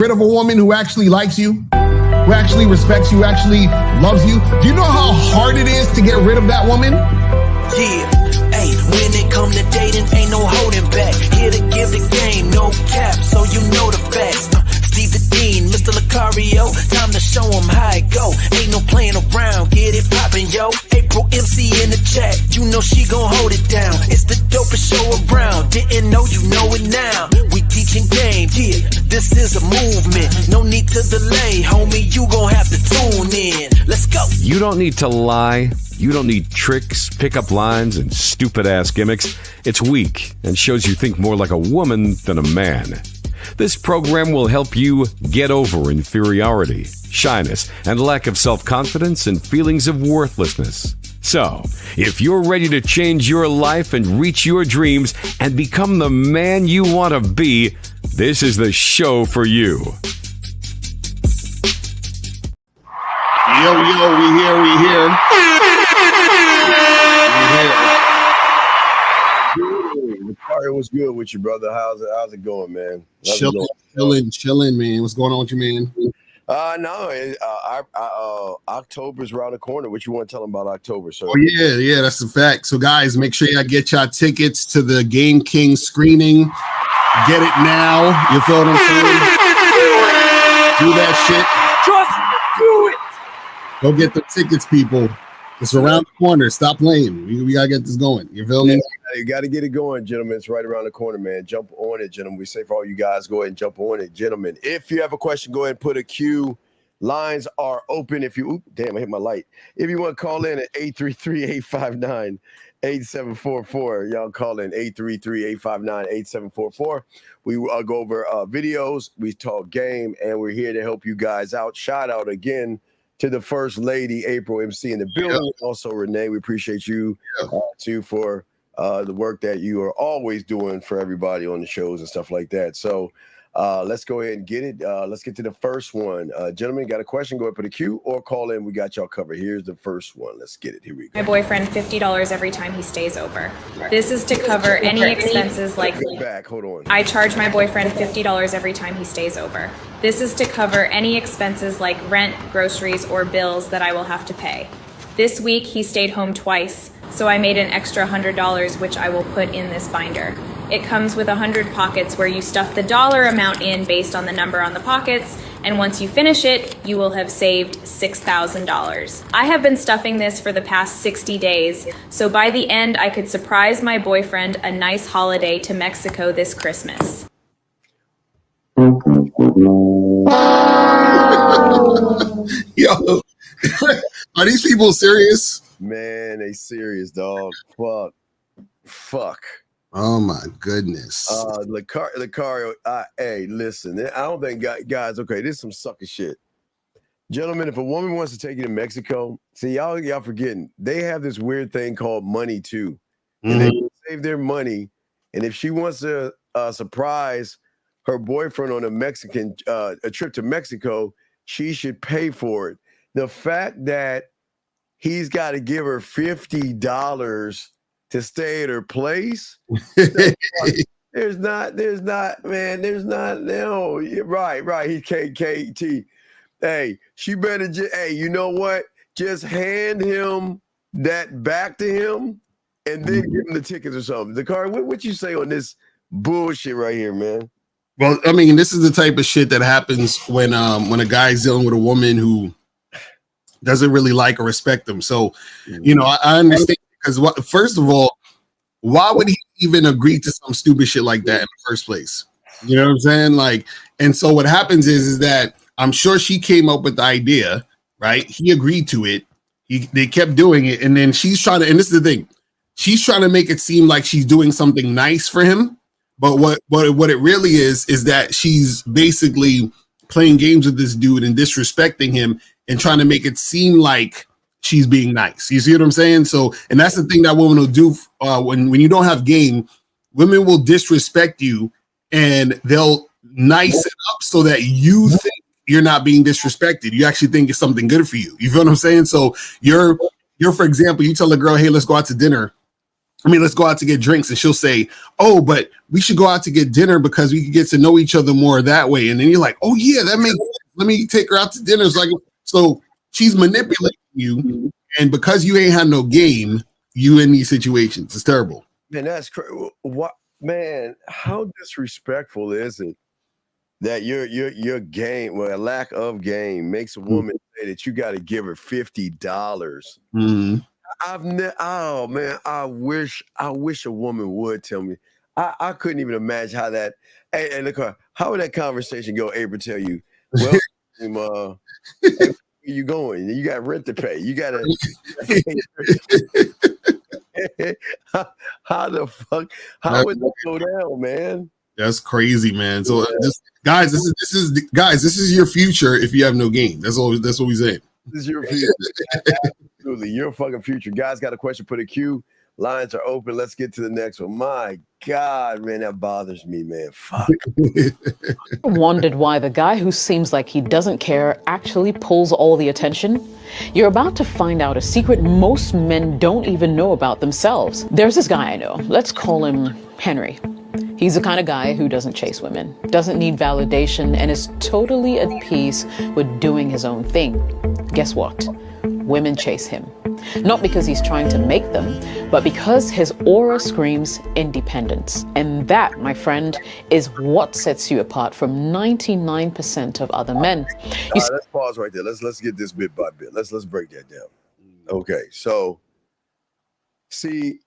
rid of a woman who actually likes you, who actually respects you, who actually loves you? Do you know how hard it is to get rid of that woman? Yeah, hey, when it come to dating, ain't no holding back. Here to give the game, no cap, so you know the facts. Steve the Dean, Mr. Lucario, time to show him how it go. Ain't no playing around, get it poppin', yo. April MC in the chat, you know she gon' hold it down. It's the dopest show around, didn't know, you know it now. We teaching game, yeah, this is a movement. No need to delay, homie, you gon' have to tune in. Let's go. You don't need to lie. You don't need tricks, pickup lines, and stupid-ass gimmicks. It's weak and shows you think more like a woman than a man. This program will help you get over inferiority, shyness, and lack of self-confidence and feelings of worthlessness. So, if you're ready to change your life and reach your dreams and become the man you want to be, this is the show for you. Yo, we here. It was good with you, brother. How's it going, man? Chilling, man. What's going on with you, man? October's around the corner. What you want to tell them about October, sir? Oh yeah, that's a fact. So guys, make sure y'all get y'all tickets to the Game King screening. Get it now. You feel what I'm saying? Do that shit. Just do it. Go get the tickets, people. It's around the corner. Stop playing. We gotta get this going. You feel me? You got to get it going, gentlemen. It's right around the corner, man. Jump on it, gentlemen. We say for all you guys, go ahead and jump on it, gentlemen. If you have a question, go ahead and put a Q. Lines are open. If you, damn, I hit my light. If you want to call in at 833-859-8744, y'all call in 833-859-8744. We go over videos. We talk game, and we're here to help you guys out. Shout out again to the First Lady, April MC in the building. Yep. Also, Renee, we appreciate you too for the work that you are always doing for everybody on the shows and stuff like that. So let's go ahead and get it. Let's get to the first one. Gentlemen, got a question? Go ahead, put a Q or call in. We got y'all covered. Here's the first one. Let's get it. Here we go. My boyfriend $50 every time he stays over. This is to cover any expenses like Hold on. I charge my boyfriend $50 every time he stays over. This is to cover any expenses like rent, groceries, or bills that I will have to pay. This week he stayed home twice, so I made an extra $100, which I will put in this binder. It comes with 100 pockets where you stuff the dollar amount in based on the number on the pockets, and once you finish it, you will have saved $6,000. I have been stuffing this for the past 60 days, so by the end I could surprise my boyfriend a nice holiday to Mexico this Christmas. Yo, are these people serious? Man, they serious, dog. Fuck. Oh my goodness. Lucario, hey, listen, I don't think guys, okay, this is some sucker shit. Gentlemen, if a woman wants to take you to Mexico, see, y'all forgetting, they have this weird thing called money too. And they save their money. And if she wants to surprise her boyfriend on a trip to Mexico, she should pay for it. The fact that he's got to give her $50 to stay at her place. There's not, no, right. He KKT. Hey, she better hey, you know what? Just hand him that back to him and then give him the tickets or something. The car, what you say on this bullshit right here, man? Well, I mean, this is the type of shit that happens when a guy's dealing with a woman who doesn't really like or respect them. So, you know, I understand. Because first of all, why would he even agree to some stupid shit like that in the first place? You know what I'm saying? Like, and so what happens is that I'm sure she came up with the idea, right? He agreed to it. They kept doing it, and then she's trying to. And this is the thing, she's trying to make it seem like she's doing something nice for him, but what it really is that she's basically playing games with this dude and disrespecting him and trying to make it seem like she's being nice. You see what I'm saying? So, and that's the thing that women will do when you don't have game. Women will disrespect you and they'll nice it up so that you think you're not being disrespected. You actually think it's something good for you. You feel what I'm saying? So you're for example, you tell a girl, hey, let's go out to dinner. I mean, let's go out to get drinks. And she'll say, oh, but we should go out to get dinner because we can get to know each other more that way. And then you're like, oh, yeah, that makes sense. Let me take her out to dinner. So she's manipulating you. And because you ain't had no game, you in these situations. It's terrible. Man, that's crazy. What, man, how disrespectful is it that your game, well, a lack of game makes a woman say that you got to give her $50? Mm-hmm. Oh man, I wish a woman would tell me. I couldn't even imagine how that. Hey, look, how would that conversation go? Abra tell you, well, where you going? You got rent to pay. You got to. How the fuck? How would that go down, man? That's crazy, man. So, guys, this is your future if you have no game. That's what we say. This is your future. Absolutely, your fucking future. Guys, got a question? Put a Q. Lines are open. Let's get to the next one. My God, man, that bothers me, man. Fuck. Wondered why the guy who seems like he doesn't care actually pulls all the attention? You're about to find out a secret most men don't even know about themselves. There's this guy I know. Let's call him Henry. He's the kind of guy who doesn't chase women, doesn't need validation, and is totally at peace with doing his own thing. Guess what? Women chase him. Not because he's trying to make them, but because his aura screams independence. And that, my friend, is what sets you apart from 99% of other men. Let's pause right there. Let's get this bit by bit. Let's break that down. Okay, so see,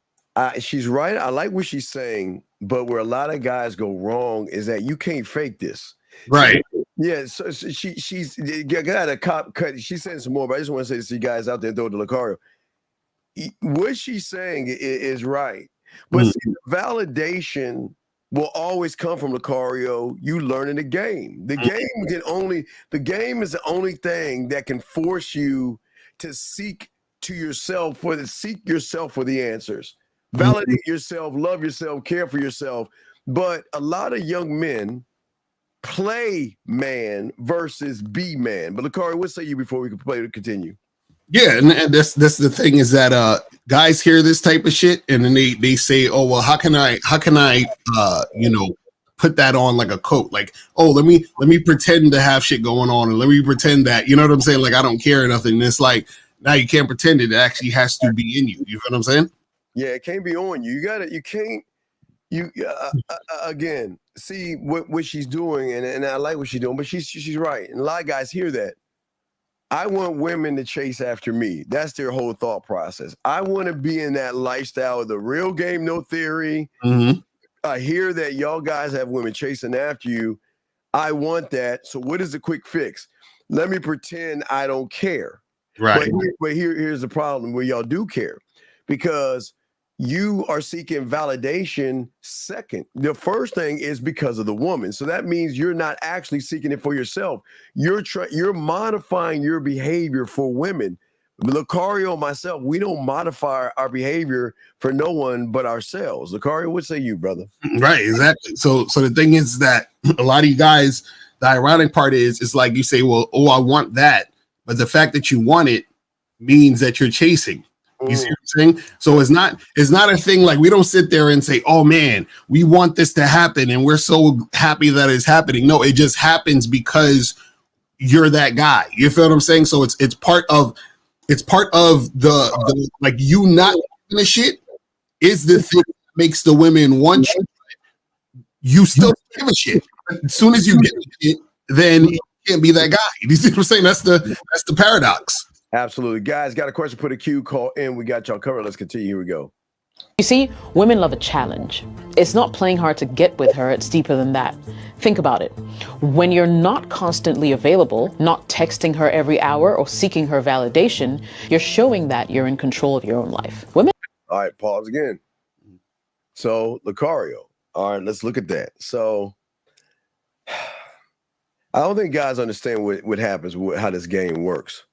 she's right. I like what she's saying, but where a lot of guys go wrong is that you can't fake this. Right. Yeah, so she's got a cop cut. She's saying some more, but I just want to say this to you guys out there, though, to Lucario. What she's saying is right, but see, the validation will always come from Lucario. You learning the game. The game is the only thing that can force you to seek yourself for the answers. Validate yourself, love yourself, care for yourself. But a lot of young men play man versus be man. But Lucario, what say you before we can continue? Yeah, and that's the thing is that guys hear this type of shit and then they say, oh well, how can I put that on like a coat? Like, oh, let me pretend to have shit going on and let me pretend that, you know what I'm saying? Like I don't care or nothing. And it's like now you can't pretend it. It actually has to be in you. You know what I'm saying? Yeah, it can't be on you. Again, see what she's doing, and I like what she's doing, but she's right. And a lot of guys hear that. I want women to chase after me. That's their whole thought process. I want to be in that lifestyle of the real game, no theory. Mm-hmm. I hear that y'all guys have women chasing after you. I want that. So what is the quick fix? Let me pretend I don't care. Right. But here's the problem where y'all do care, because you are seeking validation second. The first thing is because of the woman. So that means you're not actually seeking it for yourself. You're modifying your behavior for women. Lucario and myself, we don't modify our behavior for no one but ourselves. Lucario, what say you, brother? Right, exactly. So the thing is that a lot of you guys, the ironic part is, it's like you say, well, oh, I want that. But the fact that you want it means that you're chasing. You see what I'm saying? So it's not a thing like we don't sit there and say, oh man, we want this to happen and we're so happy that it's happening. No, it just happens because you're that guy. You feel what I'm saying? So it's part of the like you not giving a shit is the thing that makes the women want you. You still give a shit. As soon as you give a shit, then you can't be that guy. You see what I'm saying? That's the paradox. Absolutely. Guys, got a question, put a Q, call in. We got y'all covered. Let's continue. Here we go. You see, women love a challenge. It's not playing hard to get with her. It's deeper than that. Think about it. When you're not constantly available, not texting her every hour or seeking her validation, you're showing that you're in control of your own life. Women. All right, pause again. So, Lucario. All right, let's look at that. So, I don't think guys understand what happens, how this game works.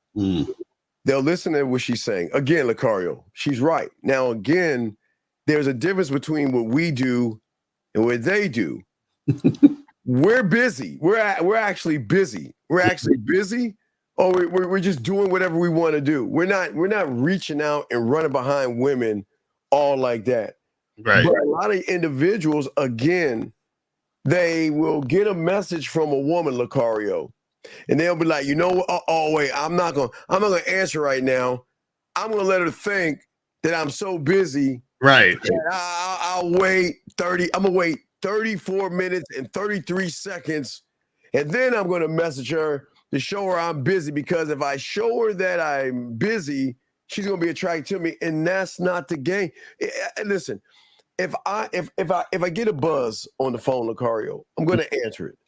They'll listen to what she's saying. Again, Lucario, she's right. Now, again, there's a difference between what we do and what they do. We're busy. We're actually busy. We're actually busy, or we're just doing whatever we want to do. We're not reaching out and running behind women all like that. Right. But a lot of individuals, again, they will get a message from a woman, Lucario, and they'll be like, you know what? Oh wait, I'm not gonna answer right now. I'm gonna let her think that I'm so busy. Right. I'll wait 30. I'm gonna wait 34 minutes and 33 seconds, and then I'm gonna message her to show her I'm busy. Because if I show her that I'm busy, she's gonna be attracted to me, and that's not the game. Listen, if I get a buzz on the phone, Lucario, I'm gonna answer it.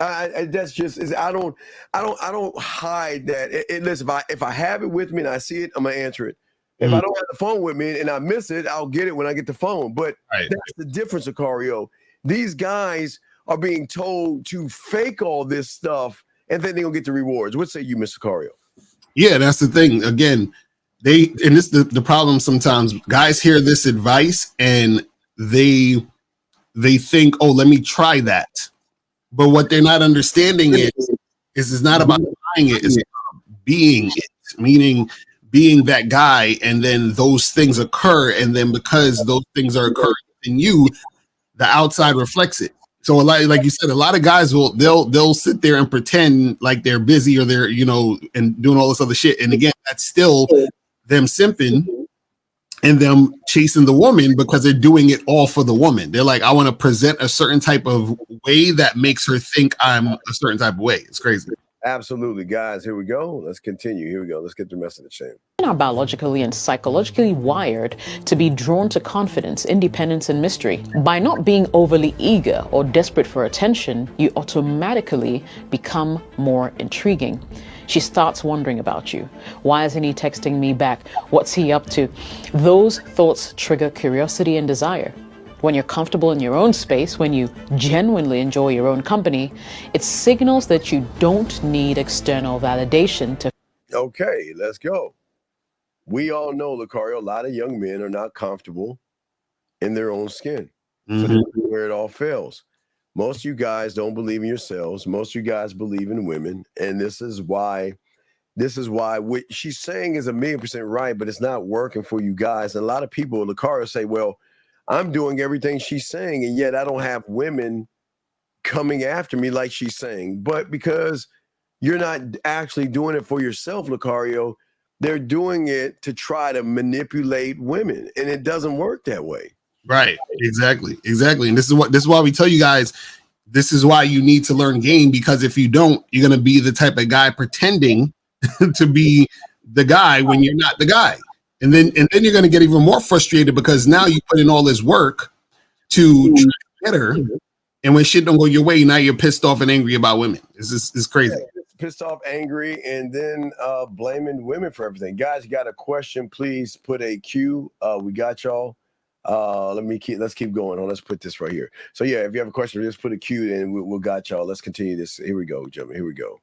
That's just I don't hide that. Listen, if I have it with me and I see it, I'm gonna answer it. If I don't have the phone with me and I miss it, I'll get it when I get the phone. But that's the difference, Lucario. These guys are being told to fake all this stuff, and then they're gonna get the rewards. What say you, Mr. Lucario? Yeah, that's the thing. Again, this the problem sometimes. Guys hear this advice and they think, oh, let me try that. But what they're not understanding is it's not about trying it, it's about being it, meaning being that guy, and then those things occur, and then because those things are occurring in you, the outside reflects it. So like you said, a lot of guys they'll sit there and pretend like they're busy or they're, and doing all this other shit. And again, that's still them simping and them chasing the woman because they're doing it all for the woman. They're like, I want to present a certain type of way that makes her think I'm a certain type of way. It's crazy. Absolutely. Guys, here we go. Let's continue. Here we go. Let's get the rest of the chain. Men are biologically and psychologically wired to be drawn to confidence, independence, and mystery. By not being overly eager or desperate for attention, you automatically become more intriguing. She starts wondering about you. Why isn't he texting me back? What's he up to? Those thoughts trigger curiosity and desire. When you're comfortable in your own space, when you genuinely enjoy your own company, it signals that you don't need external validation to. Okay, let's go. We all know, Lucario, a lot of young men are not comfortable in their own skin. So this is where it all fails. Most of you guys don't believe in yourselves. Most of you guys believe in women. And this is why what she's saying is 1,000,000% right, but it's not working for you guys. And a lot of people, Lucario, say, well, I'm doing everything she's saying, and yet I don't have women coming after me like she's saying. But because you're not actually doing it for yourself, Lucario, they're doing it to try to manipulate women, and it doesn't work that way. Right. Exactly. And this is why we tell you guys, this is why you need to learn game, because if you don't, you're going to be the type of guy pretending to be the guy when you're not the guy. And then you're going to get even more frustrated because now you put in all this work to try to get her, and when shit don't go your way, now you're pissed off and angry about women. It's crazy. Yeah, pissed off, angry, and then blaming women for everything. Guys, you got a question? Please put a Q. We got y'all. Let's keep going. Let's put this right here. So yeah, if you have a question, just put a Q and we'll got y'all. Let's continue this. Here we go, gentlemen. Here we go.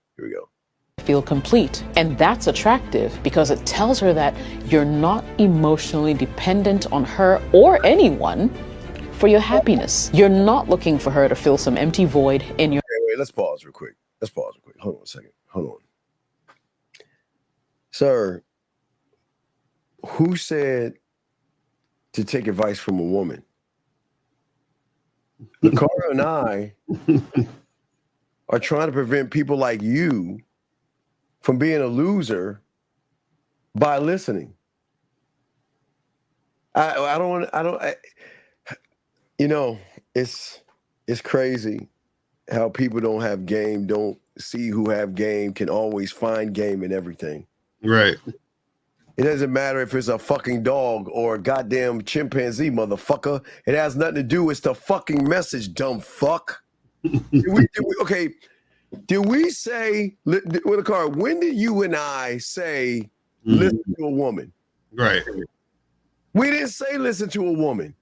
Feel complete. And that's attractive because it tells her that you're not emotionally dependent on her or anyone for your happiness. You're not looking for her to fill some empty void in your. Wait, let's pause real quick. Hold on a second. Hold on. Sir, who said to take advice from a woman? Lucario and I are trying to prevent people like you from being a loser by listening. It's crazy how people don't have game, don't see who have game, can always find game in everything. Right. It doesn't matter if it's a fucking dog or a goddamn chimpanzee, motherfucker. It has nothing to do with the fucking message, dumb fuck. Did we say, with a car, when did you and I say, listen to a woman? Right. We didn't say listen to a woman.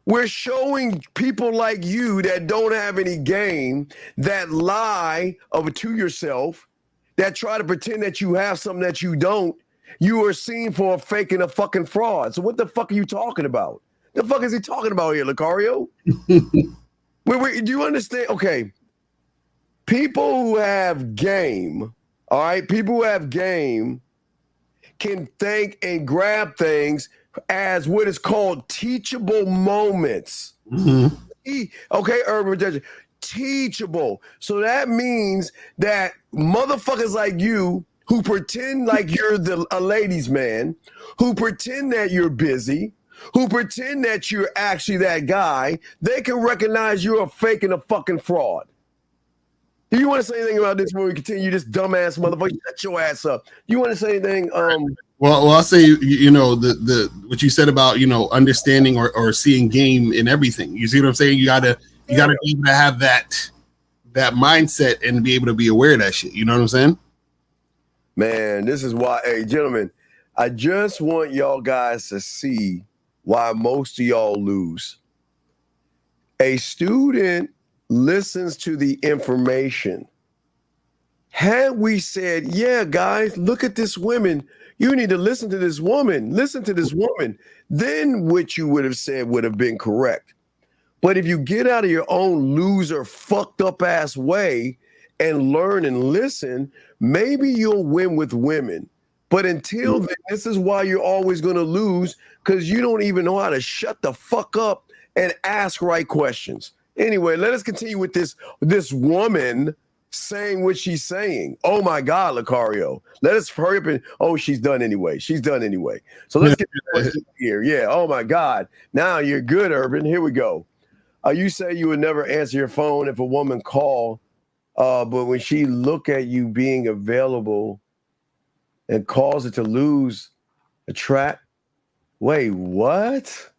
We're showing people like you that don't have any game, that lie to yourself, that try to pretend that you have something that you don't. You are seen for a fake and a fucking fraud. So what the fuck are you talking about? The fuck is he talking about here, Lucario? Wait, do you understand? Okay. People who have game, all right, people who have game can think and grab things as what is called teachable moments. Mhm. Okay, urban retention. Teachable. So that means that motherfuckers like you who pretend like you're a ladies' man, who pretend that you're busy, who pretend that you're actually that guy, they can recognize you're a fake and a fucking fraud. Do you want to say anything about this before we continue? This dumbass motherfucker, shut your ass up. You want to say anything? Well, I'll say, you know, the what you said about, you know, understanding or seeing game in everything. You see what I'm saying? You gotta be able to have that mindset and be able to be aware of that shit. You know what I'm saying? Man, this is why, hey, gentlemen, I just want y'all guys to see why most of y'all lose. A student listens to the information. Had we said, yeah, guys, look at this woman. You need to listen to this woman. Listen to this woman. Then what you would have said would have been correct. But if you get out of your own loser, fucked up ass way and learn and listen, maybe you'll win with women. But until then, this is why you're always going to lose, because you don't even know how to shut the fuck up and ask right questions. Anyway, let us continue with this woman saying what she's saying. Oh my God, Lucario. Let us hurry up and she's done anyway. She's done anyway. So let's get here. Yeah. Oh my God. Now you're good, Urban. Here we go. You say you would never answer your phone if a woman called, but when she look at you being available and cause it to lose a track. Wait, what?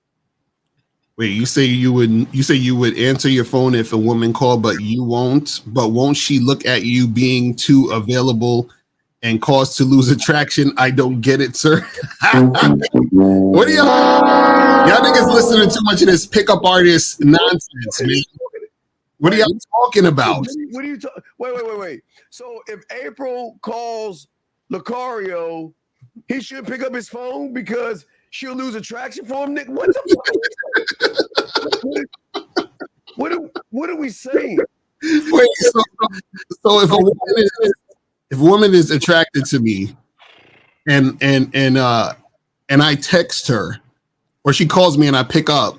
Wait, you say you would answer your phone if a woman called, but you won't. But won't she look at you being too available and cause to lose attraction? I don't get it, sir. What are y'all niggas listening to too much of this pickup artist nonsense, man? What are y'all talking about? What are you talking? Wait. So if April calls Lucario, he should pick up his phone because she'll lose attraction for him. Nick, what the fuck? What are we saying? Wait, so if a woman is attracted to me, and I text her, or she calls me and I pick up,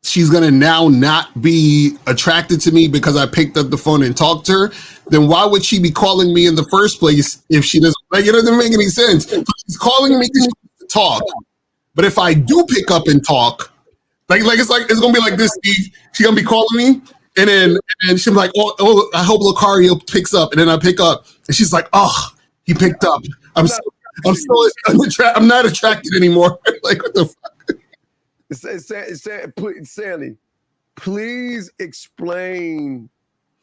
she's gonna now not be attracted to me because I picked up the phone and talked to her. Then why would she be calling me in the first place if she doesn't? Like, it doesn't make any sense. She's calling me because she wants to talk. But if I do pick up and talk, it's gonna be like this, Steve. She's gonna be calling me, and she'll be like, oh, I hope Lucario picks up, and then I pick up, and she's like, oh, he picked up. I'm not attracted anymore. Like, what the fuck? Sandy, please explain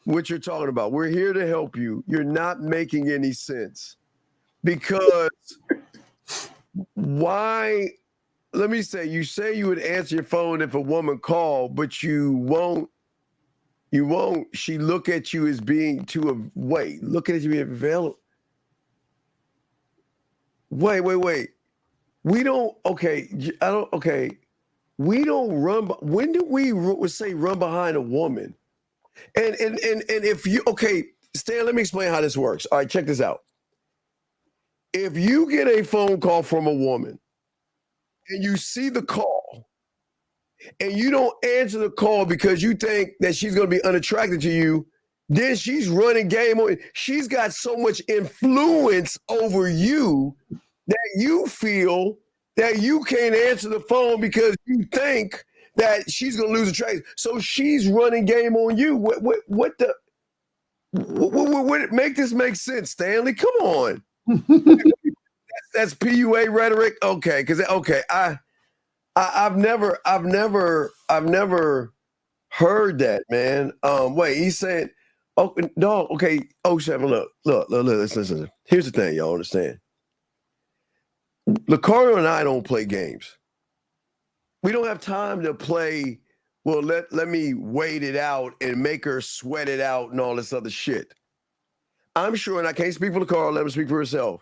what you're talking about. We're here to help you. You're not making any sense. Because why? Let me say, you say you would answer your phone if a woman called, but you won't. You won't. She look at you as being look at you being available. Wait. We don't. Okay. I don't. Okay. We don't run. When do we say run behind a woman? And if you, okay, Stan, let me explain how this works. All right, check this out. If you get a phone call from a woman and you see the call and you don't answer the call because you think that she's going to be unattracted to you, then she's running game on. She's got so much influence over you that you feel that you can't answer the phone because you think that she's going to lose attraction. So she's running game on you. What make this make sense, Stanley? Come on. That's PUA rhetoric. Okay. Cause I've never heard that, man. Wait, he's saying, oh, no. Okay. Oh, Seven, look, listen. Here's the thing. Y'all understand. Lucario and I don't play games. We don't have time to play, well, let me wait it out and make her sweat it out and all this other shit. I'm sure, and I can't speak for Lucario, let him speak for herself.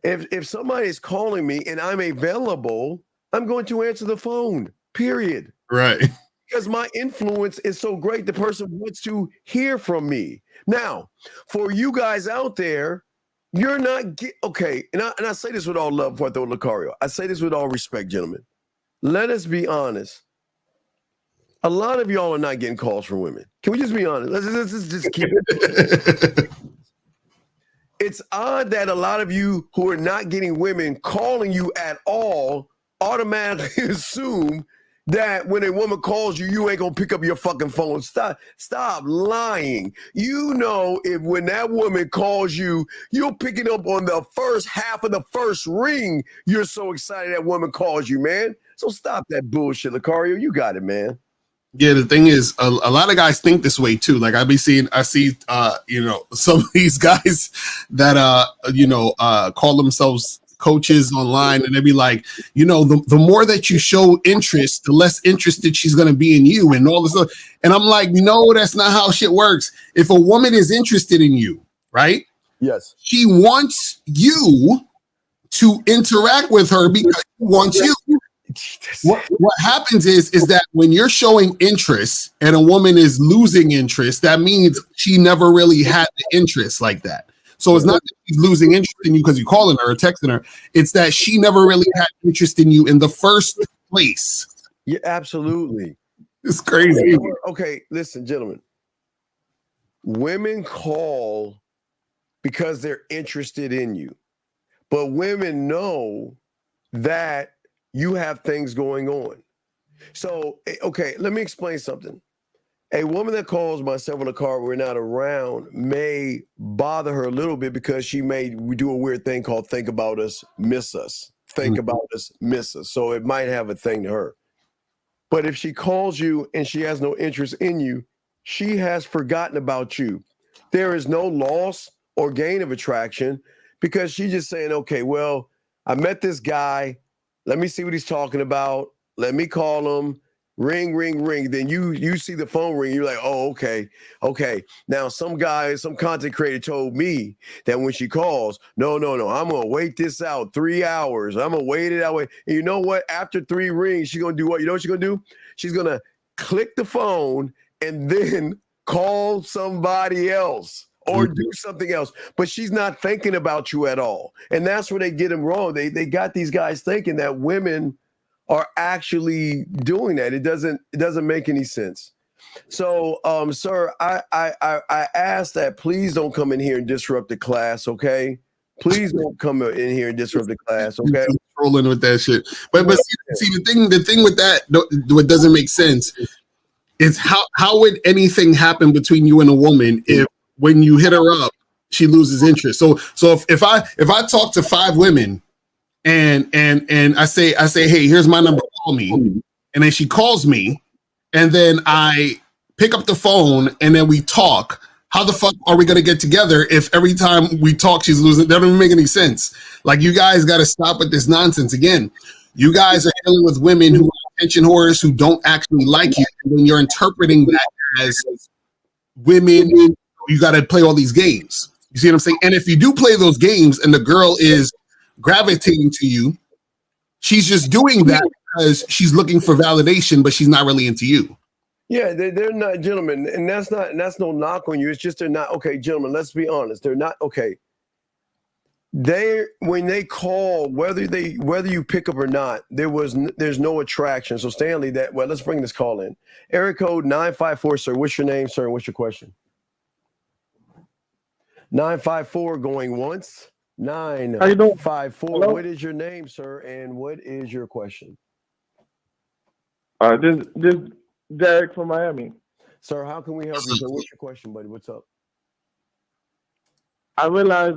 If somebody is calling me and I'm available, I'm going to answer the phone, period. Right. Because my influence is so great, the person wants to hear from me. Now, for you guys out there You're not okay. And I say this with all love, Puerto Lucario. I say this with all respect, gentlemen. Let us be honest. A lot of y'all are not getting calls from women. Can we just be honest? Let's just keep it. It's odd that a lot of you who are not getting women calling you at all automatically assume that when a woman calls you, you ain't gonna pick up your fucking phone. Stop lying. You know, if when that woman calls you, you're picking up on the first half of the first ring. You're so excited that woman calls you, man. So stop that bullshit, Lucario. You got it, man. Yeah, the thing is, a lot of guys think this way too. Like I see, some of these guys that call themselves coaches online, and they be like, the more that you show interest, the less interested she's gonna be in you, and all this stuff. And I'm like, no, that's not how shit works. If a woman is interested in you, right? Yes, she wants you to interact with her because she wants you. What happens is that when you're showing interest and a woman is losing interest, that means she never really had the interest like that. So it's not that she's losing interest in you because you're calling her or texting her. It's that she never really had interest in you in the first place. Yeah, absolutely. It's crazy. Okay, listen, gentlemen. Women call because they're interested in you. But women know that you have things going on. So, okay, let me explain something. A woman that calls myself in a car we're not around may bother her a little bit because we do a weird thing called think about us, miss us. Think about us, miss us. So it might have a thing to her. But if she calls you and she has no interest in you, she has forgotten about you. There is no loss or gain of attraction because she's just saying, okay, well, I met this guy. Let me see what he's talking about. Let me call him. Ring, ring, ring. Then you see the phone ring. You're like, oh, okay. Now some content creator told me that when she calls, no. I'm going to wait this out 3 hours. I'm going to wait it out. And you know what? After 3 rings, she's going to do what? You know what she's going to do? She's going to click the phone and then call somebody else. Or do something else, but she's not thinking about you at all. And that's where they get them wrong. They got these guys thinking that women are actually doing that. It doesn't make any sense. So, sir, I ask that please don't come in here and disrupt the class, okay? Please don't come in here and disrupt the class, okay? Trolling with that shit. But see the thing with that, what doesn't make sense is how would anything happen between you and a woman if when you hit her up, she loses interest. So if I talk to 5 women and I say, hey, here's my number, call me, and then she calls me, and then I pick up the phone and then we talk, how the fuck are we gonna get together if every time we talk she's losing? That doesn't make any sense. Like, you guys got to stop with this nonsense. Again, you guys are dealing with women who are attention whores who don't actually like you, and then you're interpreting that as women. You got to play all these games. You see what I'm saying? And if you do play those games and the girl is gravitating to you, she's just doing that because she's looking for validation, but she's not really into you. Yeah, they're not, gentlemen, and that's no knock on you. It's just they're not, okay, gentlemen, let's be honest. They're not, okay. When they call, whether you pick up or not, there's no attraction. So Stanley, let's bring this call in. Area code 954, sir. What's your name, sir? What's your question? 954 going once. 954. What is your name, sir? And what is your question? This Derek from Miami. Sir, how can we help you? Sir, what's your question, buddy? What's up? I realize,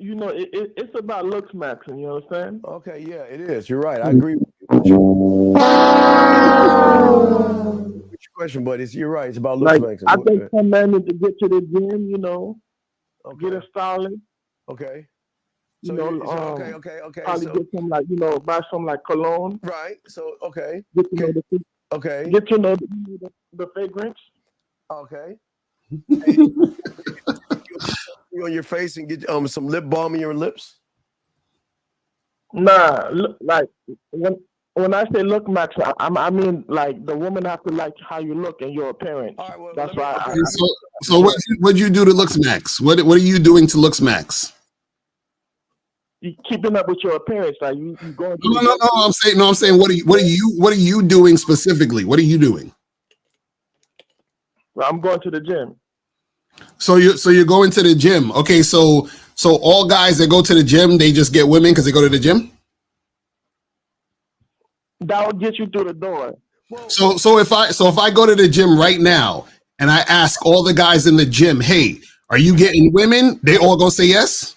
it's about looks, Maxim. You understand? Okay, yeah, it is. You're right. I agree with you. What's your question, buddy? You're right. It's about looks, Maxim. I think some men need to get to the gym, get it solid. Okay. So, okay. Probably get some buy some cologne. Right. So okay. Get to know the fragrance. Okay. You on your face and get some lip balm in your lips. Nah, when when I say look, Max, I mean like the woman have to like how you look and your appearance. All right, well, That's let me- why. okay, So what'd you do to Looks Max? What are you doing to Looks Max? You keeping up with your appearance, like you going. To No. I'm saying what are you doing specifically? What are you doing? I'm going to the gym. So you're going to the gym. Okay, so all guys that go to the gym, they just get women because they go to the gym. That will get you through the door. So if I go to the gym right now and I ask all the guys in the gym, hey, are you getting women? They all gonna say yes.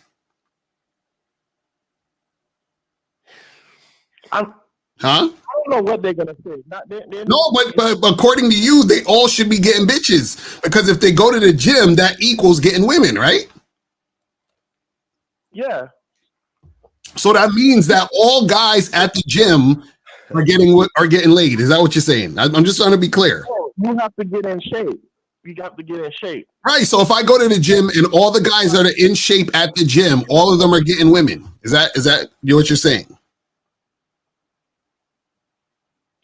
I don't know what they're gonna say. No, but according to you, they all should be getting bitches because if they go to the gym, that equals getting women, right? Yeah. So that means that all guys at the gym are getting laid. Is that what you're saying? I'm just trying to be clear. Oh, you have to get in shape. You have to get in shape. Right. So if I go to the gym and all the guys that are in shape at the gym, all of them are getting women. Is that what you're saying?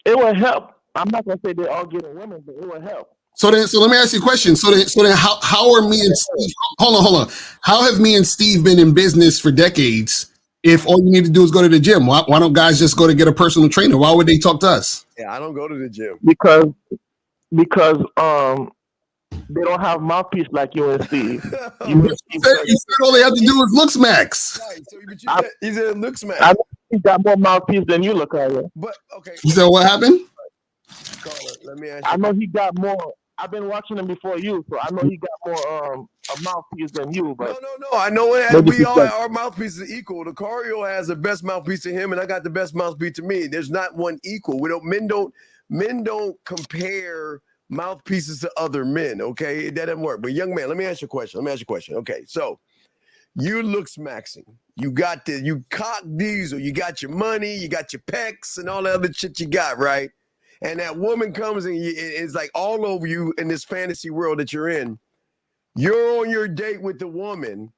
It will help. I'm not gonna say they're all getting women, but it will help. So let me ask you a question. So then how are me and Steve? Hold on. How have me and Steve been in business for decades? If all you need to do is go to the gym, why don't guys just go to get a personal trainer? Why would they talk to us? Yeah, I don't go to the gym because they don't have mouthpiece like you and Steve. You said all they have to do is Looks Max. Right, so he said Looks Max. I know he got more mouthpiece than you, Lucario. But okay. You said what happened? Caller, let me ask you. I know he got more. I've been watching him before you, so I know he got more a mouthpiece than you. But No. I know our mouthpiece is equal. Lucario has the best mouthpiece to him, and I got the best mouthpiece to me. There's not one equal. Men don't compare mouthpieces to other men. Okay, that doesn't work. But young man, let me ask you a question. Okay, so you Looks Maxing. You cock diesel. You got your money. You got your pecs and all the other shit you got, right? And that woman comes and it's like all over you in this fantasy world that you're in. You're on your date with the woman.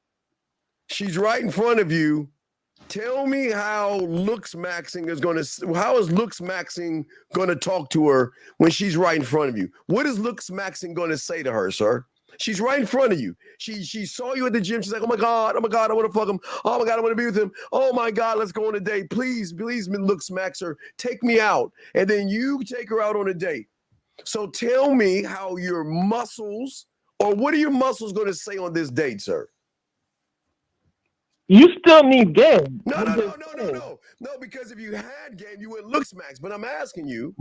She's right in front of you. Tell me how Looks Maxing is Looks Maxing going to talk to her when she's right in front of you? What is Looks Maxing going to say to her, sir? She's right in front of you. She saw you at the gym. She's like, oh my God, I want to fuck him. Oh my God, I want to be with him. Oh my God, let's go on a date. Please, Looks Maxer, take me out. And then you take her out on a date. So tell me how your muscles, or what are your muscles going to say on this date, sir? you still need game. No, because if you had game, you would Looks Max. But I'm asking you,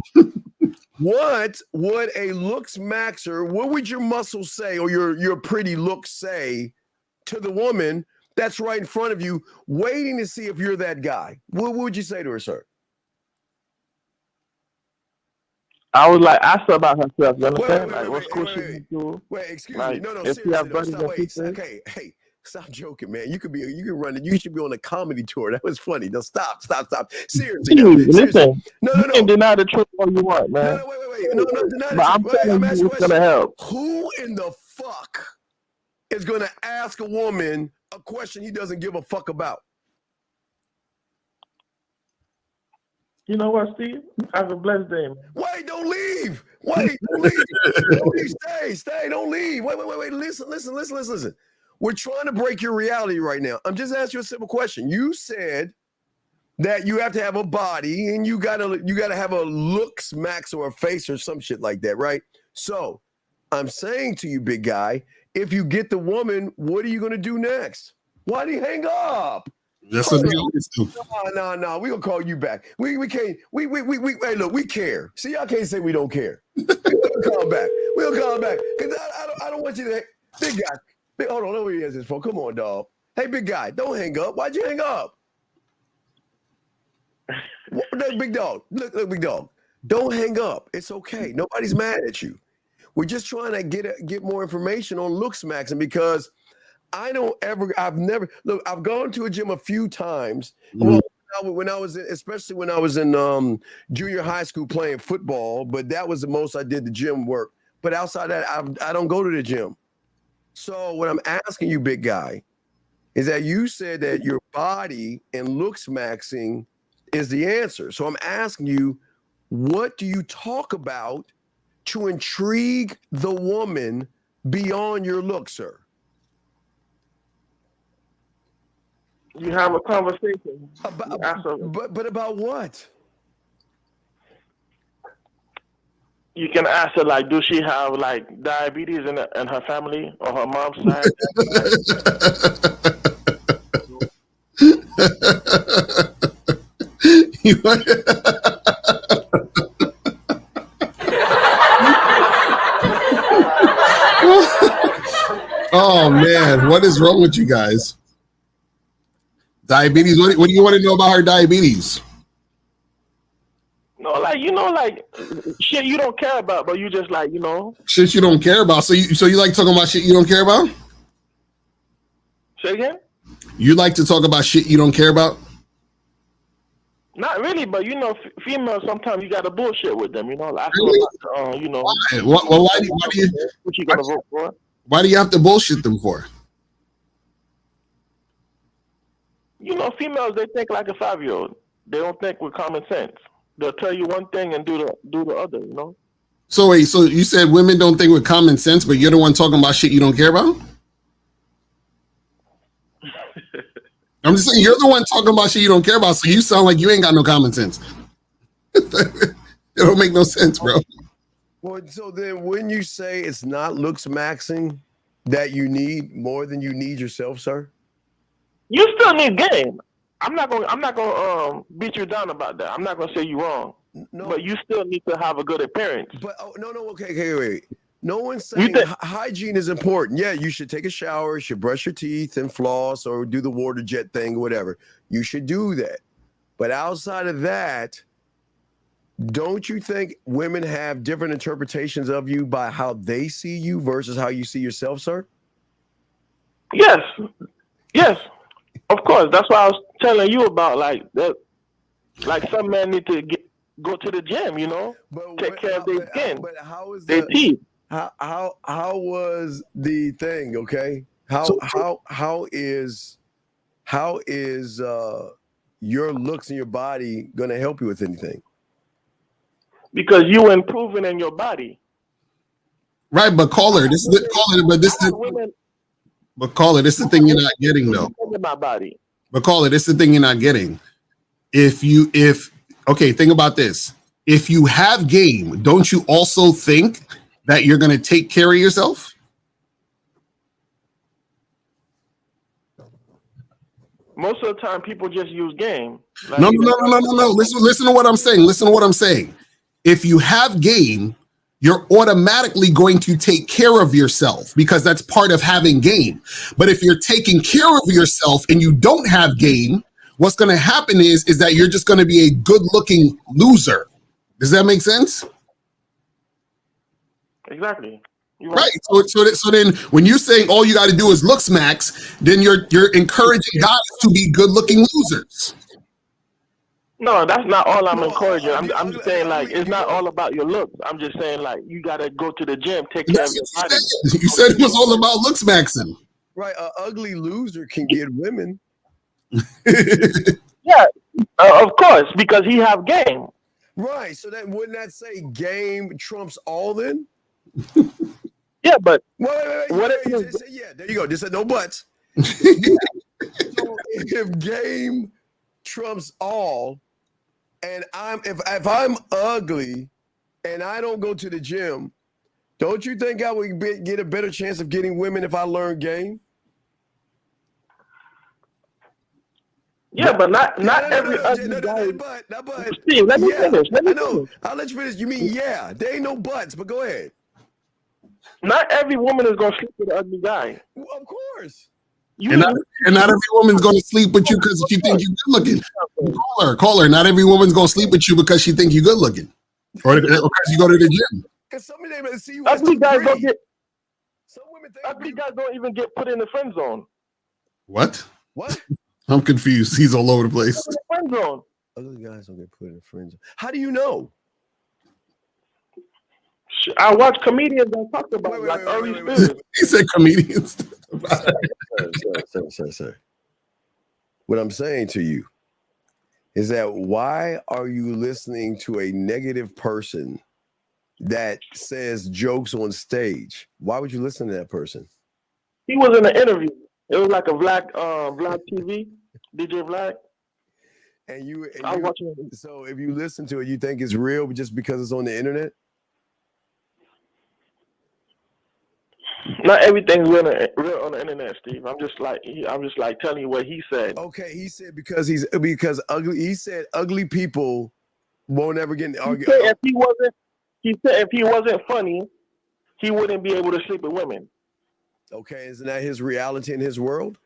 what would a Looks Maxer, what would your muscles say, or your pretty looks say to the woman that's right in front of you, waiting to see if you're that guy? What would you say to her, sir? I would like ask her about herself. You understand? What school she do? Wait, excuse like, me. No, if seriously. you have buddies and sisters. Okay, hey, stop joking, man. You can run it. You should be on a comedy tour. That was funny. No, stop. Seriously. Listen. No. You can deny the truth all you want, man. No, wait. No, deny but I'm telling you it's gonna help. Who in the fuck is gonna ask a woman a question he doesn't give a fuck about? You know what, Steve? Have a blessed day, man. Wait, don't leave. Don't leave. Stay. Don't leave. Wait. Listen. We're trying to break your reality right now. I'm just asking you a simple question. You said that you have to have a body and you gotta have a Looks Max or a face or some shit like that, right? So I'm saying to you, big guy, if you get the woman, what are you gonna do next? Why do you hang up? That's what they always do. No. We gonna call you back. We can't. Hey, look, we care. See, y'all can't say we don't care. We'll call back. Cause I don't want you to. Big guy. Hold on. Let me answer this phone. Come on, dog. Hey, big guy. Don't hang up. Why'd you hang up? No, big dog. Look, big dog. Don't hang up. It's okay. Nobody's mad at you. We're just trying to get more information on Looks Maxing because I've gone to a gym a few times. Well, when I was in junior high school playing football, but that was the most I did the gym work. But outside that, I don't go to the gym. So what I'm asking you, big guy, is that you said that your body and Looks Maxing is the answer. So I'm asking you, what do you talk about to intrigue the woman beyond your look, sir? You have a conversation. But about what? You can ask her, like, does she have like diabetes in her family or her mom's side? Oh man, what is wrong with you guys? Diabetes. What do you want to know about her diabetes? No, like, like shit you don't care about, but you just like, Shit you don't care about. So you like talking about shit you don't care about? Say again? You like to talk about shit you don't care about? Not really, but females sometimes you gotta bullshit with them. Like, Really? Why do you? What you gonna vote for? Why do you have to bullshit them for? Females, they think like a 5-year-old. They don't think with common sense. They'll tell you one thing and do the other. So wait, so you said women don't think with common sense, but you're the one talking about shit you don't care about? I'm just saying you're the one talking about shit you don't care about, so you sound like you ain't got no common sense. It don't make no sense, bro. Well, so then when you say it's not looks maxing that you need more than you need yourself, sir? You still need game. I'm not gonna beat you down about that. I'm not gonna say you wrong. No, but you still need to have a good appearance. But okay, wait. No one's saying hygiene is important. Yeah, you should take a shower, you should brush your teeth and floss or do the water jet thing or whatever. You should do that. But outside of that, don't you think women have different interpretations of you by how they see you versus how you see yourself, sir? Yes. Of course. That's why I was telling you about like that. Like some men need to go to the gym, take care of their skin, their teeth. How was the thing? Okay, how is your looks in your body going to help you with anything? Because you improving in your body, right? But caller, this is the thing you're not getting though. My body. But caller, this is the thing you're not getting. Okay, think about this. If you have game, don't you also think that you're going to take care of yourself? Most of the time, people just use game. Like, No. Listen to what I'm saying. If you have game, you're automatically going to take care of yourself because that's part of having game. But if you're taking care of yourself and you don't have game, what's going to happen is that you're just going to be a good-looking loser. Does that make sense? Exactly. Right. So then when you're saying all you got to do is looks max, then you're encouraging guys to be good-looking losers. No, that's not all I'm encouraging. I'm just saying, like, it's not all about your looks. I'm just saying, like, you got to go to the gym, take care of your body. You said it was all about looks maxing. Right. An ugly loser can get women. Yeah, of course, because he have game. Right. So then wouldn't that say game trumps all then? Yeah, but wait. Yeah, there you go. This said no buts. Yeah. So if game trumps all, and if I'm ugly and I don't go to the gym, don't you think I would get a better chance of getting women if I learn game? Yeah, but not every ugly guy. But Steve, let me finish. I know. I'll let you finish. You mean there ain't no buts, but go ahead. Not every woman is gonna sleep with an ugly guy. Well, of course. And not every woman's gonna sleep with you because she thinks you're good looking. Call her. Not every woman's gonna sleep with you because she thinks you're good looking, or because you go to the gym. Because some of them see you ugly guys don't get. Some women think ugly guys don't even get put in the friend zone. What? What? I'm confused. He's all over the place. Friend zone. Ugly guys don't get put in the friend zone. How do you know? I watch comedians that talk about early Spears. He said comedians. Sir. What I'm saying to you is that why are you listening to a negative person that says jokes on stage? Why would you listen to that person? He was in an interview. It was like a Vlad TV, DJ Vlad. I was watching it. So if you listen to it, you think it's real just because it's on the internet? Not everything's real on the internet, Steve. I'm just like telling you what he said. Okay, he said because ugly. He said ugly people won't ever get in He argument. said if he wasn't funny, he wouldn't be able to sleep with women. Okay, isn't that his reality in his world?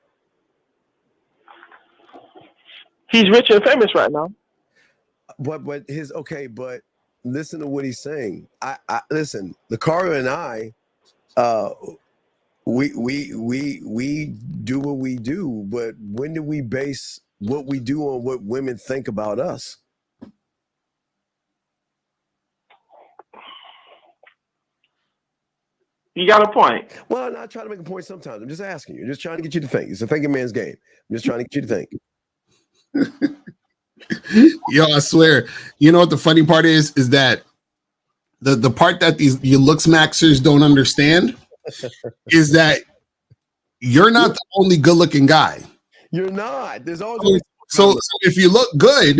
He's rich and famous right now. But listen to what he's saying. I listen. Lucario and I, we do what we do. But when do we base what we do on what women think about us? You got a point. Well, I'm not trying to make a point sometimes. I'm just asking you. I'm just trying to get you to think. It's a thinking man's game. I'm just trying to get you to think. Yo, I swear. You know what the funny part is that the part that you looks maxers don't understand is that you're not the only good-looking guy. You're not. There's always so if you look good,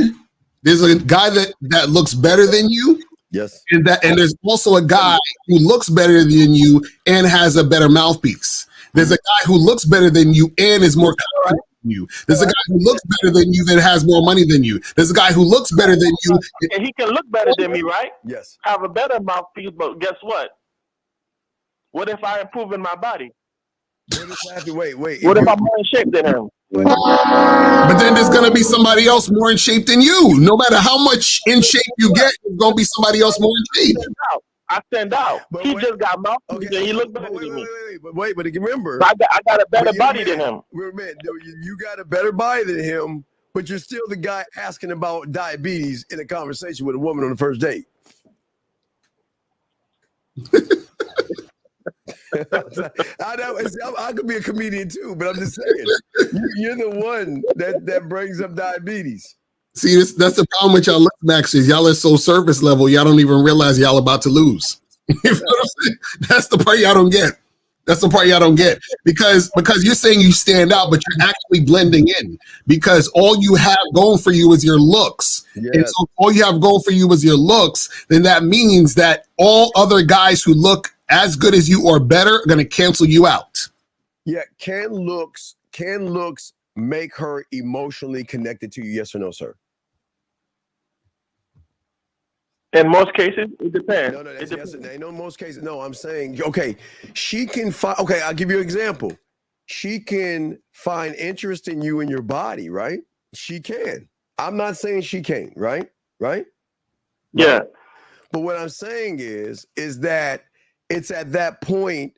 there's a guy that looks better than you. Yes. And there's also a guy who looks better than you and has a better mouthpiece. There's a guy who looks better than you and is more confident than you. There's a guy who looks better than you that has more money than you. There's a guy who looks better than you. And he can look better than me, right? Yes. Have a better mouthpiece, but guess what? What if I improve in my body? Wait. What if I'm more in shape than him? But then there's going to be somebody else more in shape than you. No matter how much in shape you get, there's going to be somebody else more in shape. I stand out. He just got mouth, and he looked better than me. But remember, I got a better body than him. You got a better body than him, but you're still the guy asking about diabetes in a conversation with a woman on the first date. I know I could be a comedian too, but I'm just saying you're the one that brings up diabetes. See, that's the problem with y'all look maxers. Y'all are so surface level, y'all don't even realize y'all about to lose. You know what I'm saying? That's the part y'all don't get. That's the part y'all don't get. Because you're saying you stand out, but you're actually blending in. Because all you have going for you is your looks. Yes. And so all you have going for you is your looks, then that means that all other guys who look as good as you or better are going to cancel you out. Yeah, can looks make her emotionally connected to you? Yes or no, sir? In most cases, it depends. No, that's yes. No, in most cases, no. I'm saying, okay, she can find. Okay, I'll give you an example. She can find interest in you and your body, right? She can. I'm not saying she can't, right? Right? Yeah. But what I'm saying is that it's at that point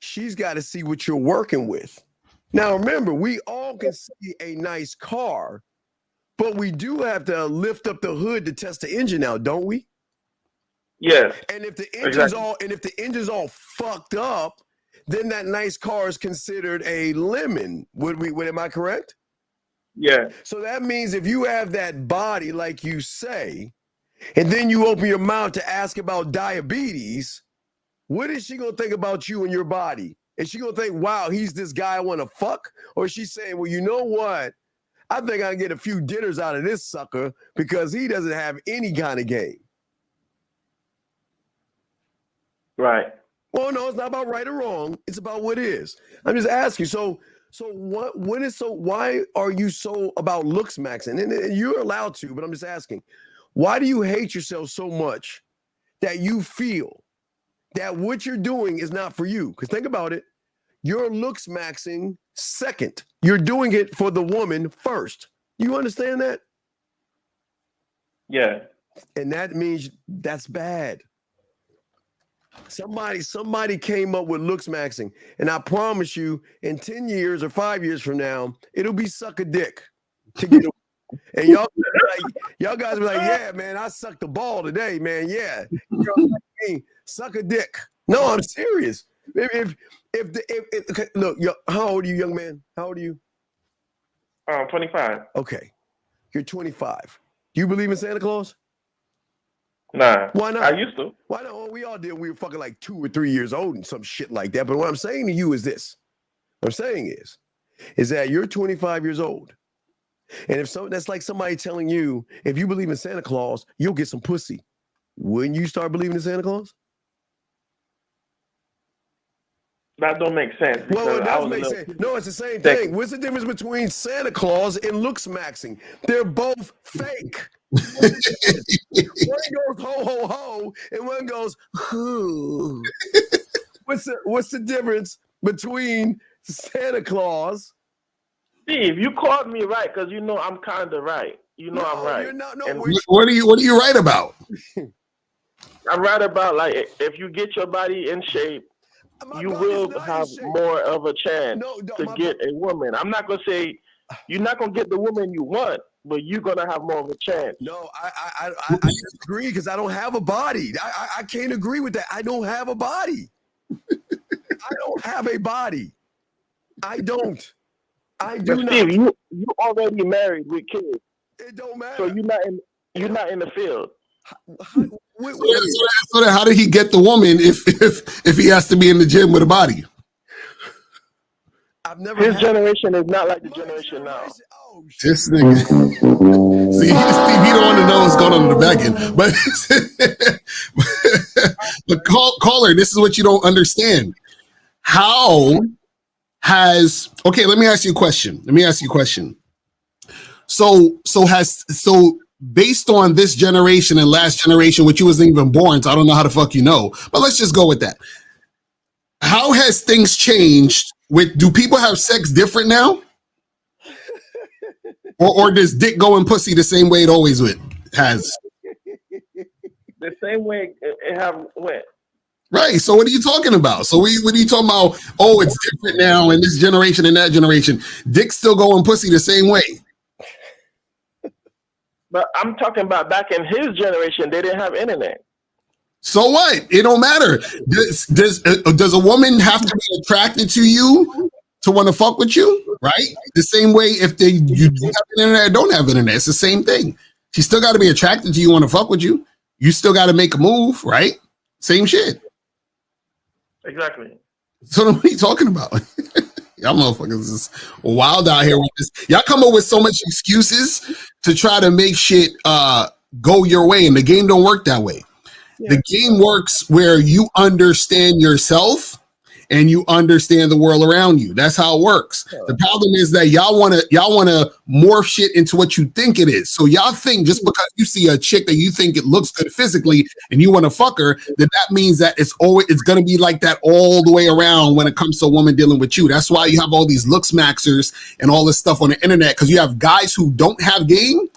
she's got to see what you're working with. Now, remember, we all can see a nice car, but we do have to lift up the hood to test the engine out, don't we? Yeah. And if the engine's all fucked up, then that nice car is considered a lemon. Am I correct? Yeah. So that means if you have that body, like you say, and then you open your mouth to ask about diabetes, what is she gonna think about you and your body? Is she gonna think, wow, he's this guy I want to fuck? Or is she saying, well, you know what? I think I can get a few dinners out of this sucker because he doesn't have any kind of game. Right. Well, no, it's not about right or wrong. It's about what is. I'm just asking. So why are you so about looks maxing? And you're allowed to, but I'm just asking, why do you hate yourself so much that you feel that what you're doing is not for you? Because think about it. You're looks maxing second. You're doing it for the woman first. You understand that? Yeah. And that means that's bad. Somebody came up with looks maxing, and I promise you, in 10 years or 5 years from now, it'll be suck a dick to get away. And y'all guys be like, yeah, man, I sucked the ball today, man. Yeah, suck a dick. No, I'm serious. If look, how old are you, young man? How old are you? 25. Okay. You're 25. Do you believe in Santa Claus? Nah. Why not? I used to. Why not? Well, we all did. We were fucking like 2 or 3 years old and some shit like that. But what I'm saying to you is this. What I'm saying is that you're 25 years old. And if so, that's like somebody telling you, if you believe in Santa Claus, you'll get some pussy. Wouldn't you start believing in Santa Claus? That don't make sense. Well, it does make sense. No, it's the same thing. What's the difference between Santa Claus and looks maxing? They're both fake. One goes ho ho ho, and one goes hoo. What's the difference between Santa Claus? Steve, you called me right because you know I'm kind of right. You know I'm right. You're not, what are you right about? I'm right about like if you get your body in shape, you will have more of a chance to get a woman. I'm not gonna say you're not gonna get the woman you want, but you're gonna have more of a chance. No, I disagree because I don't have a body. I can't agree with that. I don't have a body. I don't have a body. I don't. I do not. Steve, you already married with kids. It don't matter. So you're not in the field. So then how did he get the woman if he has to be in the gym with a body? I've never. His generation is not like the generation now. Oh, this nigga. See, Steve, he don't want to know what's going on in the back end. But caller, this is what you don't understand. How has let me ask you a question. So based on this generation and last generation, which you wasn't even born, so I don't know how the fuck you know, but let's just go with that. How has things changed do people have sex different now? or does dick go in pussy the same way it always has? The same way it have went. Right. So what are you talking about? So what are you talking about? Oh, it's different now in this generation and that generation. Dick still go in pussy the same way. But I'm talking about back in his generation, they didn't have internet. So what? It don't matter. Does a woman have to be attracted to you to want to fuck with you? Right? The same way if you do have internet or don't have internet, it's the same thing. She still got to be attracted to you, want to fuck with you. You still got to make a move, right? Same shit. Exactly. So what are you talking about? Y'all motherfuckers is wild out here with this. Y'all come up with so much excuses to try to make shit go your way, and the game don't work that way. Yeah. The game works where you understand yourself and you understand the world around you. That's how it works. Yeah. The problem is that y'all wanna morph shit into what you think it is. So y'all think just because you see a chick that you think it looks good physically and you want to fuck her, that means that it's gonna be like that all the way around when it comes to a woman dealing with you. That's why you have all these looks maxers and all this stuff on the internet, because you have guys who don't have game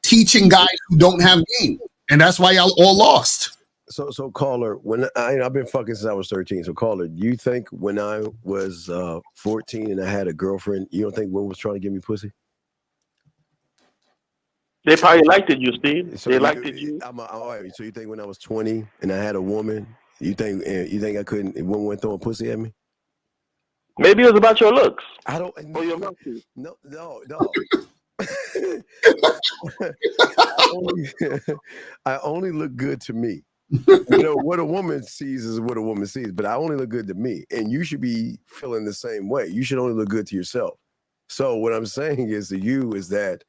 teaching guys who don't have game, and that's why y'all all lost. So caller, when I've been fucking since I was 13. So caller, do you think when I was 14 and I had a girlfriend, you don't think women was trying to give me pussy? They probably liked it, you Steve. So they liked it, you. All right. So you think when I was 20 and I had a woman, you think I couldn't? Women weren't throwing pussy at me? Maybe it was about your looks. I don't. Or your mouth. No. I only look good to me. You know, what a woman sees is what a woman sees, but I only look good to me, and you should be feeling the same way. You should only look good to yourself. So what I'm saying is to you is that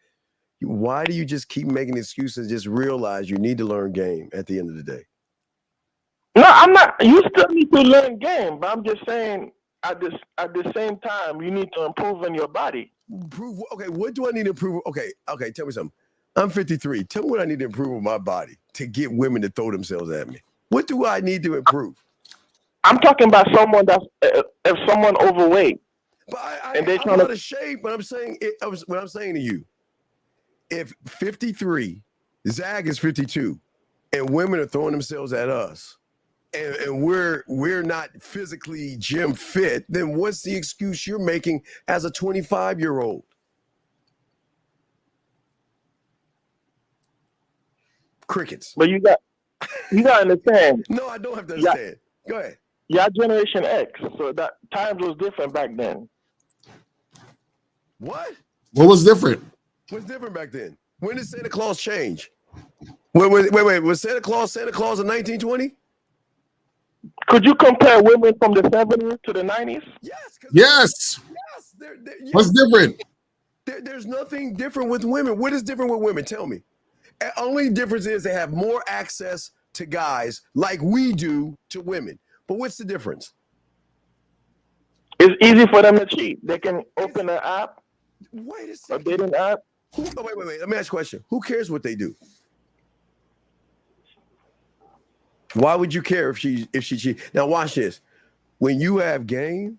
why do you just keep making excuses? Just realize you need to learn game at the end of the day. No, I'm not. You still need to learn game, but I'm just saying at the same time you need to improve in your body. Improve. Okay, what do I need to improve? Okay. Tell me something. I'm 53. Tell me what I need to improve with my body to get women to throw themselves at me. What do I need to improve? I'm talking about someone that's if someone overweight. But I'm out of shape. But I'm saying what I'm saying to you. If 53, Zag is 52, and women are throwing themselves at us, and we're not physically gym fit, then what's the excuse you're making as a 25-year-old? Crickets. But you got to understand. No, I don't have to understand. Go ahead. Y'all Generation X, so that times was different back then. What? What was different? What's different back then? When did Santa Claus change? Wait. Was Santa Claus in 1920? Could you compare women from the 70s to the 90s? Yes. Yes. Yes. What's different? There's nothing different with women. What is different with women? Tell me. The only difference is they have more access to guys like we do to women. But what's the difference? It's easy for them to cheat. They can open an app, Wait a a second. dating app. Wait. Let me ask you a question. Who cares what they do? Why would you care if she cheats? Now watch this. When you have game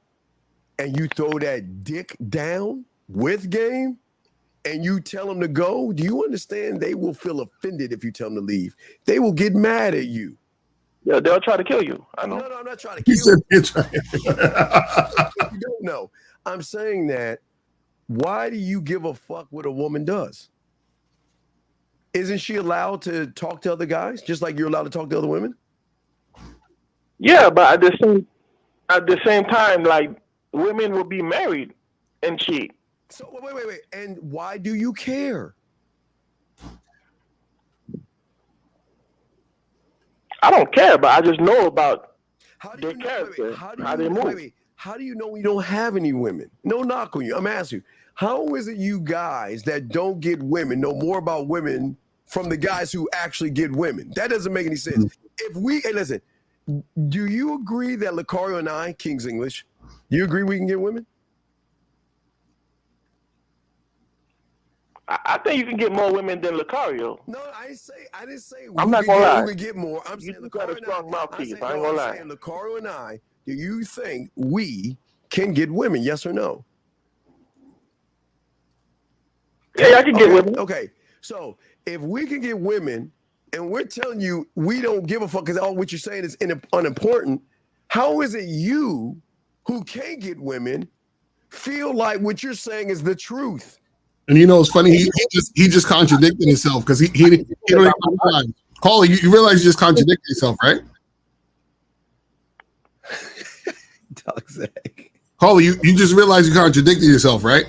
and you throw that dick down with game and you tell them to go, do you understand they will feel offended if you tell them to leave? They will get mad at you. Yeah, they'll try to kill you. I know. No, I'm not trying to He kill said you. it's right. You don't know. I'm saying that why do you give a fuck what a woman does? Isn't she allowed to talk to other guys just like you're allowed to talk to other women? Yeah, but at the same time, like women will be married and cheat. So wait. And why do you care? I don't care, but I just know about How do their you know, character, how they move. How do you know you don't have any women? No knock on you. I'm asking you, how is it you guys that don't get women know more about women from the guys who actually get women? That doesn't make any sense. Hey, listen, do you agree that Lucario and I, King's English, you agree we can get women? I think you can get more women than Lucario. No, I didn't say I'm not gonna lie. we get more. I'm saying You got a strong mouthpiece. I ain't I'm gonna lie. saying Lucario and I, do you think we can get women? Yes or no? Yeah, I can get women. Okay, so if we can get women, and we're telling you we don't give a fuck because all what you're saying is unimportant, how is it you who can't get women feel like what you're saying is the truth? And you know, it's funny. He just contradicted himself because he don't even know. Caller, you realize you just contradicted yourself, right? Toxic. Caller, you just realized you contradicted yourself, right?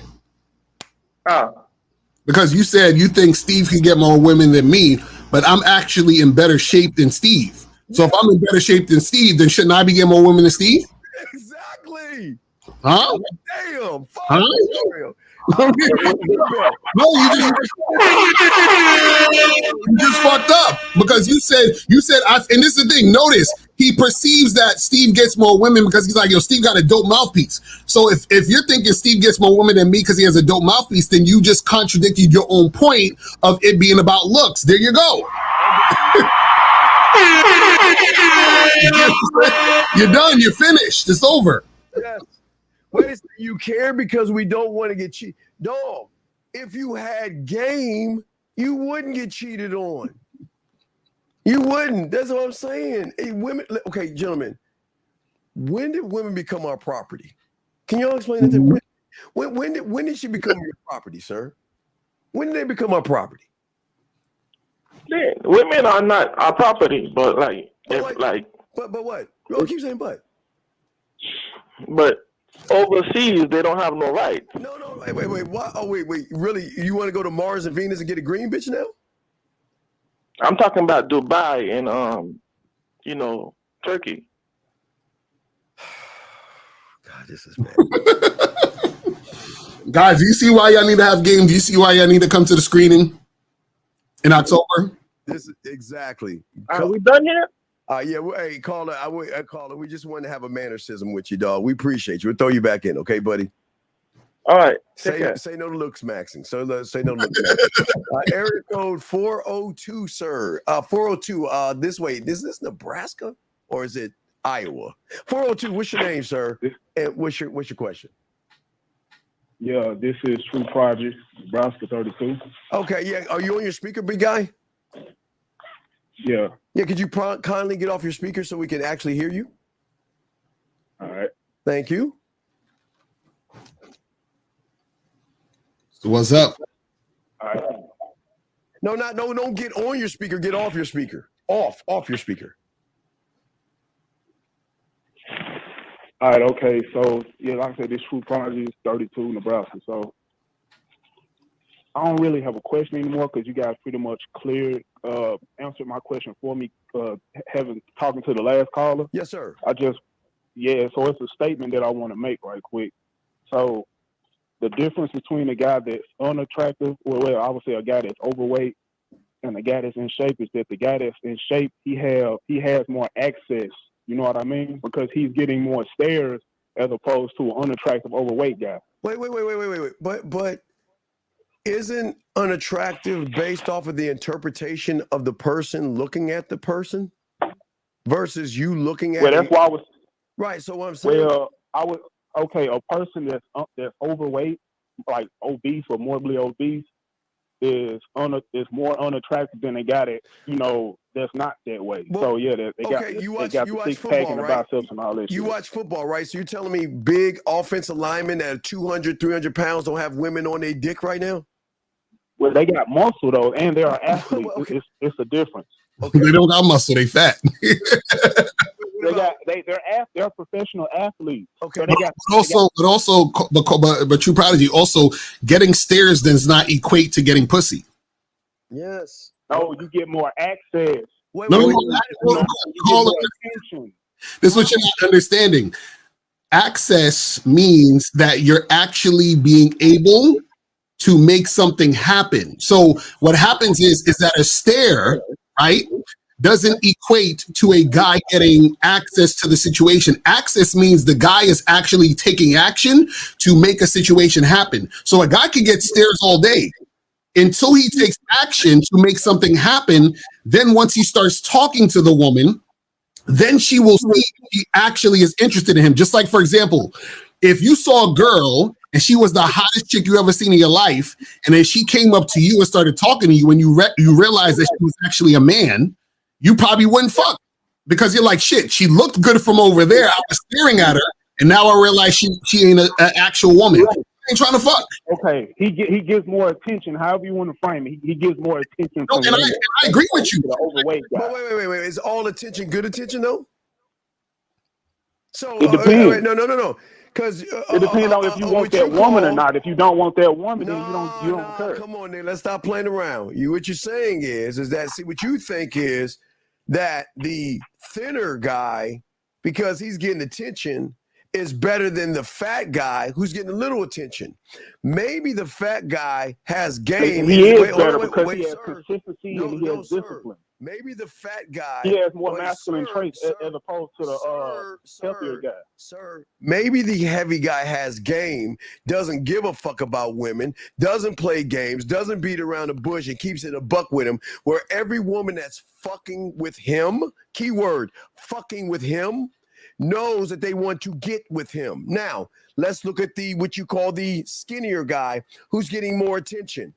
Because you said you think Steve can get more women than me, but I'm actually in better shape than Steve. So if I'm in better shape than Steve, then shouldn't I be getting more women than Steve? Exactly. Huh? Damn. Fuck Huh? No, you just fucked up because you said and this is the thing. Notice he perceives that Steve gets more women because he's like, yo, Steve got a dope mouthpiece. So if you're thinking Steve gets more women than me because he has a dope mouthpiece, then you just contradicted your own point of it being about looks. There you go. You're done. You're finished. It's over. Yes. Wait a second, you care because we don't want to get cheated. Dog, if you had game, you wouldn't get cheated on. You wouldn't. That's what I'm saying. Hey, women, okay, gentlemen, when did women become our property? Can y'all explain that to me? When did she become your property, sir? When did they become our property? Yeah, women are not our property, but But what? Oh, keep saying but. But overseas, they don't have no rights. No, wait. What? Oh, wait. Really? You want to go to Mars and Venus and get a green bitch now? I'm talking about Dubai and Turkey. God, this is bad. Guys, do you see why y'all need to have games? Do you see why y'all need to come to the screening in October? This is exactly. Are we done here? Yeah. Hey, caller. Caller. We just wanted to have a mannerism with you, dog. We appreciate you. We'll throw you back in, okay, buddy? All right. Say no to looks maxing. So say no to looks maxing. Area code 402, sir. 402. This way. Is this Nebraska or is it Iowa? 402. What's your name, sir? And what's your question? Yeah, this is True Project, Nebraska 32. Okay. Yeah. Are you on your speaker, big guy? Yeah. Yeah. Could you kindly get off your speaker so we can actually hear you? All right. Thank you. So what's up? All right. No, don't get on your speaker. Get off your speaker. Off your speaker. All right, okay. So, yeah, like I said, this True Project is 32, Nebraska. So, I don't really have a question anymore because you guys pretty much answered my question for me. Talking to the last caller. Yes, sir. So it's a statement that I want to make right quick. So the difference between a guy that's unattractive, I would say a guy that's overweight, and the guy that's in shape is that the guy that's in shape, he has more access. You know what I mean? Because he's getting more stares as opposed to an unattractive overweight guy. Wait. But isn't unattractive based off of the interpretation of the person looking at the person versus you looking at? Well, that's why I was right. So what I'm saying. Well, a person that's overweight, like obese or morbidly obese, is more unattractive than a guy that that's not that way. Well, so yeah, they got the six pack and the biceps and all that. You shit. watch football, right? So you're telling me big offensive linemen that are 200, 300 pounds don't have women on their dick right now? Well, they got muscle though, and they are athletes. Okay. It's a difference. Okay. They don't got muscle; they fat. They're professional athletes. Okay, but True Prodigy also getting stares does not equate to getting pussy. Yes. No, you get more access. This is what you're not understanding. Access means that you're actually being able to make something happen. So what happens is that a stare, right, doesn't equate to a guy getting access to the situation. Access means the guy is actually taking action to make a situation happen. So a guy can get stares all day until he takes action to make something happen. Then once he starts talking to the woman, then she will see he actually is interested in him. Just like, for example, if you saw a girl and she was the hottest chick you ever seen in your life, and then she came up to you and started talking to you, and you realized that she was actually a man, you probably wouldn't fuck, because you're like, shit, she looked good from over there. I was staring at her, and now I realize she ain't an actual woman. I ain't trying to fuck. Okay, he gives more attention. However you want to frame it, he gives more attention. No, and I agree with you. The overweight guy. But wait. Is all attention good attention though? So it depends. No. Because it depends on if you want that woman or not. If you don't want that woman, then you don't care. Come on, then let's stop playing around. What you're saying is that what you think is that the thinner guy, because he's getting attention, is better than the fat guy who's getting a little attention. Maybe the fat guy has game. He is better because he has consistency and he has discipline. Maybe the fat guy, he has more masculine traits as opposed to the healthier guy. Sir, maybe the heavy guy has game, doesn't give a fuck about women, doesn't play games, doesn't beat around the bush, and keeps it a buck with him, where every woman that's fucking with him, keyword, fucking with him, knows that they want to get with him. Now, let's look at what you call the skinnier guy who's getting more attention.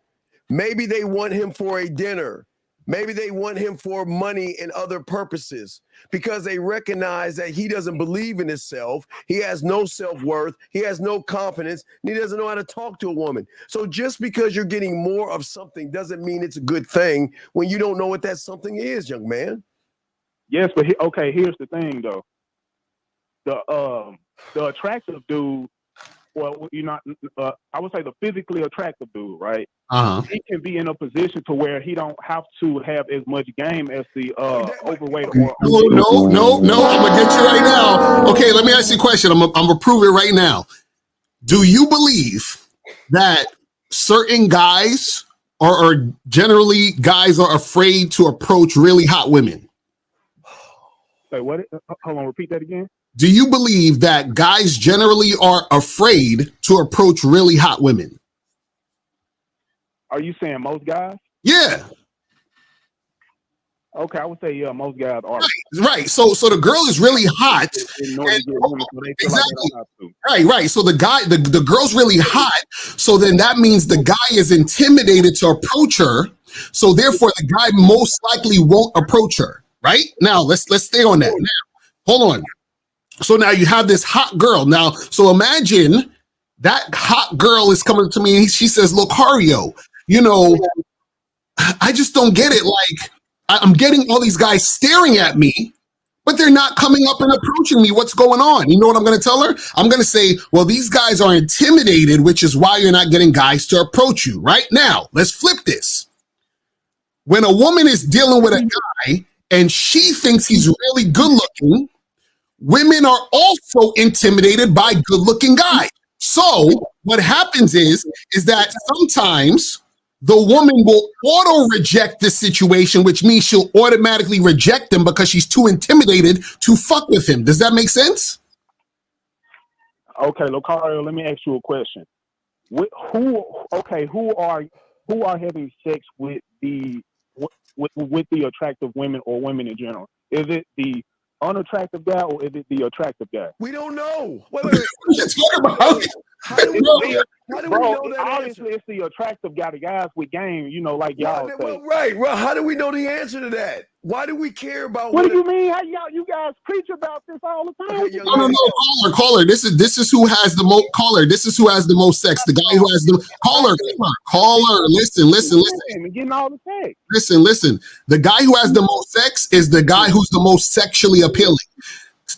Maybe they want him for a dinner. Maybe they want him for money and other purposes because they recognize that he doesn't believe in himself. He has no self-worth. He has no confidence. And he doesn't know how to talk to a woman. So just because you're getting more of something doesn't mean it's a good thing when you don't know what that something is, young man. Yes, but here's the thing, though. The attractive dude, well, I would say the physically attractive dude, right? He can be in a position to where he don't have to have as much game as the overweight. No, I'm gonna get you right now. Okay, let me ask you a question. I'm gonna prove it right now. Do you believe that certain guys or generally guys are afraid to approach really hot women? Say what? Hold on, repeat that again. Do you believe that guys generally are afraid to approach really hot women? Are you saying most guys? Yeah. Okay, I would say most guys are. Right. So the girl is really hot. Exactly. Right. So the girl's really hot. So then that means the guy is intimidated to approach her. So therefore, the guy most likely won't approach her. Right now, let's stay on that. Now, hold on. So now you have this hot girl. Now, so imagine that hot girl is coming to me and she says, "Look, Hario, I just don't get it. Like, I'm getting all these guys staring at me, But they're not coming up and approaching me. What's going on? You know what I'm going to tell her? I'm going to say, well, these guys are intimidated, which is why you're not getting guys to approach you. Right now, let's flip this. When a woman is dealing with a guy and she thinks he's really good looking, women are also intimidated by good looking guys. So what happens is that sometimes the woman will auto reject this situation, which means she'll automatically reject him because she's too intimidated to fuck with him. Does that make sense? Okay, Lucario, let me ask you a question. Who are having sex with the attractive women or women in general? Is it the unattractive guy or is it the attractive guy? We don't know. Wait. How do we know that? Obviously, it's the attractive guy, the guys with game, like y'all say. Well, right. Well, how do we know the answer to that? Why do we care about? What do you mean? How you guys preach about this all the time? Okay, no, caller. This is who has the most caller. This is who has the most sex. The guy who has the caller. Listen. Getting all the sex. Listen. The guy who has the most sex is the guy who's the most sexually appealing.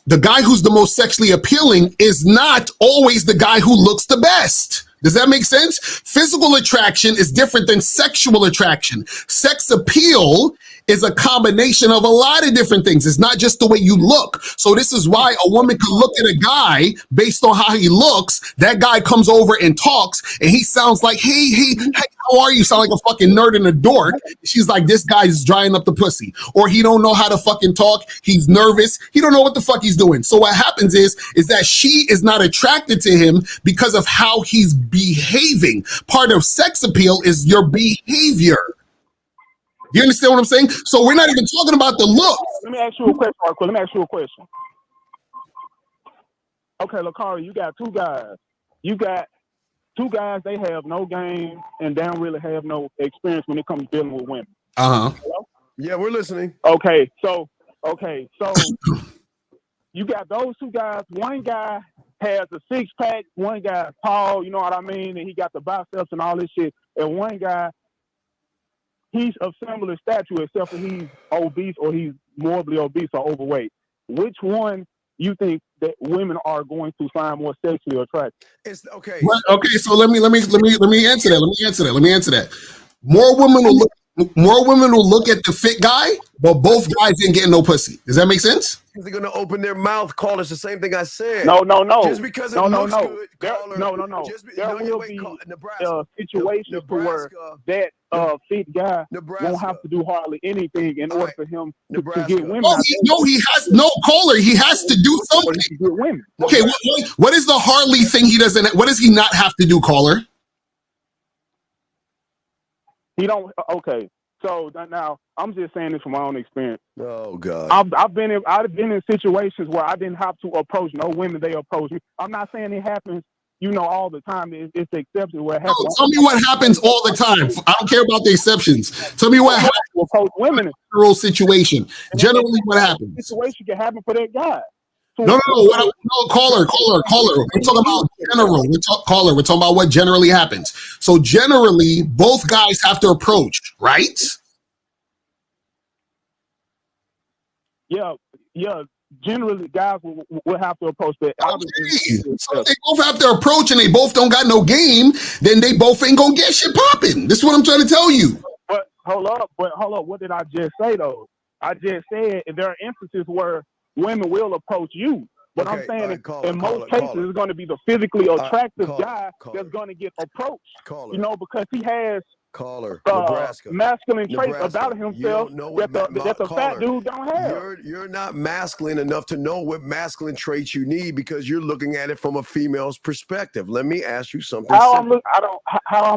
The guy who's the most sexually appealing is not always the guy who looks the best. Does that make sense? Physical attraction is different than sexual attraction. Sex appeal is a combination of a lot of different things. It's not just the way you look. So this is why a woman can look at a guy based on how he looks. That guy comes over and talks and he sounds like, hey, how are you? Sound like a fucking nerd and a dork. She's like, this guy's drying up the pussy. Or he don't know how to fucking talk. He's nervous. He don't know what the fuck he's doing. So what happens is that she is not attracted to him because of how he's behaving. Part of sex appeal is your behavior. You understand what I'm saying? So we're not even talking about the look. Let me ask you a question, Okay, Lucario, you got two guys. They have no game and they don't really have no experience when it comes to dealing with women. Hello? Yeah, we're listening. Okay, so you got those two guys. One guy has a six-pack. One guy's tall. You know what I mean? And he got the biceps and all this shit. And one guy, he's of similar stature, except for he's obese or he's morbidly obese or overweight. Which one you think that women are going to find more sexually attractive? It's okay. Well, okay, so let me answer that. More women will look at the fit guy, but both guys ain't getting no pussy. Does that make sense? They're gonna open their mouth, call us the same thing I said. No. Just because it looks good, there will be situations where that fit guy won't have to do hardly anything in order for him to get women. He has no caller. He has to do something. Women. Okay, what is the hardly thing he doesn't? What does he not have to do, caller? He don't. Okay, so now I'm just saying this from my own experience. Oh God, I've been in situations where I didn't have to approach no women. They approach me. I'm not saying it happens, all the time. It's the exception where it happens. No, tell me what happens all the time. I don't care about the exceptions. Tell me what happens to approach women. General situation. Generally, what happens? Situation can happen for that guy. No, caller. We're talking about general. We're talking about what generally happens. So generally, both guys have to approach, right? Yeah. Generally, guys will have to approach that. So if they both have to approach and they both don't got no game, then they both ain't gonna get shit popping. This is what I'm trying to tell you. But hold up. What did I just say though? I just said there are instances where women will approach you. But I'm saying in most cases, it's going to be the physically attractive guy that's going to get approached. Because he has masculine traits about himself that the fat dude don't have. You're not masculine enough to know what masculine traits you need because you're looking at it from a female's perspective. Let me ask you something. How I'm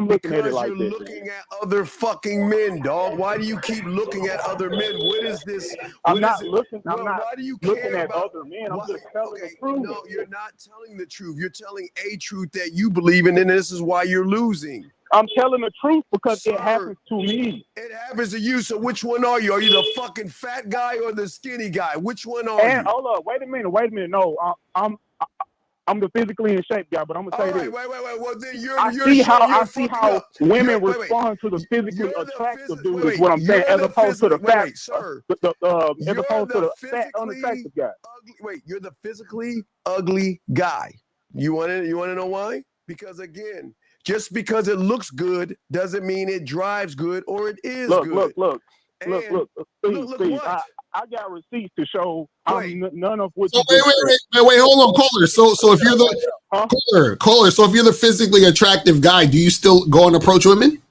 looking at it like this. You're looking at other fucking men, dog. Why do you keep looking at other men? What is this? I'm not looking at other men. I'm just telling the truth. No, you're not telling the truth. You're telling a truth that you believe in, and this is why you're losing. I'm telling the truth because it happens to me. It happens to you. So which one are you? Are you the fucking fat guy or the skinny guy? Which one are you? Hold up. Wait a minute. No, I'm the physically in shape guy, but I'm gonna say this. Wait. Well, then I see how women respond to the physically attractive dude. Is what I'm saying, as opposed to the fat, as opposed to the fat, unattractive guy. You're the physically ugly guy. You want to know why? Because again, just because it looks good doesn't mean it drives good or it is good. Look, Steve, I got receipts to show none of what. So wait, hold on, caller. So if you're the caller, so if you're the physically attractive guy, do you still go and approach women?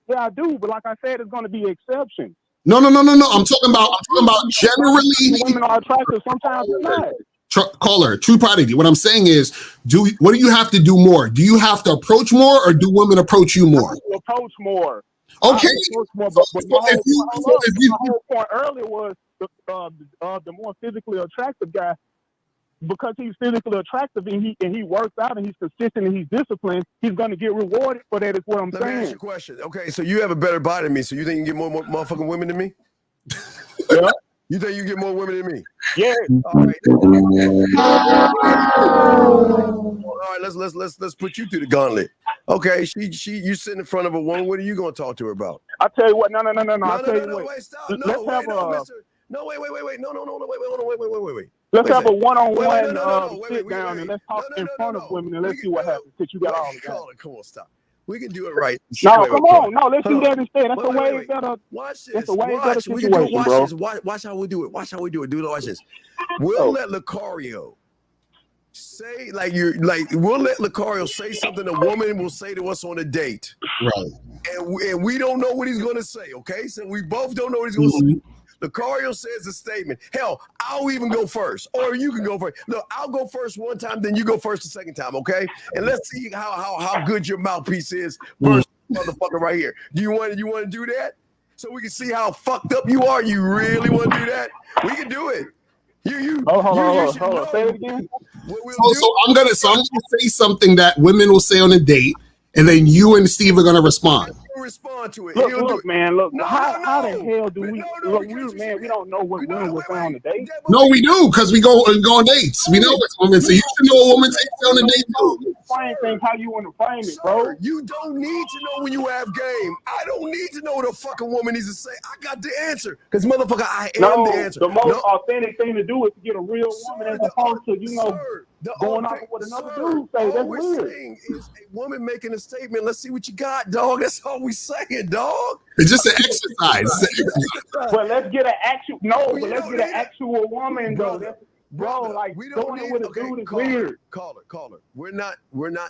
Yeah, I do, but like I said, it's going to be exceptions. No. I'm talking about generally. Women are attractive. Sometimes they're not. Caller, true prodigy. What I'm saying is, what do you have to do more? Do you have to approach more, or do women approach you more? Approach more. Okay. My whole point earlier was the more physically attractive guy, because he's physically attractive and he works out and he's consistent and he's disciplined, he's going to get rewarded for that. Is what I'm saying. Let me ask you a question. Okay, so you have a better body than me, so you think you can get more motherfucking women than me? Yeah. You think you get more women than me? Yeah. All right. Let's put you through the gauntlet. Okay, you sitting in front of a woman. What are you going to talk to her about? I tell you what. No. Wait, stop. Wait. Let's have a one-on-one sit down and let's talk in front of women and let's see what happens. Since you got all the guys. Come on, stop. We can do it right. No, come on. No, let's do that instead. That's a way better. Watch this. That's a way better situation, watch bro. This. Watch how we do it. Watch this. We'll let Lucario say we'll let Lucario say something a woman will say to us on a date. Right. And we don't know what he's gonna say, okay? So we both don't know what he's gonna say. Lucario says a statement. Hell, I'll even go first, or you can go first. Look, I'll go first one time, then you go first the second time, okay? And let's see how good your mouthpiece is versus motherfucker right here. Do you want to do that? So we can see how fucked up you are. You really want to do that? We can do it. Hold on. Say it again. So I'm gonna say something that women will say on a date, and then you and Steve are gonna respond. Respond to it. Look, man. How the hell do we? We don't know what women will say on the date. No, we do, because we go on dates. We know what women say. You should know a woman takes on a date too. Frame things how you want to frame it, bro. You don't need to know when you have game. I don't need to know what a fucking woman needs to say. I got the answer, because motherfucker, I am the answer. The most authentic thing to do is to get a real woman as opposed to going off of what another dude say. That's weird. All we're saying is a woman making a statement. Let's see what you got, dog. That's all we saying, dog. It's just an exercise. But let's get an actual. But let's get an actual woman, though. Bro, like we don't doing it with a dude is weird. Caller. We're not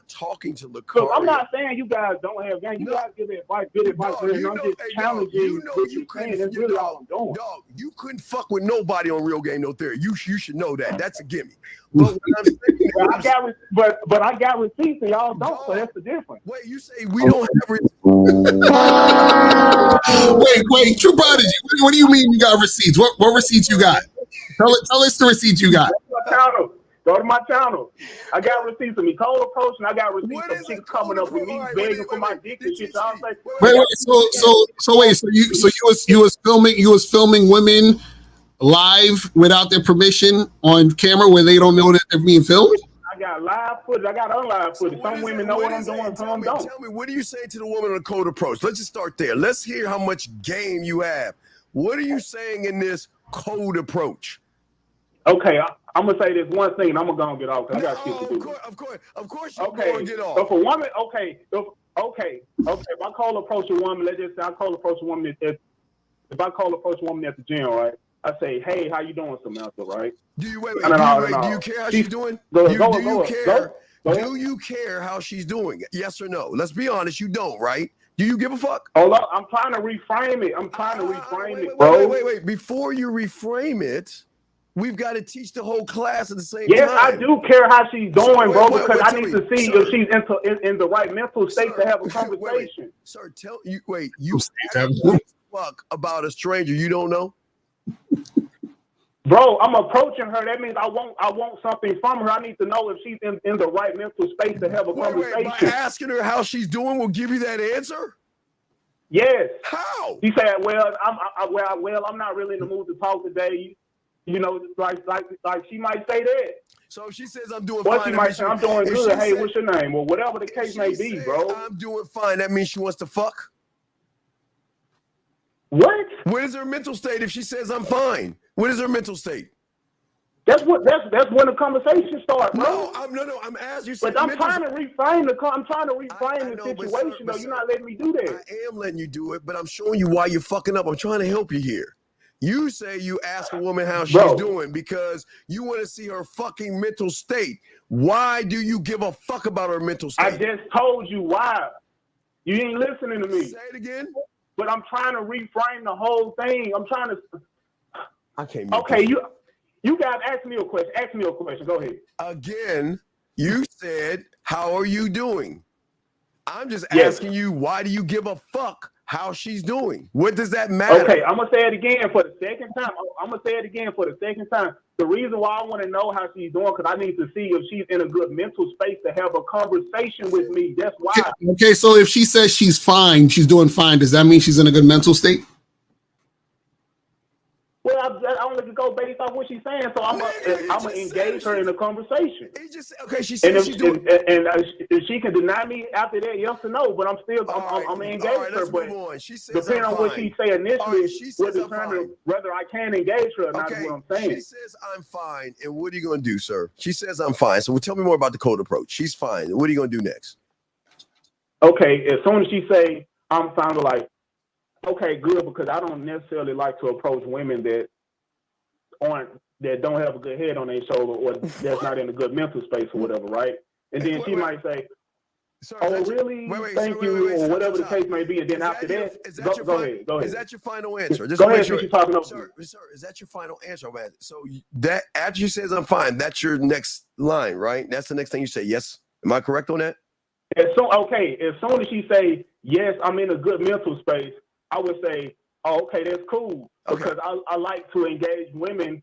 talking to Lucario. Look, I'm not saying you guys don't have game. You guys give advice, good advice. I'm just challenging what you're saying. That's really all I'm doing. Dog, you couldn't fuck with nobody on Real Game No Theory. You should know that. That's a gimme. But I got receipts and y'all don't, so that's the difference. Wait, you say we don't have receipts? Wait, True Prodigy. What do you mean you got receipts? What receipts you got? Tell us the receipts you got. Go to my channel. I got receipts of me cold approach, and I got receipts of chicks coming up with me begging for my dick and shit. So you was filming women live without their permission on camera where they don't know that they're being filmed? I got live footage. I got unlive footage. Some women know what I'm doing, some don't. Tell me, what do you say to the woman on the cold approach? Let's just start there. Let's hear how much game you have. What are you saying in this cold approach? Okay, I'm gonna say this one thing, and I'm gonna go and get off because I got shit to do. Of course, you're going to get off. So for woman, okay. If I call approach a woman, let's just say I call approach a woman at the gym, right? I say, hey, how you doing, Samantha, right? Do you wait? Do you care how she's doing? Do you care how she's doing? Yes or no? Let's be honest, you don't, right? Do you give a fuck? Hold up, I'm trying to reframe it. Bro. Wait. Before you reframe it, we've got to teach the whole class at the same time. Yes, I do care how she's doing, bro, because I need to see if she's in the right mental state to have a conversation. Sir, you fuck about a stranger you don't know? Bro, I'm approaching her. That means I want something from her. I need to know if she's in the right mental space to have a conversation. By asking her how she's doing will give you that answer? Yes. How? She said, "Well, I'm not really in the mood to talk today. You know, like she might say that. So she says I'm doing fine. She might say I'm doing good. Hey, what's your name? Or whatever the case may be, bro. I'm doing fine. That means she wants to fuck. What? What is her mental state if she says I'm fine? What is her mental state? That's when the conversation starts, bro. I'm asking you. But I'm trying to reframe the situation, though. You're not letting me do that. I am letting you do it, but I'm showing you why you're fucking up. I'm trying to help you here. You say you ask a woman how she's doing because you want to see her fucking mental state. Why do you give a fuck about her mental state? I just told you why. You ain't listening to me. Say it again. But I'm trying to reframe the whole thing. I'm trying to. I can't. Okay, you guys ask me a question. Ask me a question. Go ahead. Again, you said, "How are you doing?" I'm just asking you, why do you give a fuck how she's doing? What does that matter? Okay, I'm gonna say it again for the second time. The reason why I want to know how she's doing because I need to see if she's in a good mental space to have a conversation with me. That's why. Okay, so if she says she's fine, she's doing fine, does that mean she's in a good mental state? Well, I only can go based off what she's saying, so I'm gonna engage her in a conversation. She said she's doing. And if she can deny me after that, yes or no, but I'm gonna engage her. But depending on what she say initially, will determine whether I can engage her or not. Is what I'm saying. She says I'm fine, and what are you gonna do, sir? She says I'm fine. So tell me more about the cold approach. She's fine. What are you gonna do next? Okay, as soon as she say I'm fine, like. Okay, good, because I don't necessarily like to approach women that don't have a good head on their shoulder or that's not in a good mental space or whatever, right? And then she might say, "Oh, really? Thank you," or whatever the case may be. And then after that, go ahead. Is that your final answer? Go ahead, since you're talking over me. Sir, is that your final answer? So that after she says I'm fine, that's your next line, right? That's the next thing you say. Yes, am I correct on that? As soon as she say yes, I'm in a good mental space. I would say, "Oh, okay, that's cool," because I like to engage women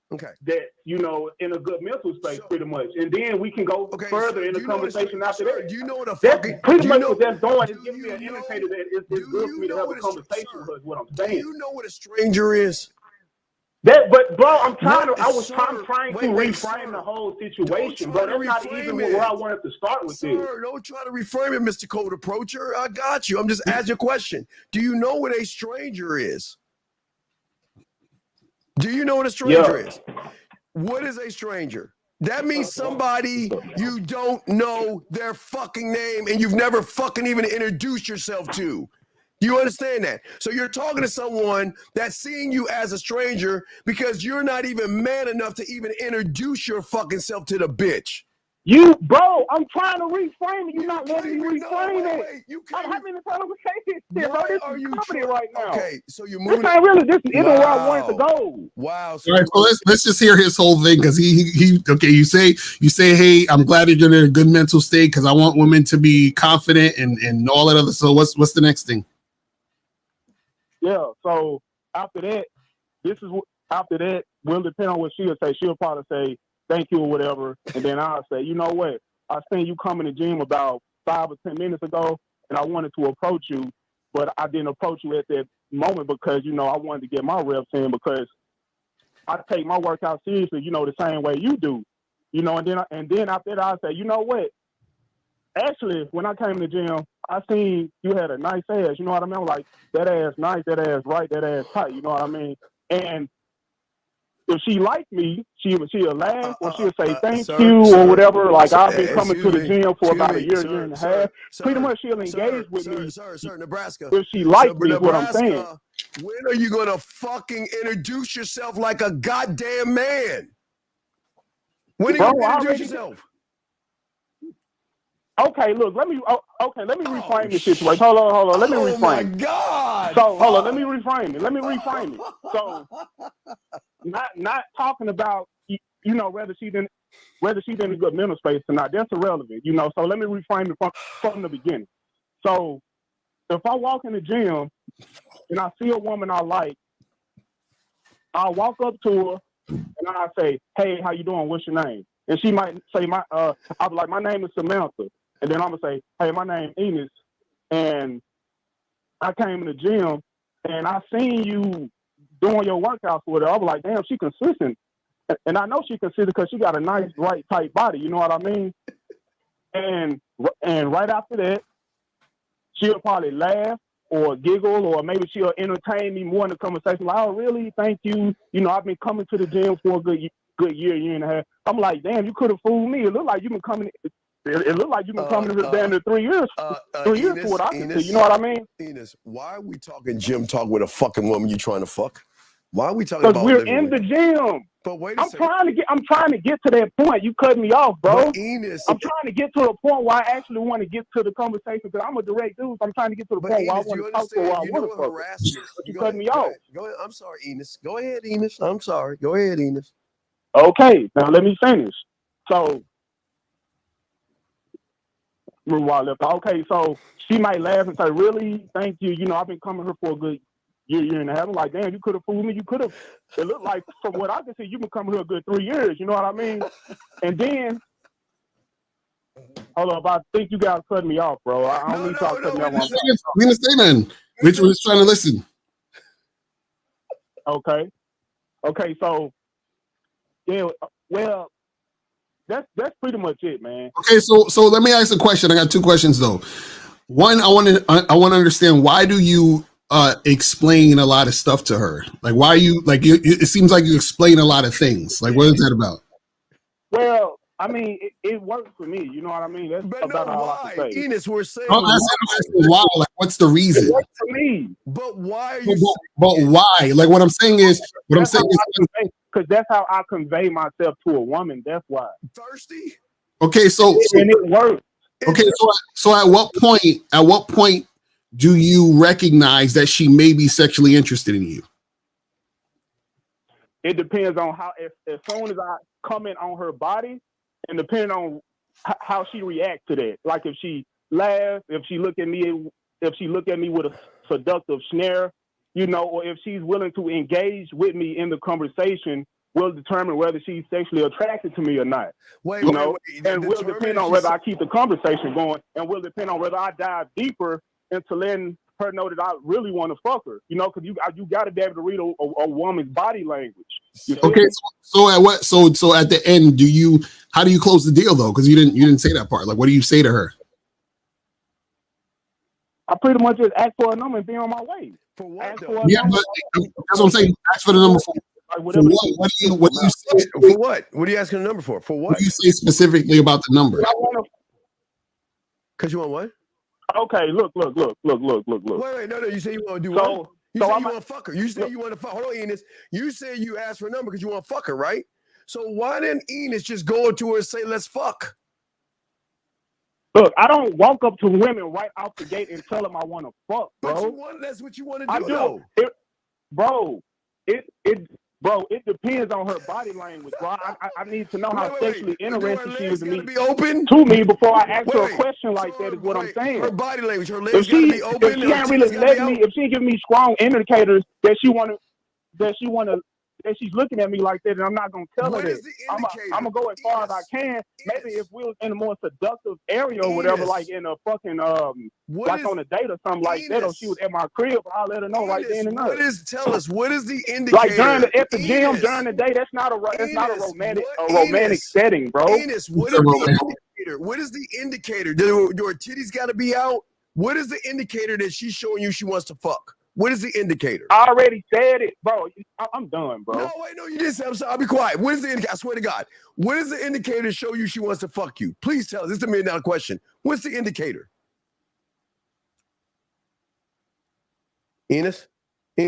that, in a good mental space, pretty much. And then we can go further in the conversation after that. Do you know what a fucking... Pretty much what that's doing is giving me an indicator that it's good for me to have a conversation with her, is what I'm saying. Do you know what a stranger is? But bro, I'm trying to reframe the whole situation, but that's not even where I wanted to start with this. Don't try to reframe it, Mr. Cold Approacher. I got you. I'm just asking you a question. Do you know what a stranger is? Do you know what a stranger is? What is a stranger? That means somebody you don't know their fucking name and you've never fucking even introduced yourself to. Do you understand that? So you're talking to someone that's seeing you as a stranger because you're not even man enough to even introduce your fucking self to the bitch. Bro, I'm trying to reframe it. You're not letting me reframe it. How many times we say this? Bro, this is comedy right now. Okay, so you're moving. This isn't where I wanted to go. Wow. All right, so let's just hear his whole thing because you say, hey, I'm glad you're in a good mental state because I want women to be confident and all that other. So what's the next thing? Yeah, so after that, will depend on what she'll say. She'll probably say, "Thank you," or whatever. And then I'll say, "You know what? I seen you come in the gym about 5 or 10 minutes ago, and I wanted to approach you, but I didn't approach you at that moment because, I wanted to get my reps in because I take my workout seriously, the same way you do. And then after that, I'll say, "You know what? Actually, when I came to the gym, I seen you had a nice ass, you know what I mean? I'm like, that ass nice, that ass right, that ass tight, you know what I mean?" And if she liked me, she'll laugh or she'll say thank you or whatever. Like, I've been coming to the gym for about a year and a half. Pretty much she'll engage with me. Sir, Nebraska. If she liked me, is what I'm saying. When are you going to fucking introduce yourself like a goddamn man? When are you going to introduce yourself? Okay, look, let me reframe this situation. Hold on. Let me reframe. Oh my God. So hold on, let me reframe it. So not talking about whether she's in a good mental space or not. That's irrelevant, So let me reframe it from the beginning. So if I walk in the gym and I see a woman I like, I'll walk up to her and I'll say, "Hey, how you doing? What's your name?" And she might say I'll be like, "My name is Samantha." And then I'm going to say, "Hey, my name's Enos, and I came in the gym, and I seen you doing your workouts with her. I was like, damn, she consistent. And I know she consistent because she got a nice, right, tight body. You know what I mean? And right after that, she'll probably laugh or giggle, or maybe she'll entertain me more in the conversation. Like, oh, really? Thank you. You know, I've been coming to the gym for a good year and a half. I'm like, damn, you could have fooled me. It looked like you've been coming. It looked like you've been coming to damn near 3 years. 3 years for what I can see. You know what I mean? Enos, why are we talking gym talk with a fucking woman you trying to fuck? Why are we talking about? Because we're in the gym. But wait I'm trying to get to that point. You cut me off, bro. But Enos, I'm trying to get to a point where I actually want to get to the conversation, because I'm a direct dude. So I'm trying to get to the point where I want to talk to her. I want to fuck her. You cut me off. Go ahead. I'm sorry, Enos. Go ahead, Enos. I'm sorry. Go ahead, Enos. Okay, now let me finish. So, okay, so she might laugh and say, really? Thank you. You know, I've been coming here for a good year and a half. I'm like, damn, you could have fooled me. You could have. It looked like, from what I can see, you've been coming here a good 3 years. You know what I mean? And then, hold up, I think you guys cut me off, bro. I don't need to cut me off. We didn't say nothing. Richard was trying to listen. Okay, so, yeah, well, that's pretty much it, man. Okay, so let me ask a question. I got 2 questions though. One, I want to understand, why do you explain a lot of stuff to her? Like, why are you like? It seems like you explain a lot of things. Like, what is that about? Well, I mean, it works for me. You know what I mean? That's about all I can say. Enos, we're saying. I'm asking why. Like, what's the reason? It works for me. But why are you? But why? Like, what I'm saying is, because that's how I convey myself to a woman. That's why. Thirsty. Okay, so and it works. Okay, so at what point do you recognize that she may be sexually interested in you? It depends on how. As soon as I comment on her body, and depending on how she reacts to that. Like, if she laughs, if she look at me with a seductive sneer, you know, or if she's willing to engage with me in the conversation, will determine whether she's sexually attracted to me or not. Wait, and will depend on whether I keep the conversation going, and will depend on whether I dive deeper into letting her know that I really want to fuck her. You know, because you got to be able to read a woman's body language. Okay, so at the end, how do you close the deal though? Because you didn't say that part. Like, what do you say to her? I pretty much just ask for a number and be on my way. For what? But that's what I'm saying. Ask for the number for. What do you say? For what? What are you asking the number for? For what? What do you say specifically about the number? Because you want what? Okay, look. Wait, no. You say you want to do what? You say you want to fuck her. You say you want to fuck. Hold on, Enos. You say you asked for a number because you want to fuck her, right? So why didn't Enos just go to her and say, let's fuck? Look, I don't walk up to women right out the gate and tell them I want to fuck, bro. That's what you want to do, though. It depends on her body language, bro. I need to know how sexually interested she is to me before I ask her a question like that. Is what I'm saying. Her body language, her legs gotta be open. If she can't really if she give me strong indicators that she's looking at me like that, and I'm not gonna tell her that. I'm gonna go as far as I can. Maybe if we was in a more seductive area or whatever, like in a fucking like on a date or something like that, or she was at my crib, I'll let her know right then and there. Tell us, what is the indicator? Like at the gym during the day, that's not a romantic setting, bro. Enos, what is the indicator? What is the indicator? Do her titties gotta be out? What is the indicator that she's showing you she wants to fuck? What is the indicator? I already said it, bro. I'm done, bro. No, you didn't say. I'm sorry. I'll be quiet. What is the indicator? I swear to God. What is the indicator to show you she wants to fuck you? Please tell us. This is $1 million question. What's the indicator? Enos? Nah,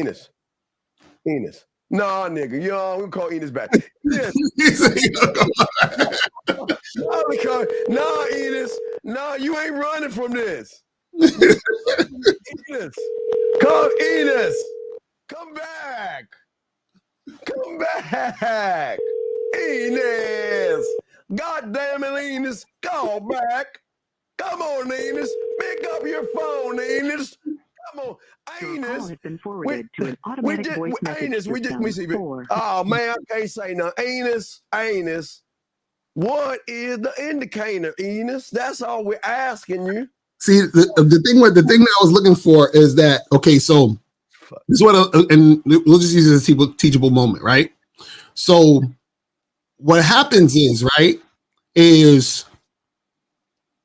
nigga. Yo, we'll call Enos back. Yes. Nah, Enos. Nah, you ain't running from this. Enos. Come back. Enos. God damn it, Enos. Call back. Come on, Enos. Pick up your phone, Enos. Come on. Enos. Oh, man, I can't say nothing. Enos. What is the indicator, Enos? That's all we're asking you. See, the thing that I was looking for is that, okay, so This is what, and we'll just use it as a teachable moment, right? So what happens is, right, is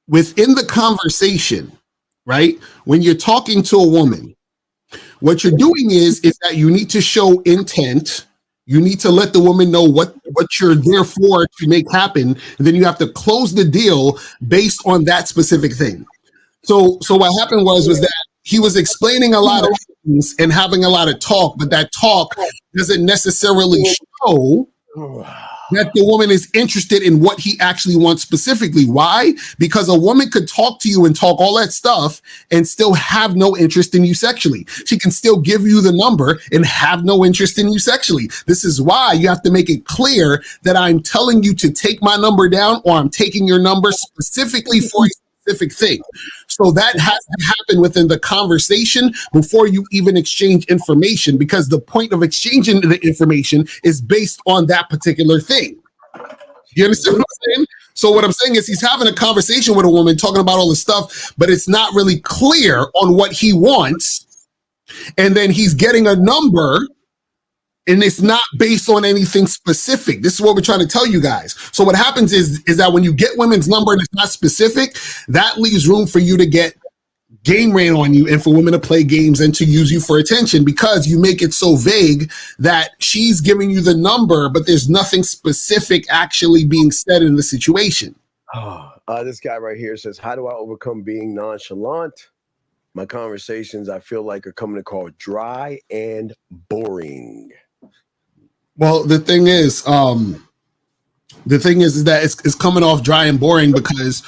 within the conversation, right, when you're talking to a woman, what you're doing is that you need to show intent. You need to let the woman know what you're there for to make happen. And then you have to close the deal based on that specific thing. So what happened was that he was explaining a lot of things and having a lot of talk, but that talk doesn't necessarily show that the woman is interested in what he actually wants specifically. Why? Because a woman could talk to you and talk all that stuff and still have no interest in you sexually. She can still give you the number and have no interest in you sexually. This is why you have to make it clear that I'm telling you to take my number down, or I'm taking your number specifically for a specific thing. So that has to happen within the conversation before you even exchange information, because the point of exchanging the information is based on that particular thing. You understand what I'm saying? So what I'm saying is he's having a conversation with a woman talking about all this stuff, but it's not really clear on what he wants. And then he's getting a number, and it's not based on anything specific. This is what we're trying to tell you guys. So what happens is that when you get women's number and it's not specific, that leaves room for you to get game ran on you and for women to play games and to use you for attention, because you make it so vague that she's giving you the number, but there's nothing specific actually being said in the situation. This guy right here says, how do I overcome being nonchalant? My conversations, I feel like, are coming to call dry and boring. Well, the thing is that it's coming off dry and boring because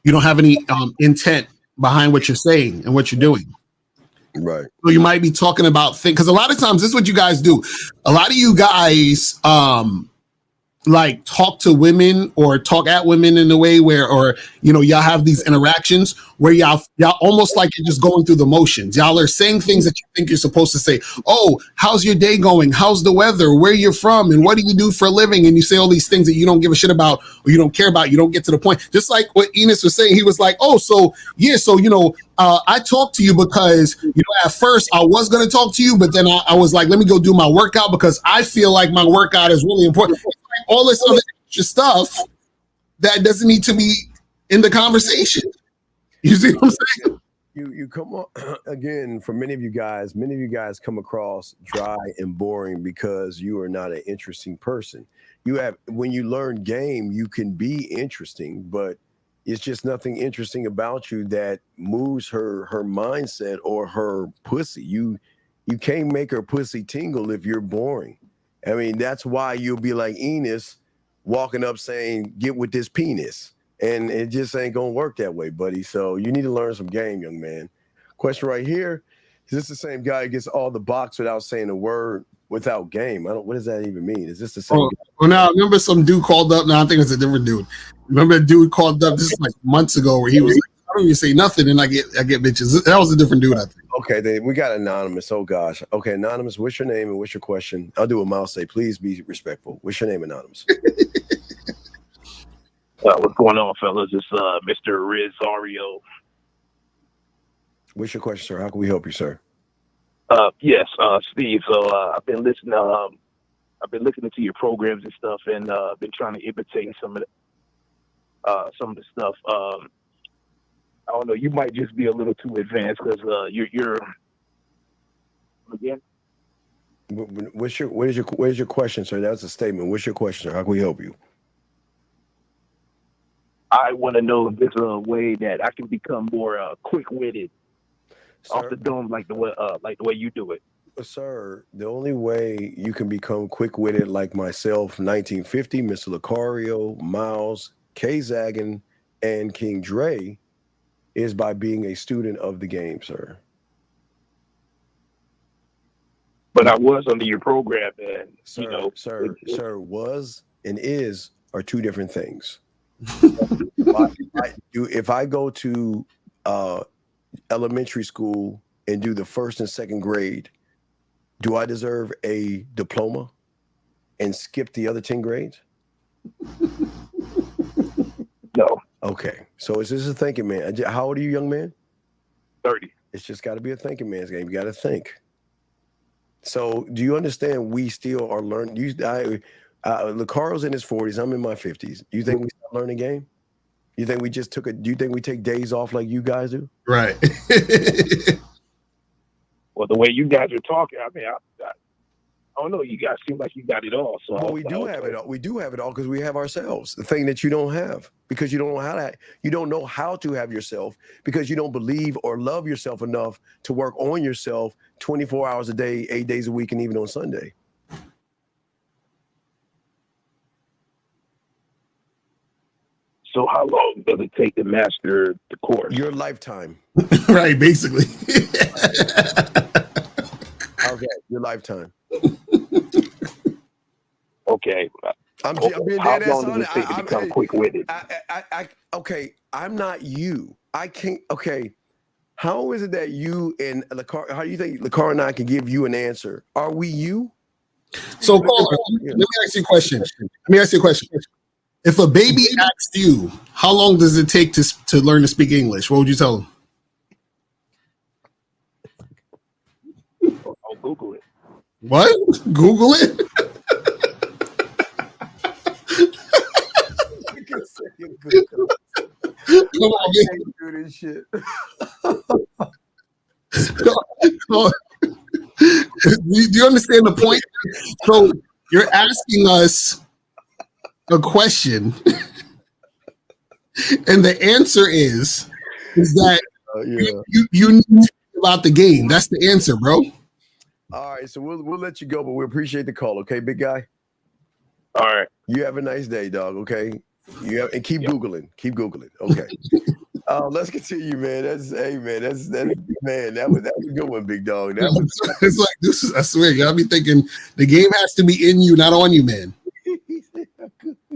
you don't have any intent behind what you're saying and what you're doing. Right. So you might be talking about things, because a lot of times this is what you guys do. A lot of you guys like talk to women or talk at women in a way where, or y'all have these interactions where y'all almost like you're just going through the motions. Y'all are saying things that you think you're supposed to say. Oh, how's your day going? How's the weather? Where you're from? And what do you do for a living? And you say all these things that you don't give a shit about or you don't care about. You don't get to the point. Just like what Enos was saying, he was like, oh, so yeah, so I talked to you because at first I was going to talk to you, but then I was like, let me go do my workout because I feel like my workout is really important. All this other extra stuff that doesn't need to be in the conversation. You see what I'm saying? You come on again, for many of you guys come across dry and boring because you are not an interesting person. When you learn game, you can be interesting, but it's just nothing interesting about you that moves her mindset or her pussy. You can't make her pussy tingle if you're boring. I mean, that's why you'll be like Enos walking up saying, get with this penis. And it just ain't going to work that way, buddy. So you need to learn some game, young man. Question right here. Is this the same guy who gets all the box without saying a word without game? What does that even mean? Is this the same guy? Well, now, I remember some dude called up. Now I think it's a different dude. Remember a dude called up, this is like months ago, where he was like, I don't even say nothing and I get bitches. That was a different dude, I think. Okay, then we got Anonymous. Oh gosh. Okay, Anonymous, what's your name and what's your question? I'll do what Miles say. Please be respectful. What's your name, Anonymous? What's going on, fellas? It's Mr. Rizario. What's your question, sir? How can we help you, sir? Yes, Steve. So I've been listening to your programs and stuff, and been trying to imitate some of the stuff. I don't know. You might just be a little too advanced because you're again. What is your question, sir? That's a statement. What's your question, sir? How can we help you? I want to know if there's a way that I can become more quick-witted, off the dome, like the way you do it. Sir, the only way you can become quick-witted like myself, 1950, Mr. Lucario, Miles, K-Zaggin, and King Dre, is by being a student of the game, sir. But I was under your program, and sir, was and is are two different things. If I go to elementary school and do the first and second grade, do I deserve a diploma and skip the other 10 grades? No. Okay. So is this a thinking man? How old are you, young man? 30. It's just got to be a thinking man's game. You got to think. So do you understand? We still are learning. Lucario's in his 40s. I'm in my 50s. You think we start learning game? You think we just do you think we take days off like you guys do? Right. Well, the way you guys are talking, I mean, I don't know. You guys seem like you got it all. So Well, we do have it all. We do have it all because we have ourselves. The thing that you don't have because you don't know how to. You don't know how to have yourself because you don't believe or love yourself enough to work on yourself 24 hours a day, 8 days a week, and even on Sunday. So how long does it take to master the course? Your lifetime. Right, basically. Okay, your lifetime. Okay. I'm being how dead long ass does it take to become quick-witted? Okay, I'm not you. I can't. Okay, how is it that you and Lacar? How do you think Lacar and I can give you an answer? Are we you? So, Paul, let me ask you a question. If a baby asked you, how long does it take to learn to speak English? What would you tell them? I'll Google it. What? Google it? Come on, man. Do this shit. Do you understand the point? So you're asking us a question, and the answer is that you need to think about the game. That's the answer, bro. All right, so we'll let you go, but we appreciate the call, okay, big guy? All right. You have a nice day, dog, okay? And keep Googling. Keep Googling. Okay. Let's continue, man. That was a good one, big dog. That was It's like this is, I swear, y'all be thinking the game has to be in you, not on you, man.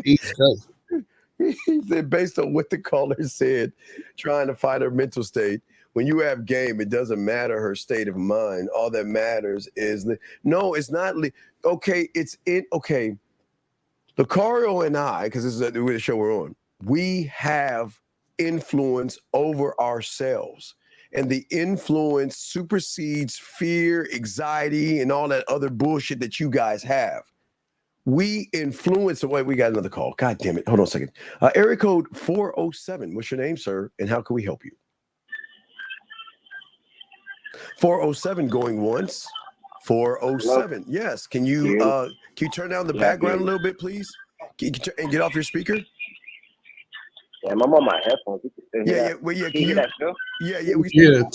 Jesus. He said, based on what the caller said, trying to find her mental state. When you have game, it doesn't matter her state of mind. All that matters is no, it's not. Okay, it's in. Okay, Lucario and I, because this is the show we're on, we have influence over ourselves, and the influence supersedes fear, anxiety, and all that other bullshit that you guys have. We influence the way. We got another call. God damn it. Hold on a second. Area code 407. What's your name, sir? And how can we help you? 407 going once. 407. Yes. Can you turn down the background a little bit, please? And get off your speaker? Yeah, I'm on my headphones. Yeah. Well, yeah. Can you?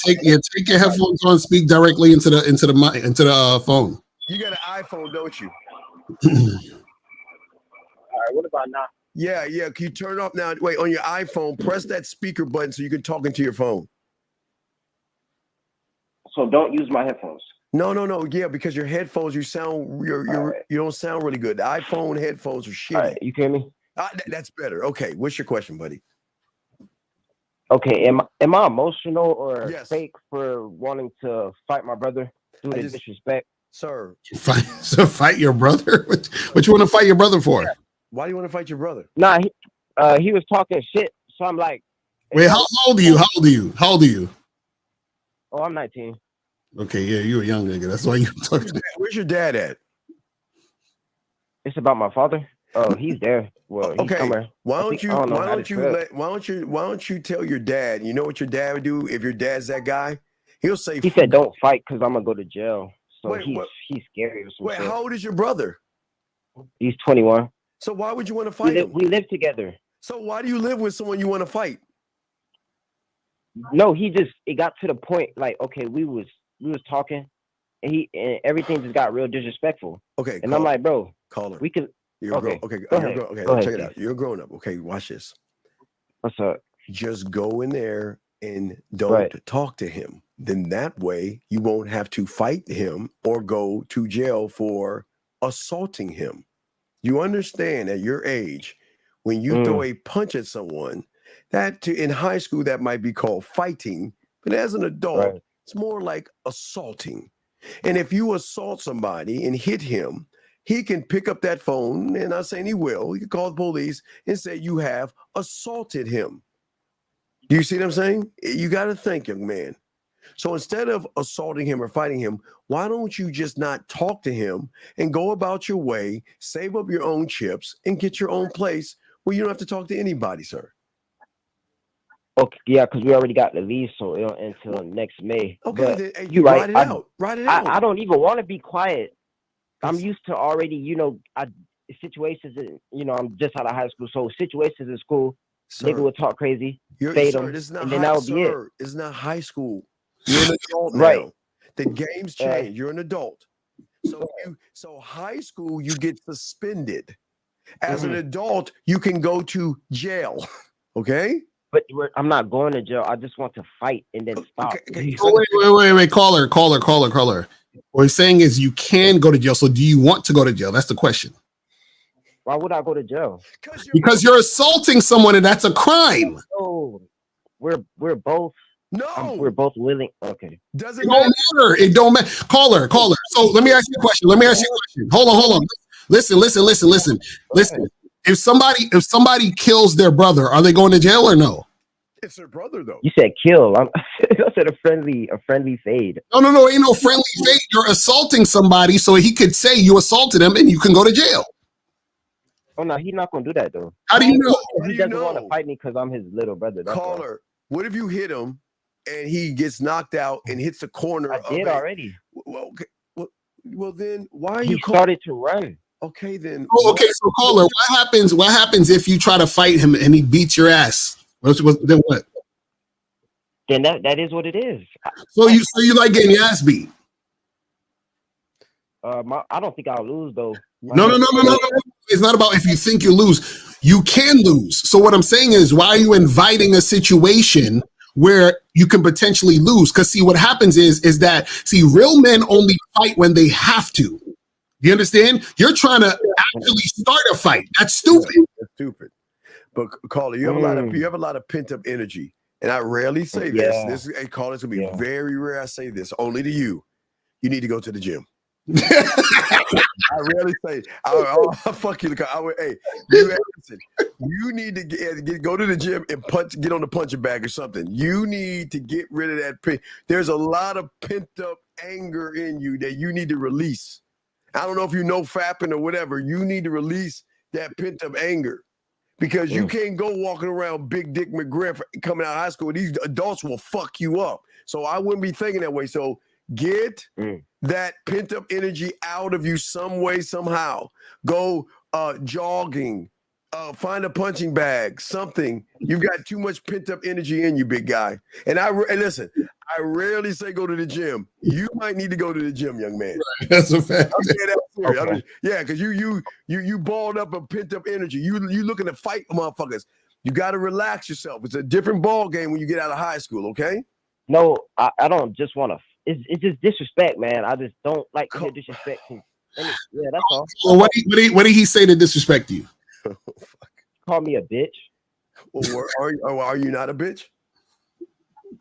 Take your headphones on. Speak directly into the phone. You got an iPhone, don't you? All right, what about now? Yeah. Can you turn off now? Wait, on your iPhone, press that speaker button so you can talk into your phone. So don't use my headphones. No. Yeah, because your headphones, you don't sound really good. The iPhone headphones are shitty. All right, you hear me? That's better. Okay, what's your question, buddy? Okay, am I emotional or fake for wanting to fight my brother due to disrespect? Sir. Fight your brother? What you want to fight your brother for? Yeah. Why do you want to fight your brother? Nah, he was talking shit. So I'm like, wait, how old are you? Oh, I'm 19. Okay, yeah, you're a young nigga. That's why you talking. Where's your dad at? It's about my father. Oh, he's there. Well, he's okay. Somewhere. Why don't you tell your dad? You know what your dad would do if your dad's that guy? He'll say. He said, "Don't fight because I'm gonna go to jail." So he's scary or something. Wait, how old is your brother? He's 21. So why would you want to fight him? We live together. So why do you live with someone you want to fight? No, it got to the point like, okay, we was talking, and everything just got real disrespectful. Okay, and I'm like, bro, caller, we can. Okay, go ahead. Check it out. You're a grown up. Okay, watch this. What's up? Just go in there and don't talk to him. Then that way you won't have to fight him or go to jail for assaulting him. You understand at your age, when you throw a punch at someone, in high school that might be called fighting, but as an adult, it's more like assaulting. And if you assault somebody and hit him, he can pick up that phone, and I'm saying he will. He can call the police and say you have assaulted him. Do you see what I'm saying? You got to think, young man. So instead of assaulting him or fighting him, why don't you just not talk to him and go about your way, save up your own chips, and get your own place where you don't have to talk to anybody, sir? Okay, yeah, because we already got the lease, so it'll end until next May. Okay, but then, hey, you're right. Ride it out. Ride it out. I don't even want to be quiet. I'm used to already, situations. I'm just out of high school, so situations in school, nigga would talk crazy, fade them, and then that would be it. It's not high school. You're an adult now. Right. The game's changed. You're an adult. So high school, you get suspended. As an adult, you can go to jail. Okay? But I'm not going to jail. I just want to fight and then stop. Okay. Oh, wait. Caller. What he's saying is you can go to jail. So do you want to go to jail? That's the question. Why would I go to jail? Because you're assaulting someone and that's a crime. Oh, we're both. No, we're both willing. Okay. Doesn't it don't matter. It don't matter. Caller. So let me ask you a question. Hold on. Listen. If somebody kills their brother, are they going to jail or no? It's their brother, though. You said kill. I said a friendly fade. No, ain't no friendly fade. You're assaulting somebody, so he could say you assaulted him, and you can go to jail. Oh no, he's not gonna do that though. How do you know? He doesn't want to fight me because I'm his little brother. Caller, what if you hit him and he gets knocked out and hits the corner? I did already. Well, okay. Well, then why are he you started to run? Okay, then. Oh, okay. So, caller, what happens if you try to fight him and he beats your ass? Then what? Then that is what it is. So you like getting your ass beat? I don't think I'll lose though. No. It's not about if you think you lose. You can lose. So what I'm saying is, why are you inviting a situation where you can potentially lose? Because see, what happens is that real men only fight when they have to. You understand? You're trying to actually start a fight. That's stupid. That's stupid. But caller, you have a lot of pent up energy, and I rarely say this. Hey, caller, it's gonna be very rare. I say this only to you. You need to go to the gym. I rarely say, I'll fuck you. Listen, you need to go to the gym and get on the punching bag or something. You need to get rid of that pain. There's a lot of pent up anger in you that you need to release. I don't know if you know fapping or whatever. You need to release that pent up anger because you can't go walking around Big Dick McGriff coming out of high school. These adults will fuck you up. So I wouldn't be thinking that way. So get that pent up energy out of you some way, somehow. Go jogging, find a punching bag, something. You've got too much pent up energy in you, big guy. And listen, I rarely say go to the gym. You might need to go to the gym, young man. Right, that's a fact. Okay. Yeah, because you balled up a pent up energy. You looking to fight motherfuckers. You got to relax yourself. It's a different ball game when you get out of high school. Okay. No, I don't just want to. It's just disrespect, man. I just don't like to hear disrespect. Yeah, that's all. Well, what did he say to disrespect you? Call me a bitch. Well, are you not a bitch?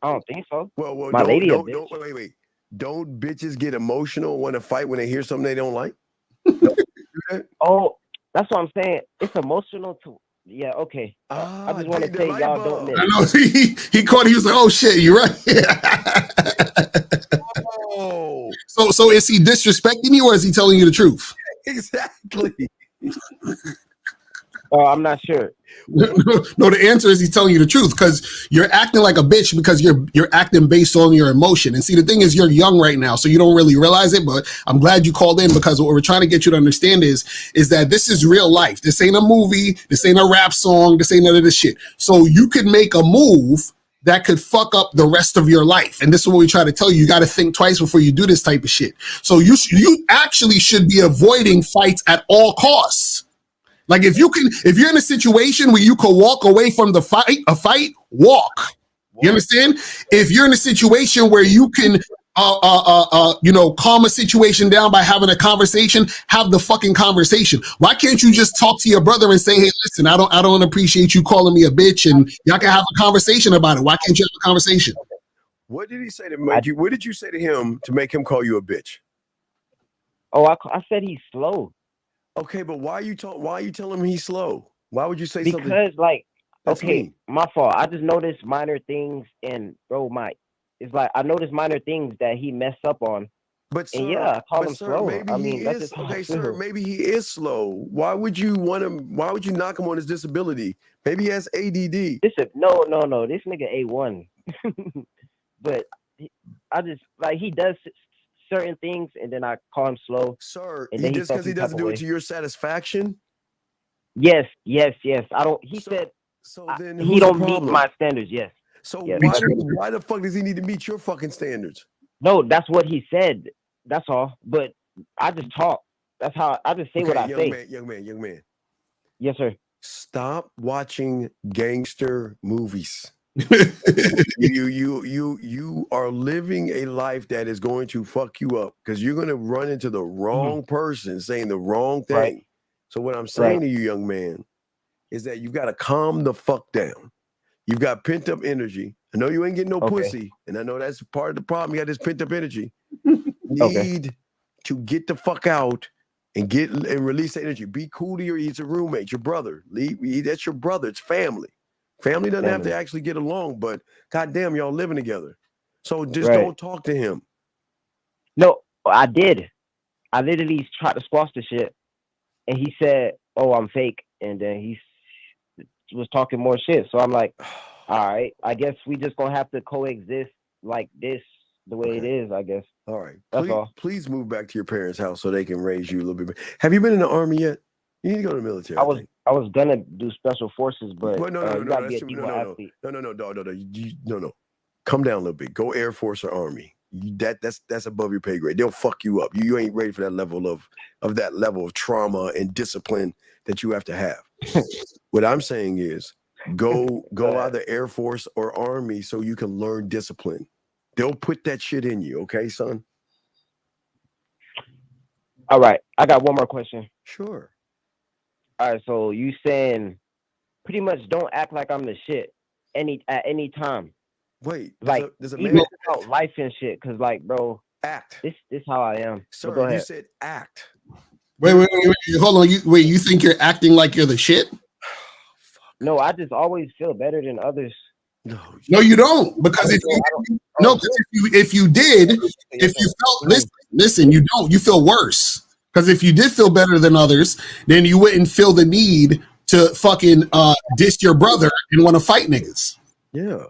I don't think so. Well, my lady. Wait. Don't bitches get emotional, want to fight when they hear something they don't like? Oh, that's what I'm saying. It's emotional to. Yeah, okay. I just want to say y'all don't miss. I know he caught. He was like, "Oh shit, you're right." Oh. So is he disrespecting you, or is he telling you the truth? Exactly. I'm not sure. No, the answer is he's telling you the truth because you're acting like a bitch because you're acting based on your emotion. And see, the thing is, you're young right now, so you don't really realize it. But I'm glad you called in because what we're trying to get you to understand is that this is real life. This ain't a movie. This ain't a rap song. This ain't none of this shit. So you could make a move that could fuck up the rest of your life. And this is what we try to tell you. You got to think twice before you do this type of shit. So you actually should be avoiding fights at all costs. Like if you're in a situation where you could walk away from a fight, walk. You understand? If you're in a situation where you can, calm a situation down by having a conversation, have the fucking conversation. Why can't you just talk to your brother and say, hey, listen, I don't appreciate you calling me a bitch, and y'all can have a conversation about it. Why can't you have a conversation? What did he say to make you? What did you say to him to make him call you a bitch? Oh, I said he's slow. Okay, but why are you telling him he's slow? Why would you say something? Because That's mean. My fault. I just noticed minor things, and bro, it's like I notice minor things that he messed up on. But sir, and yeah, I call him sir, slow. Maybe I mean, he that's is just okay, sir. Maybe he is slow. Why would you want him? Why would you knock him on his disability? Maybe he has ADD. Listen, no. This nigga A1. But I just like he does certain things, and then I call him slow. Sir, and he just because he doesn't do it to your satisfaction. Yes. I don't. He said. So then he don't meet my standards. Yes. So yes. why the fuck does he need to meet your fucking standards? No, that's what he said. That's all. But I just talk. That's how I just say what I say. Young man. Yes, sir. Stop watching gangster movies. you are living a life that is going to fuck you up because you're going to run into the wrong person saying the wrong thing. Right. So what I'm saying to you, young man, is that you got to calm the fuck down. You've got pent up energy. I know you ain't getting no pussy, and I know that's part of the problem. You got this pent up energy. Need to get the fuck out and release the energy. Be cool to he's a roommate, your brother. That's your brother. It's family. Family doesn't have to actually get along, but goddamn, y'all living together. So just don't talk to him. No, I did. I literally tried to squash the shit, and he said, "Oh, I'm fake," and then he was talking more shit. So I'm like, all right, I guess we just gonna have to coexist like this, the way it is, I guess. All right. That's all. Please move back to your parents' house so they can raise you a little bit better. Have you been in the army yet? You need to go to the military. I was gonna do special forces, but no. Come down a little bit. Go Air Force or Army. That's above your pay grade. They'll fuck you up. You ain't ready for that level of trauma and discipline that you have to have. What I'm saying is go either Air Force or Army so you can learn discipline. They'll put that shit in you, okay, son? All right. I got one more question. Sure. All right, so you saying pretty much don't act like I'm the shit at any time. Wait, does a man about life and shit? Cause like, bro, act. This how I am. Sir, go ahead. You said act. Wait, hold on. You think you're acting like you're the shit? No, I just always feel better than others. No, you don't. Because if you felt listen, you don't. You feel worse. Because if you did feel better than others, then you wouldn't feel the need to fucking diss your brother and want to fight niggas. Yeah.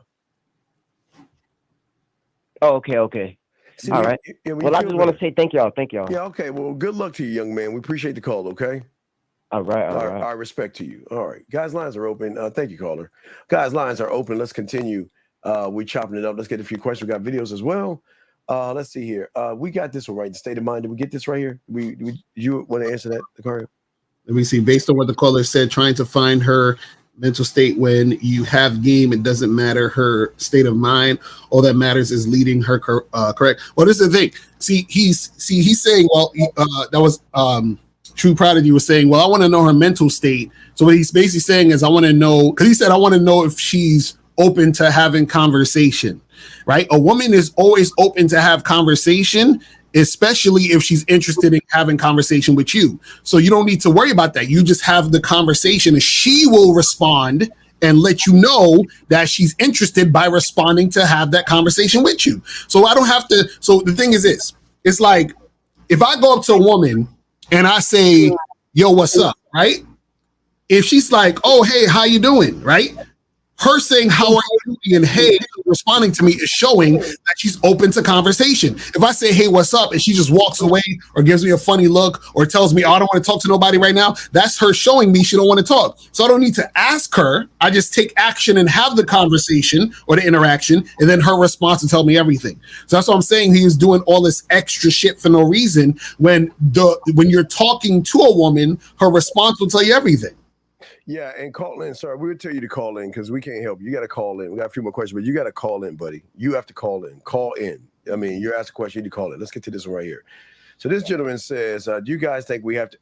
Oh, okay. See, all right. Well, I just want to say thank y'all. Yeah, okay. Well, good luck to you, young man. We appreciate the call, okay? All right. Our respect to you. All right. Guys, lines are open. Thank you, caller. Guys, lines are open. Let's continue. We're chopping it up. Let's get a few questions. We got videos as well. Let's see here. We got this one right. State of mind. Did we get this right here? You want to answer that, Lucario? Let me see. Based on what the caller said, trying to find her mental state when you have game, it doesn't matter her state of mind. All that matters is leading her correct. Well, this is the thing. He's saying, well, that was True Prodigy was saying, well, I want to know her mental state. So what he's basically saying is, I want to know, because he said, I want to know if she's open to having conversation, right? A woman is always open to have conversation, especially if she's interested in having conversation with you. So you don't need to worry about that. You just have the conversation and she will respond and let you know that she's interested by responding to have that conversation with you. So I don't have to. So the thing is this, it's like, if I go up to a woman and I say, yo, what's up, right? If she's like, oh, hey, how you doing, right? Her saying, how are you doing, and hey, responding to me is showing that she's open to conversation. If I say, hey, what's up, and she just walks away or gives me a funny look or tells me, oh, I don't want to talk to nobody right now, that's her showing me she don't want to talk. So I don't need to ask her. I just take action and have the conversation or the interaction, and then her response will tell me everything. So that's what I'm saying. He is doing all this extra shit for no reason when you're talking to a woman, her response will tell you everything. Yeah, and call in. Sorry, we would tell you to call in because we can't help you. You got to call in. We got a few more questions, but you got to call in, buddy. You have to call in. Call in. I mean, you're asked a question, you need to call in. Let's get to this one right here. So this gentleman says, do you guys think we have to...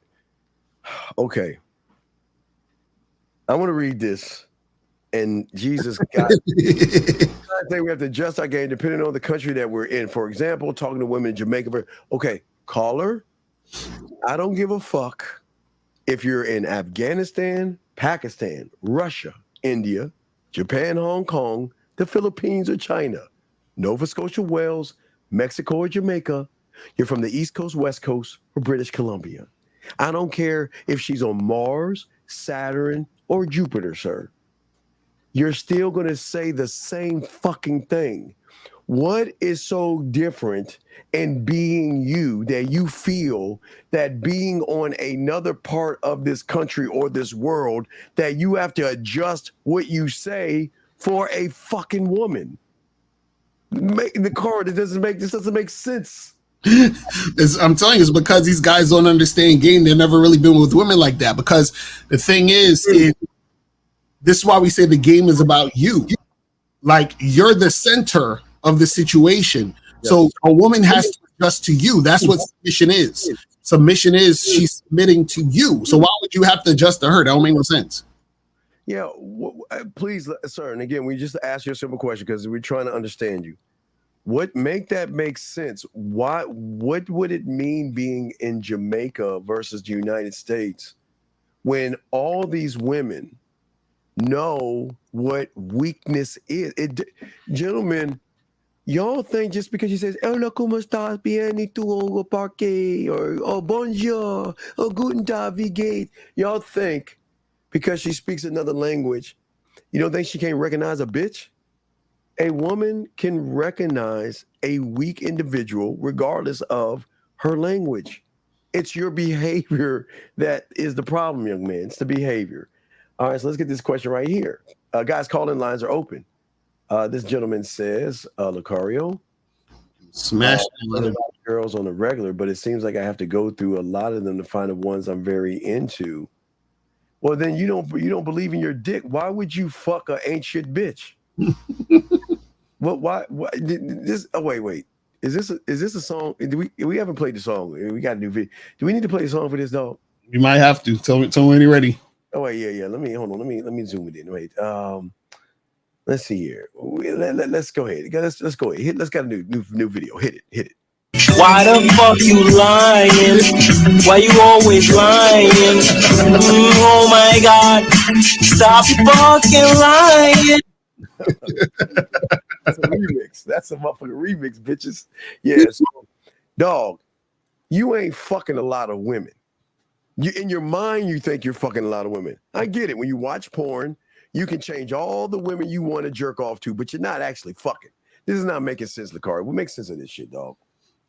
Okay. I want to read this. And Jesus, God. I think we have to adjust our game depending on the country that we're in. For example, talking to women in Jamaica. Okay, caller, I don't give a fuck if you're in Afghanistan, Pakistan, Russia, India, Japan, Hong Kong, the Philippines, or China. Nova Scotia, Wales, Mexico, or Jamaica. You're from the East Coast, West Coast, or British Columbia. I don't care if she's on Mars, Saturn, or Jupiter, sir. You're still going to say the same fucking thing. What is so different in being you that you feel that being on another part of this country or this world that you have to adjust what you say for a fucking woman? The card, this doesn't make sense. I'm telling you, it's because these guys don't understand game. They've never really been with women like that. Because the thing is this is why we say the game is about you. Like, you're the center of the situation. Yes. So a woman has to adjust to you. That's what submission is. Submission is she's submitting to you. So why would you have to adjust to her? That don't make no sense. Yeah, please, sir. And again, we just ask you a simple question because we're trying to understand you. Make that make sense? What would it mean being in Jamaica versus the United States when all these women know what weakness is? Gentlemen, y'all think just because she says "Hola, cómo estás? Bien, y tú, o parque," or "Oh, bonjour," or "Guten Tag, wie geht?" Y'all think because she speaks another language, you don't think she can't recognize a bitch? A woman can recognize a weak individual regardless of her language. It's your behavior that is the problem, young man. It's the behavior. All right, so let's get this question right here. Guys, call-in lines are open. This gentleman says, Lucario, smash a lot of girls on the regular, but it seems like I have to go through a lot of them to find the ones I'm very into. Well, then you don't believe in your dick. Why would you fuck a ain't shit bitch? Why this? Oh, wait. Is this a song? We haven't played the song. We got a new video. Do we need to play the song for this, dog? You might have to. Tell me when you're ready. Oh wait, yeah. Let me zoom it in. Wait. Let's see here. Let's go ahead. Let's go ahead. Let's got a new video. Hit it. Why the fuck you lying? Why you always lying? Oh my God! Stop fucking lying. That's a remix. That's a motherfucking remix, bitches. Yeah, so, dog, you ain't fucking a lot of women. You in your mind, you think you're fucking a lot of women. I get it. When you watch porn, you can change all the women you want to jerk off to, but you're not actually fucking. This is not making sense, Lucario. What makes sense of this shit, dog?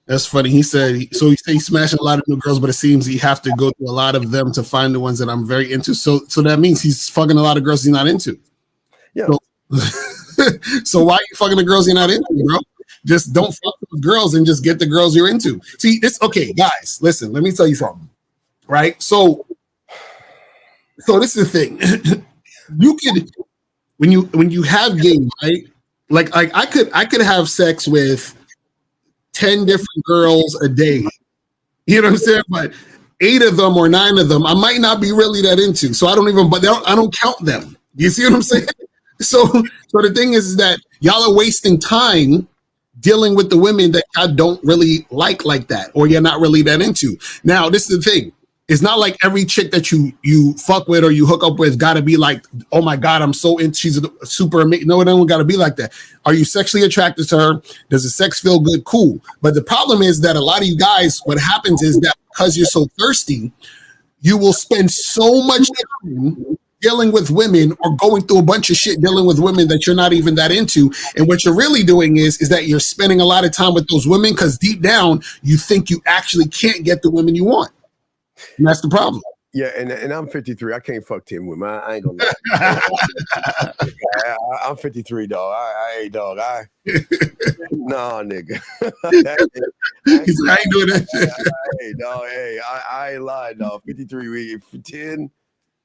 That's funny. He said he's smashing a lot of new girls, but it seems he have to go through a lot of them to find the ones that I'm very into. So that means he's fucking a lot of girls he's not into. Yeah. So why are you fucking the girls you're not into, bro? Just don't fuck with girls and just get the girls you're into. See, okay, guys, listen, let me tell you something. Right? So this is the thing. You could when you have game, right? Like I could have sex with 10 different girls a day. You know what I'm saying? But 8 of them or 9 of them I might not be really that into. So I don't count them. You see what I'm saying? So the thing is that y'all are wasting time dealing with the women that y'all don't really like that, or you're not really that into. Now, this is the thing. It's not like every chick that you fuck with or you hook up with gotta be like, oh my God, I'm so into, she's a super amazing. No, it don't gotta be like that. Are you sexually attracted to her? Does the sex feel good? Cool. But the problem is that a lot of you guys, what happens is that because you're so thirsty, you will spend so much time dealing with women or going through a bunch of shit dealing with women that you're not even that into. And what you're really doing is that you're spending a lot of time with those women because deep down you think you actually can't get the women you want. And that's the problem. Yeah, and I'm 53. I can't fuck 10 women. I ain't gonna lie. I'm 53, dog. I ain't dog. Nah, nigga. He's like, I ain't doing that shit. Hey, dog. Hey, I ain't lying, dog. 53 for 10.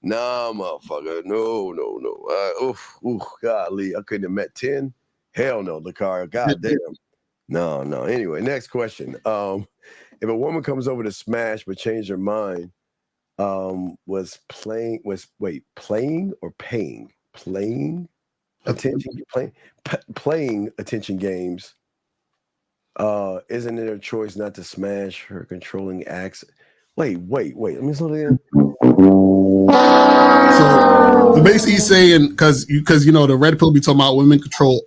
Nah, motherfucker. No. Golly, I couldn't have met 10. Hell no, Lucario. God damn. No. Anyway, next question. If a woman comes over to smash but change her mind, playing attention games, isn't it her choice not to smash her controlling acts? Wait. Let me slow down. So basically he's saying because you know the red pill be talking about women control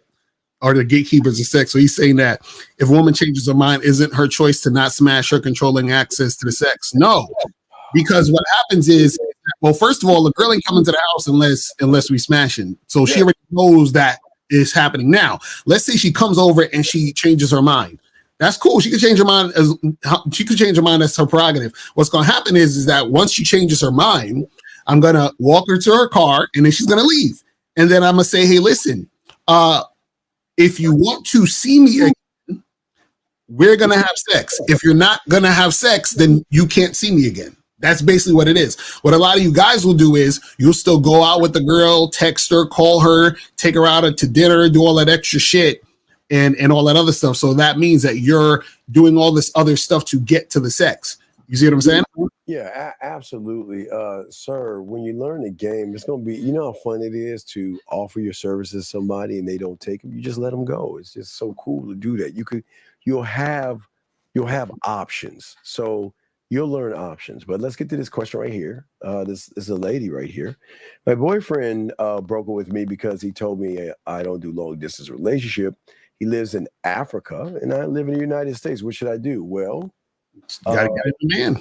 are the gatekeepers of sex. So he's saying that if a woman changes her mind, isn't her choice to not smash her controlling access to the sex? No, because what happens is, well, first of all, the girl ain't coming to the house unless we smashing. So she already knows that is happening. Now, let's say she comes over and she changes her mind. That's cool. She can change her mind That's her prerogative. What's going to happen is that once she changes her mind, I'm going to walk her to her car and then she's going to leave. And then I'm going to say, hey, listen, if you want to see me again, we're going to have sex. If you're not going to have sex, then you can't see me again. That's basically what it is. What a lot of you guys will do is you'll still go out with the girl, text her, call her, take her out to dinner, do all that extra shit and all that other stuff. So that means that you're doing all this other stuff to get to the sex. You see what I'm saying? Yeah, absolutely. Sir, when you learn the game, it's going to be, you know how fun it is to offer your services to somebody and they don't take them. You just let them go. It's just so cool to do that. You'll have options. So you'll learn options. But let's get to this question right here. This is a lady right here. My boyfriend broke up with me because he told me I don't do long distance relationship. He lives in Africa and I live in the United States. What should I do? Well, gotta get a man.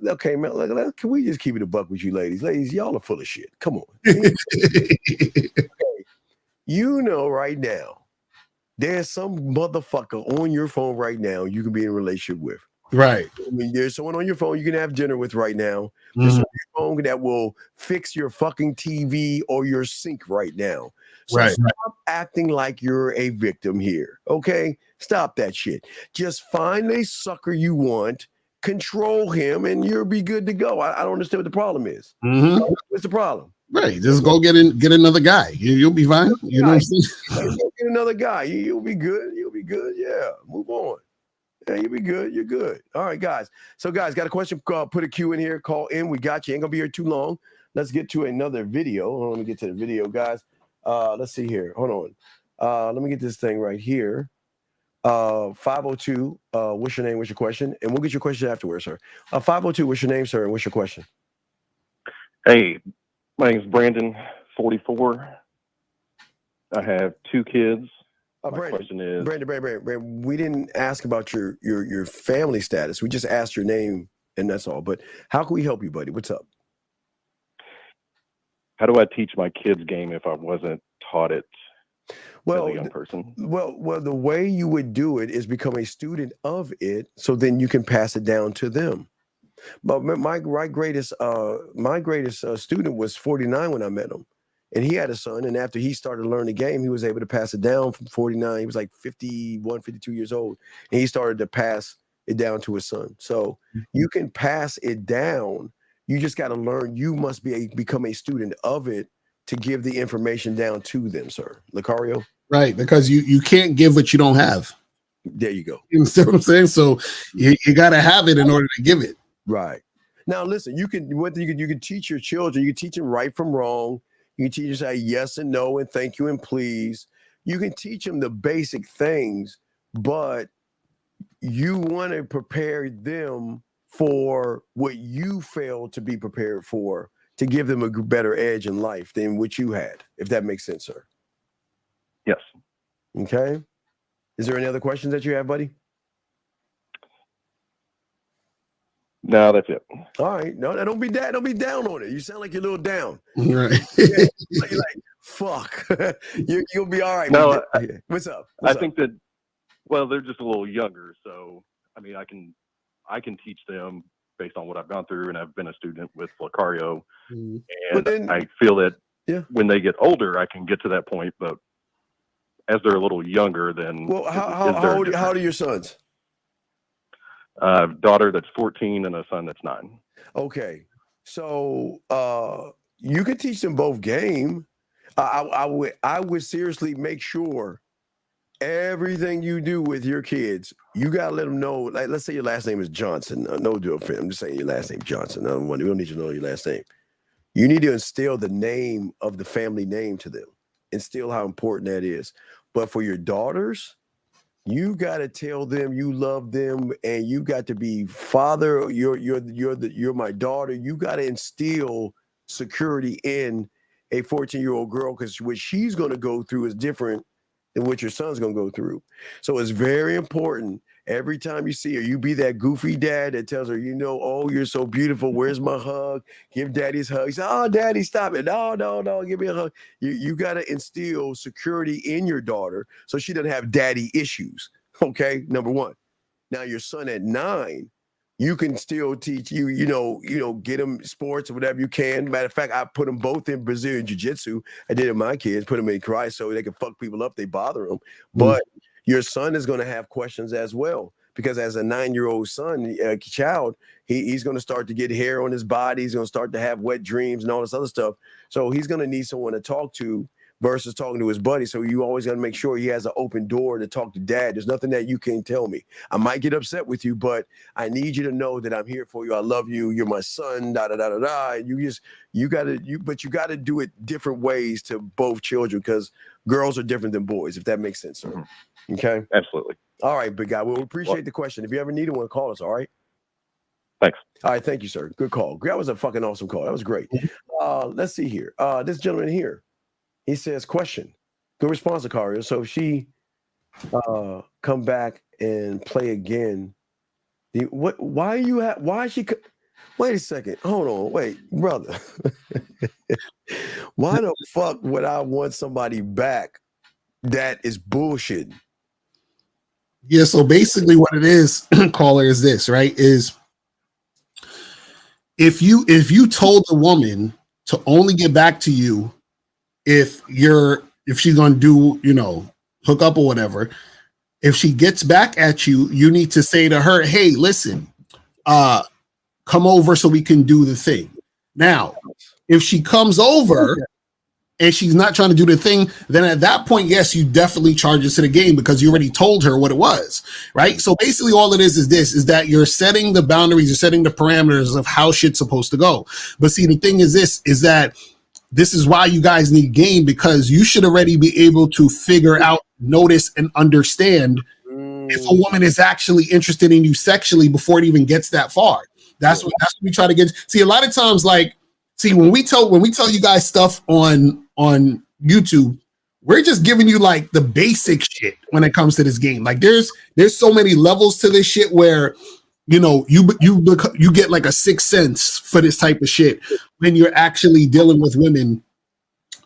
Okay, man. Can we just keep it a buck with you, ladies? Ladies, y'all are full of shit. Come on. Okay. You know, right now, there's some motherfucker on your phone right now you can be in a relationship with. Right. I mean, there's someone on your phone you can have dinner with right now. There's someone on your phone that will fix your fucking TV or your sink right now. So stop acting like you're a victim here. Okay? Stop that shit. Just find a sucker you want, control him, and you'll be good to go. I don't understand what the problem is. What's the problem? Right. Just go get another guy. You'll be fine. You know what I'm saying? Get another guy. You'll be good. You'll be good. Yeah. Move on. Yeah, you'll be good. You're good. All right, guys. So, guys, got a question? Put a Q in here. Call in. We got you. Ain't gonna be here too long. Let's get to another video. Hold on, let me get to the video, guys. Let's see here. Hold on. Let me get this thing right here. 502. What's your name? What's your question? And we'll get your question afterwards, sir. 502. What's your name, sir? And what's your question? Hey, my name's Brandon, 44. I have 2 kids. My question is, Brandon, we didn't ask about your family status. We just asked your name, and that's all. But how can we help you, buddy? What's up? how do I teach my kids game if I wasn't taught it as a young person? Well, the way you would do it is become a student of it, so then you can pass it down to them. But my greatest student was 49 when I met him. And he had a son, and after he started to learn the game, he was able to pass it down from 49. He was like 51, 52 years old, and he started to pass it down to his son. So you can pass it down. You just got to learn. You must become a student of it to give the information down to them, sir. Lucario? Right, because you can't give what you don't have. There you go. You understand what I'm saying? So you got to have it in order to give it. Right. Now, listen, you can teach your children, you can teach them right from wrong. You can teach them say yes and no and thank you and please. You can teach them the basic things, but you want to prepare them for what you failed to be prepared for, to give them a better edge in life than what you had, if that makes sense, sir. Yes. Okay. Is there any other questions that you have, buddy? No, that's it. All right. No, don't be down on it. You sound like you're a little down. Right. Yeah, you're like, fuck. You'll be all right. No, what's up? I think that, well, they're just a little younger, so I mean, I can teach them based on what I've gone through, and I've been a student with Lucario, and I feel that when they get older, I can get to that point. But as they're a little younger, then how old are your sons? A daughter that's 14 and a son that's 9. Okay, so you could teach them both game. I would seriously make sure everything you do with your kids, you gotta let them know. Like, let's say your last name is Johnson. No deal, I'm just saying your last name Johnson. We don't need to know your last name. You need to instill the name of the family name to them. Instill how important that is. But for your daughters, you got to tell them you love them, and you got to be father. You're my daughter. You got to instill security in a 14-year-old girl, because what she's going to go through is different than what your son's going to go through. So it's very important. Every time you see her, you be that goofy dad that tells her, oh, you're so beautiful. Where's my hug? Give daddy's hug. He said, oh, daddy, stop it. No, give me a hug. You got to instill security in your daughter so she doesn't have daddy issues. Okay, number one. Now your son at 9, you can still teach get them sports or whatever you can. Matter of fact, I put them both in Brazilian Jiu-Jitsu. I did it with my kids, put them in karate so they can fuck people up. They bother them. But your son is going to have questions as well, because as a 9-year-old child, he's going to start to get hair on his body. He's going to start to have wet dreams and all this other stuff. So he's going to need someone to talk to versus talking to his buddy. So you always got to make sure he has an open door to talk to dad. There's nothing that you can't tell me. I might get upset with you, but I need you to know that I'm here for you. I love you. You're my son, And you got to do it different ways to both children, because girls are different than boys, if that makes sense, sir. Okay? Absolutely. All right, big guy. Well, we appreciate the question. If you ever need one, call us, all right? Thanks. All right, thank you, sir. Good call. That was a fucking awesome call. That was great. Let's see here. This gentleman here, he says, question. Good response, Sicario. So if she come back and play again, why is she wait a second. Hold on. Wait, brother. Why the fuck would I want somebody back that is bullshit? Yeah, so basically what it is, caller, is this, right? Is if you told the woman to only get back to you if she's gonna do, hook up or whatever, if she gets back at you, you need to say to her, hey, listen, come over so we can do the thing. Now, if she comes over and she's not trying to do the thing, then at that point, yes, you definitely charge it to the game, because you already told her what it was, right? So basically all it is that you're setting the boundaries, you're setting the parameters of how shit's supposed to go. But see, the thing is that this is why you guys need game, because you should already be able to figure out, notice, and understand if a woman is actually interested in you sexually before it even gets that far. That's what we try to get. See, a lot of times, when we tell you guys stuff on YouTube, we're just giving you like the basic shit when it comes to this game. Like there's so many levels to this shit where you get like a sixth sense for this type of shit when you're actually dealing with women,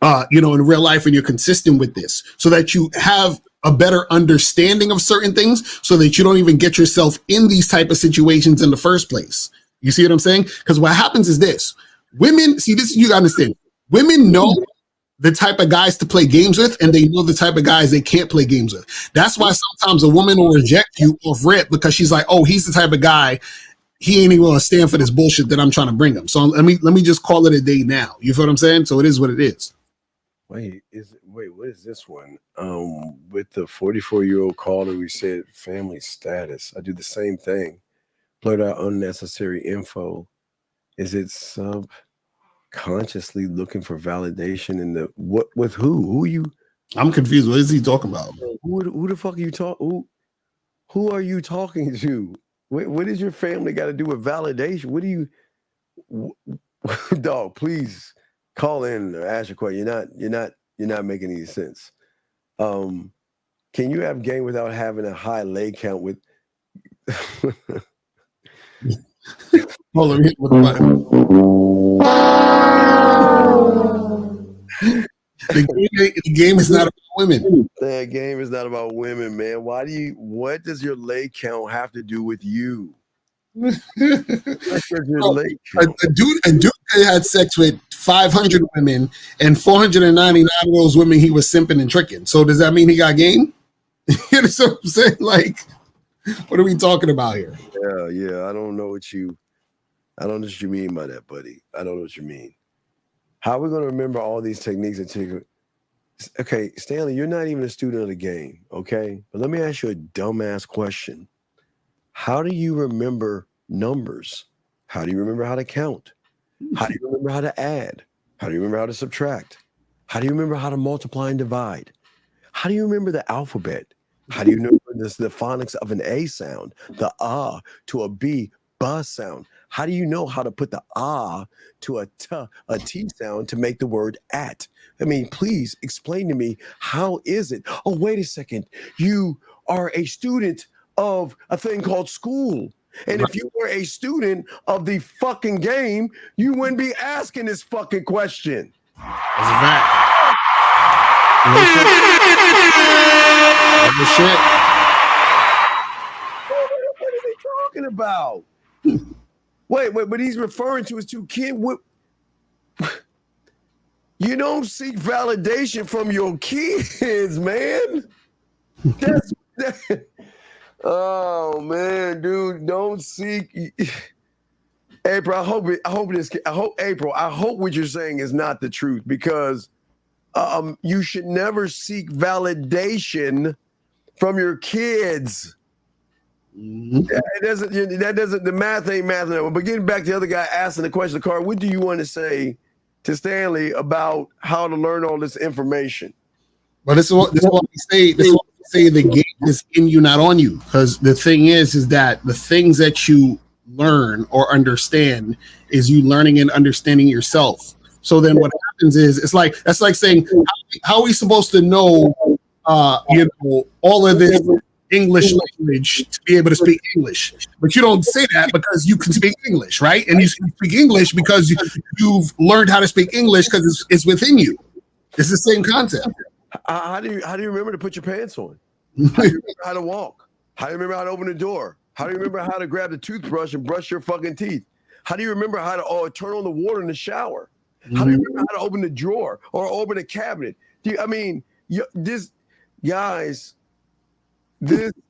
in real life, and you're consistent with this, so that you have a better understanding of certain things, so that you don't even get yourself in these type of situations in the first place. You see what I'm saying? Because what happens is this. Women, see, this you gotta understand. Women know the type of guys to play games with, and they know the type of guys they can't play games with. That's why sometimes a woman will reject you off rip, because she's like, oh, he's the type of guy, he ain't even gonna stand for this bullshit that I'm trying to bring him. So let me just call it a day now. You feel what I'm saying? So it is what it is. Wait, what is this one? With the 44-year-old caller, we said family status. I do the same thing. Blurt out unnecessary info. Is it subconsciously looking for validation in the what with who? Who you? I'm confused. What is he talking about? Who the fuck are you talking? Who are you talking to? What does your family got to do with validation? What do you, dog? Please call in or ask your question. You're not making any sense. Can you have game without having a high leg count with? Hold on, hit with the button. The game is not about women. The game is not about women, man. What does your leg count have to do with you? A dude had sex with 500 women, and 499 of those women he was simping and tricking. So does that mean he got game? You know what I'm saying? Like, what are we talking about here? Yeah. I don't know what you mean by that, buddy. I don't know what you mean. How are we going to remember all these techniques and okay, Stanley, you're not even a student of the game, okay? But let me ask you a dumbass question. How do you remember numbers? How do you remember how to count? How do you remember how to add? How do you remember how to subtract? How do you remember how to multiply and divide? How do you remember the alphabet? How do you know the phonics of an A sound, the to a B? B sound? How do you know how to put the ah to a T sound to make the word at? I mean, please explain to me, how is it? Oh, wait a second. You are a student of a thing called school. And if you were a student of the fucking game, you wouldn't be asking this fucking question. That's a fact. That's shit. What is he talking about? Wait, but he's referring to his two kids. You don't seek validation from your kids, man. Oh man, dude, don't seek. April, I hope what you're saying is not the truth, because you should never seek validation from your kids. Mm-hmm. The math ain't math. But getting back to the other guy asking the question, Carl, what do you want to say to Stanley about how to learn all this information? Well, this is what we say. This is what we say. The game is in you, not on you. Because the thing is that the things that you learn or understand is you learning and understanding yourself. So then what happens is that's like saying, how are we supposed to know all of this English language to be able to speak English? But you don't say that because you can speak English, right? And you speak English because you've learned how to speak English because it's within you. It's the same concept. How do you remember to put your pants on? How do you remember how to walk? How do you remember how to open the door? How do you remember how to grab the toothbrush and brush your fucking teeth? How do you remember how to turn on the water in the shower? How do you remember how to open the drawer or open a cabinet? This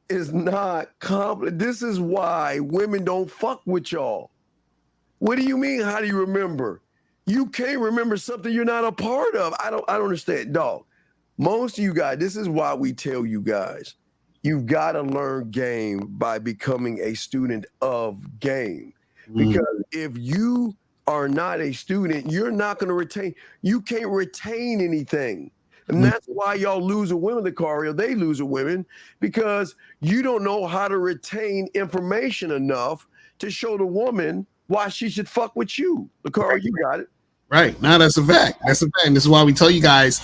is not complex. This is why women don't fuck with y'all. What do you mean? How do you remember? You can't remember something you're not a part of. I don't understand, dog. Most of you guys, this is why we tell you guys, you've got to learn game by becoming a student of game. Because if you are not a student, you're not going to retain. You can't retain anything. And that's why y'all lose a women, Lucario. They lose a women because you don't know how to retain information enough to show the woman why she should fuck with you. Lucario, you got it. Right. Now that's a fact. That's a fact. This is why we tell you guys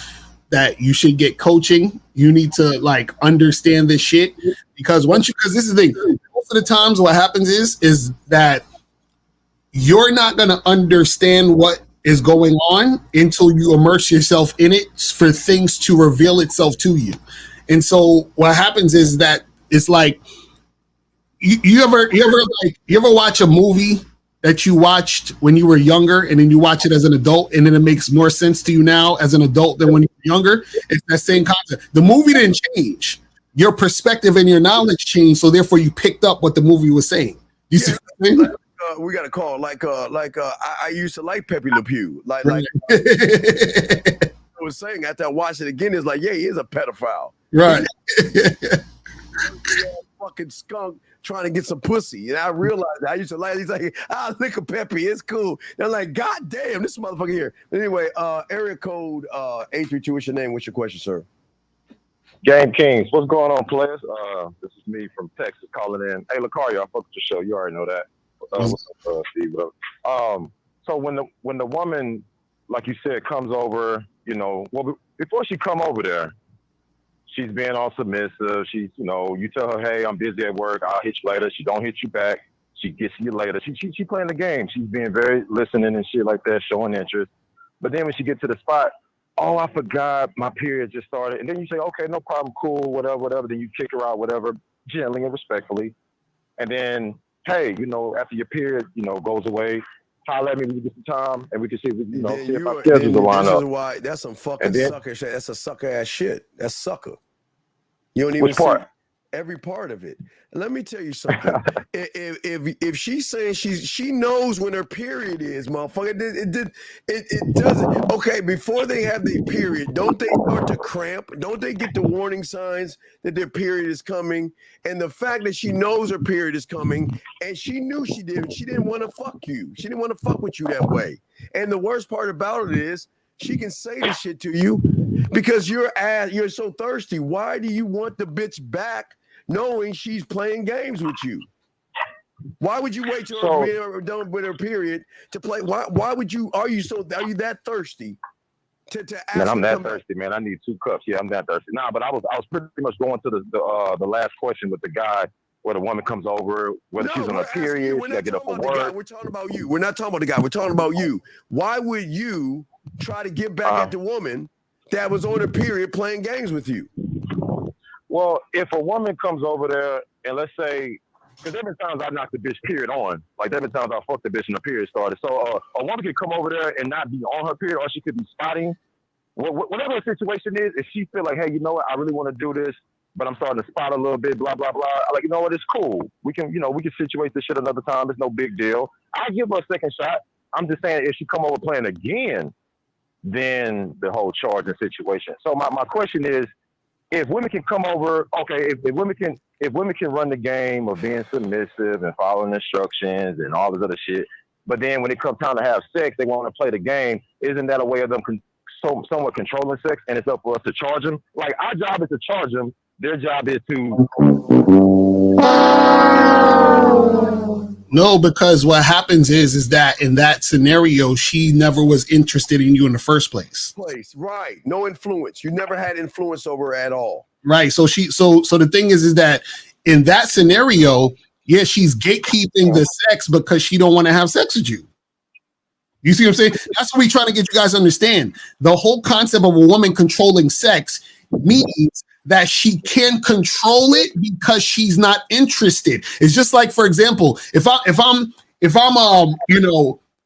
that you should get coaching. You need to understand this shit because because this is the thing. Most of the times what happens is that you're not going to understand what is going on until you immerse yourself in it for things to reveal itself to you. And so what happens is that it's like you ever watch a movie that you watched when you were younger and then you watch it as an adult and then it makes more sense to you now as an adult than when you were younger? It's that same concept. The movie didn't change. Your perspective and your knowledge changed, so therefore you picked up what the movie was saying. You see what I'm saying? We got a call I used to like Pepe Le Pew. I was saying after I watched it again, it's like, yeah, he is a pedophile. Right. Fucking skunk trying to get some pussy. And I realized I used to like, he's like, look at Pepe, it's cool. And I'm like, God damn, this motherfucker here. But anyway, area code 832, what's your name? What's your question, sir? Game Kings, what's going on, players? This is me from Texas calling in. Hey, Lucario, I fuck with your show. You already know that. What's up, Steve? So when the woman, like you said, comes over, before she come over there, she's being all submissive. She's, you tell her, hey, I'm busy at work. I'll hit you later. She don't hit you back. She gets you later. She playing the game. She's being very listening and shit like that, showing interest. But then when she gets to the spot, oh, I forgot my period just started. And then you say, okay, no problem, cool, whatever. Then you kick her out, whatever, gently and respectfully. And then, hey, after your period, goes away, holler at me when you get some time, and we can see, see if our schedules will line up. Why, that's some fucking sucker shit. That's a sucker ass shit. That's sucker. You don't even Which part? See every part of it. And let me tell you something. if she's saying she knows when her period is, motherfucker, it doesn't. Okay, before they have their period, don't they start to cramp? Don't they get the warning signs that their period is coming? And the fact that she knows her period is coming, and she knew she didn't want to fuck you. She didn't want to fuck with you that way. And the worst part about it is she can say this shit to you because you're so thirsty. Why do you want the bitch back knowing she's playing games with you? Why would you wait till we're done with her period to play? Why would you? Are you that thirsty to ask? Man, I'm that thirsty, man. I need 2 cups. Yeah, I'm that thirsty. Nah, but I was pretty much going to the last question with the guy where the woman comes over, whether she's on a period, she got to get up for work. We're talking about you. We're not talking about the guy. We're talking about you. Why would you try to get back at the woman that was on a period playing games with you? Well, if a woman comes over there and let's say, because there have been times I knocked the bitch period on, like there have been times I fucked the bitch and the period started. So a woman could come over there and not be on her period, or she could be spotting. Whatever the situation is, if she feel like, hey, you know what, I really want to do this, but I'm starting to spot a little bit, blah, blah, blah. I'm like, you know what, it's cool. We can situate this shit another time. It's no big deal. I'll give her a second shot. I'm just saying, if she come over playing again, then the whole charging situation. So my question is, if women can come over, okay, if women can run the game of being submissive and following instructions and all this other shit, but then when it comes time to have sex, they want to play the game. Isn't that a way of them somewhat controlling sex? And it's up for us to charge them. Like, our job is to charge them. Their job is to. No, because what happens is that in that scenario, she never was interested in you in the first place. Right. No influence. You never had influence over her at all. Right. So the thing is that in that scenario, yeah, she's gatekeeping the sex because she don't want to have sex with you. You see what I'm saying? That's what we're trying to get you guys to understand. The whole concept of a woman controlling sex means that she can control it because she's not interested. It's just like, for example, if I'm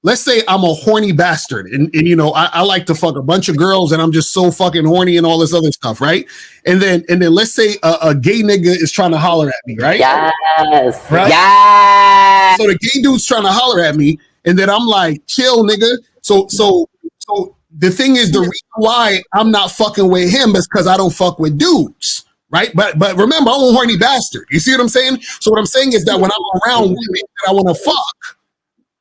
let's say I'm a horny bastard and I like to fuck a bunch of girls and I'm just so fucking horny and all this other stuff, right? And then let's say a gay nigga is trying to holler at me, right? Yes. Right? Yes. So the gay dude's trying to holler at me, and then I'm like, chill, nigga. So the thing is, the reason why I'm not fucking with him is because I don't fuck with dudes, right? But remember, I'm a horny bastard. You see what I'm saying? So what I'm saying is that when I'm around women that I want to fuck,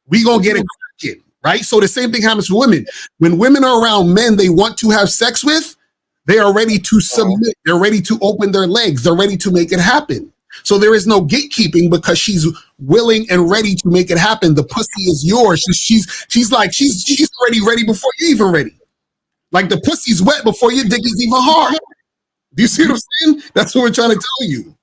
we gonna get it cracking, right? So the same thing happens with women. When women are around men they want to have sex with, they are ready to submit. They're ready to open their legs. They're ready to make it happen. So there is no gatekeeping because she's willing and ready to make it happen. The pussy is yours. She's already ready before you're even ready. Like the pussy's wet before your dick is even hard. Do you see what I'm saying? That's what we're trying to tell you.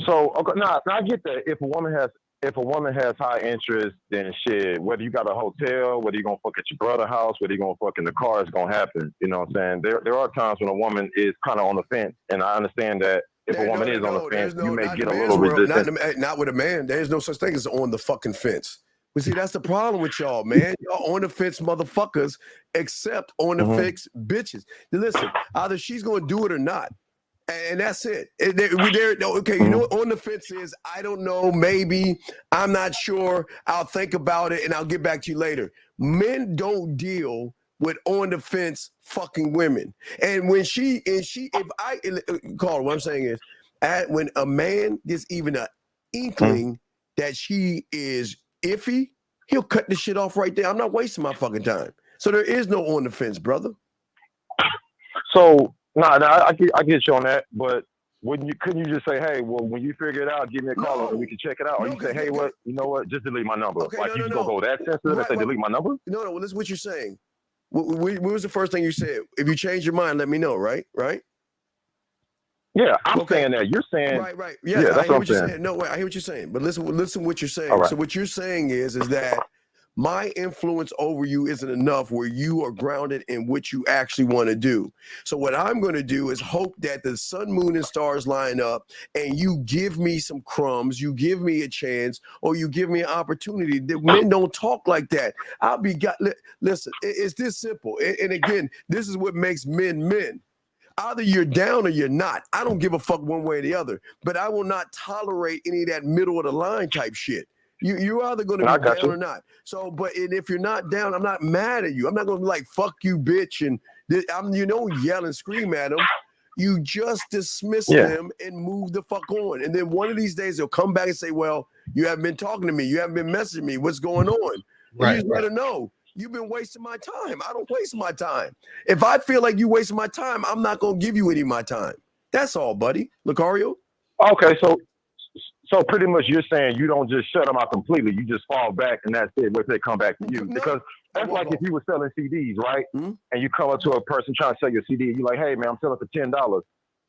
So okay, I get that. If a woman has high interest, then shit, whether you got a hotel, whether you're gonna fuck at your brother's house, whether you're gonna fuck in the car, it's gonna happen. You know what I'm saying? There are times when a woman is kind of on the fence, and I understand that if a woman is on the fence, you may get a little resistance. Not with a man. There's no such thing as on the fucking fence. But see, that's the problem with y'all, man. Y'all on the fence motherfuckers, except on the fence bitches. Now listen, either she's gonna do it or not. And that's it. Okay, you know what on the fence is? I don't know, maybe, I'm not sure. I'll think about it and I'll get back to you later. Men don't deal with on the fence fucking women. And when Carl, what I'm saying is, when a man gets even an inkling that she is iffy, he'll cut the shit off right there. I'm not wasting my fucking time. So there is no on the fence, brother. So I get you on that, but couldn't you just say, hey, well, when you figure it out, give me a call and we can check it out? Or you say, hey, you know what, just delete my number. Okay, you just gonna go that sensitive and say delete my number? No, well, this is what you're saying. What was the first thing you said? If you change your mind, let me know, right? Yeah, I'm saying that. You're saying right. Yeah, that's I hear what what you're saying. saying. No, wait, I hear what you're saying. But listen what you're saying. Right. So what you're saying is that my influence over you isn't enough where you are grounded in what you actually want to do. So what I'm going to do is hope that the sun, moon, and stars line up and you give me some crumbs, you give me a chance, or you give me an opportunity. The men don't talk like that. Listen, it's this simple. And again, this is what makes men. Either you're down or you're not. I don't give a fuck one way or the other, but I will not tolerate any of that middle of the line type shit. You're either going to be down or not. So, and if you're not down, I'm not mad at you. I'm not going to be like, fuck you, bitch. And I'm, yell and scream at them. You just dismiss them and move the fuck on. And then one of these days they'll come back and say, well, you haven't been talking to me. You haven't been messaging me. What's going on? Right, you just let her know. You've been wasting my time. I don't waste my time. If I feel like you wasting my time, I'm not going to give you any of my time. That's all, buddy. Lucario? Okay, So pretty much you're saying you don't just shut them out completely. You just fall back and that's it. Wait till they come back to you. Because that's like if you were selling CDs, right? And you come up to a person trying to sell your CD. You're like, hey, man, I'm selling for $10.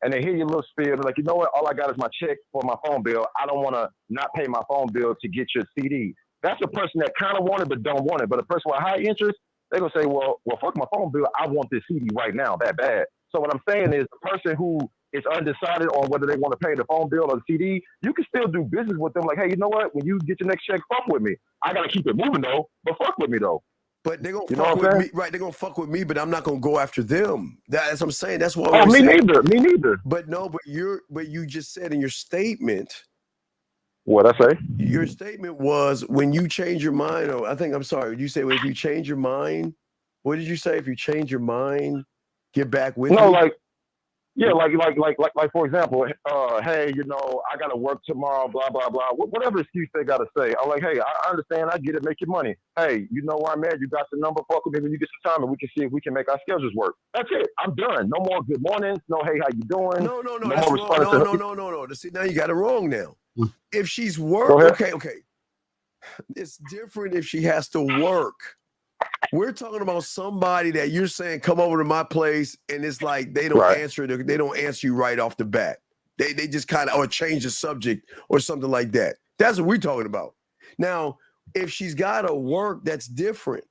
And they hear your little spiel. They're like, you know what? All I got is my check for my phone bill. I don't want to not pay my phone bill to get your CD. That's a person that kind of want it but don't want it. But a person with high interest, they're going to say, well, fuck my phone bill. I want this CD right now, that bad. So what I'm saying is the person who is undecided on whether they want to pay the phone bill or the CD, you can still do business with them. Like, hey, you know what? When you get your next check, fuck with me. I got to keep it moving, though, but fuck with me, though. But they're going to fuck with me, right? They're going to fuck with me, but I'm not going to go after them. That's what I'm saying. That's what me neither. But no, but you just said in your statement. What'd I say? Your statement was when you change your mind, or I'm sorry, you say if you change your mind, what did you say? If you change your mind, get back with me? Like for example, hey, you know, I got to work tomorrow, blah, blah, blah. Whatever excuse they got to say. I'm like, hey, I understand. I get it. Make your money. Hey, you know where I'm at. You got the number. Fuck with me when you get some time and we can see if we can make our schedules work. That's it. I'm done. No more good mornings. No, hey, how you doing? No. That's wrong. No. See, now you got it wrong now. If she's okay. It's different if she has to work. We're talking about somebody that you're saying come over to my place and it's like they don't answer. They don't answer you right off the bat. They just kind of or change the subject or something like that. That's what we're talking about. Now, if she's got to work, that's different.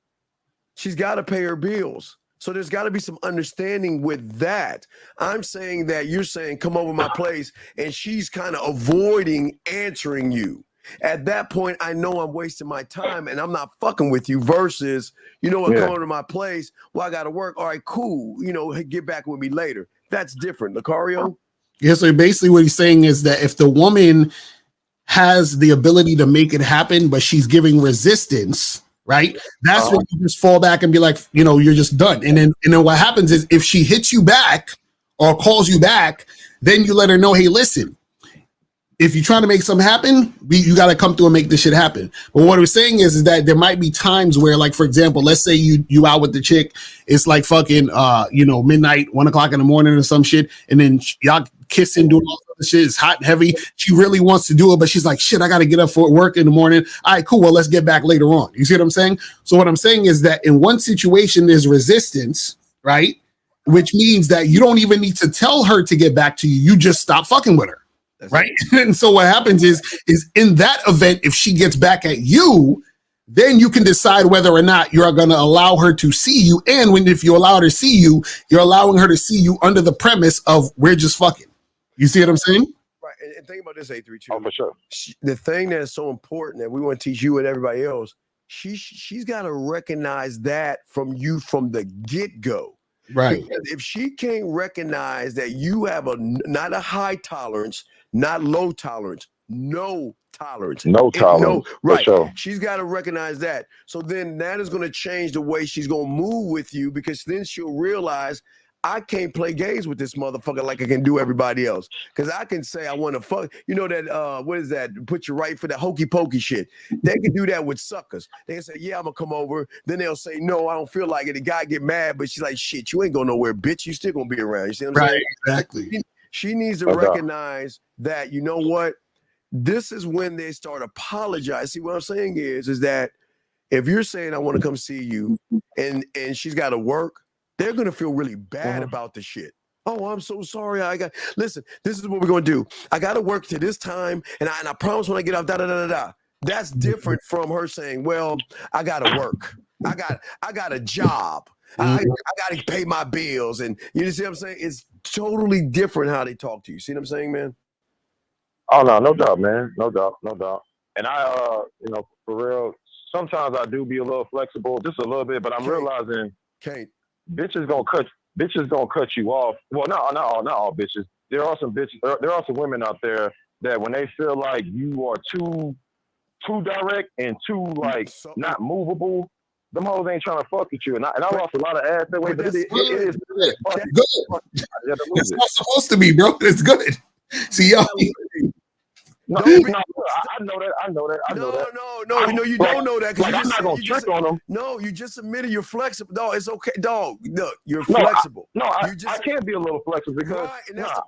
She's got to pay her bills. So there's got to be some understanding with that. I'm saying that you're saying come over my place and she's kind of avoiding answering you. At that point, I know I'm wasting my time and I'm not fucking with you versus, you know what, come over to my place. Well, I got to work. All right, cool. You know, get back with me later. That's different. Lucario? Yeah, so basically what he's saying is that if the woman has the ability to make it happen, but she's giving resistance, right? That's when you just fall back and be like, you know, you're just done. And then what happens is if she hits you back or calls you back, then you let her know, hey, listen, if you're trying to make something happen, you got to come through and make this shit happen. But what we're saying is that there might be times where, like, for example, let's say you out with the chick, it's like fucking, midnight, 1 o'clock in the morning or some shit. And then y'all kissing, doing all this shit. It's hot and heavy. She really wants to do it, but she's like, shit, I got to get up for work in the morning. All right, cool. Well, let's get back later on. You see what I'm saying? So what I'm saying is that in one situation, there's resistance, right? Which means that you don't even need to tell her to get back to you. You just stop fucking with her. Right. And so what happens is in that event, if she gets back at you, then you can decide whether or not you're going to allow her to see you. And if you allow her to see you, you're allowing her to see you under the premise of we're just fucking. You see what I'm saying? Right. And think about this, 832. Oh, for sure. The thing that is so important that we want to teach you and everybody else, she's got to recognize that from you from the get-go. Right. Because if she can't recognize that you have not a high tolerance, not low tolerance, no tolerance. No tolerance. Right. Sure. She's got to recognize that. So then that is going to change the way she's going to move with you because then she'll realize I can't play games with this motherfucker like I can do everybody else. Because I can say I want to fuck. You know that, what is that? Put you right for that hokey pokey shit. They can do that with suckers. They can say, yeah, I'm going to come over. Then they'll say, no, I don't feel like it. The guy get mad, but she's like, shit, you ain't going nowhere, bitch. You still going to be around. You see what I'm saying? Exactly. She needs to recognize that, you know what? This is when they start apologizing. See, what I'm saying is that if you're saying I want to come see you and she's got to work, they're going to feel really bad about the shit. Oh, I'm so sorry. Listen, this is what we're going to do. I got to work to this time. And I promise when I get off, da-da-da-da-da. That's different from her saying, well, I got to work. I got a job. I got to pay my bills. And you see what I'm saying? It's totally different how they talk to you. See what I'm saying, man? Oh, no doubt, man. No doubt. And I, for real, sometimes I do be a little flexible, just a little bit, but I'm realizing bitches gonna cut you off. Well, not all bitches. There are some bitches. There are some women out there that when they feel like you are too direct and too like not movable, them hoes ain't trying to fuck with you. And I lost a lot of ass that way, but it is good. It's not supposed to be, bro. It's good. See, y'all. No, I know that. No, you don't know that. Like, I'm not gonna trick on them. No, you just admitted you're flexible. No, it's okay, dog. Look, you're flexible. I can't be a little flexible because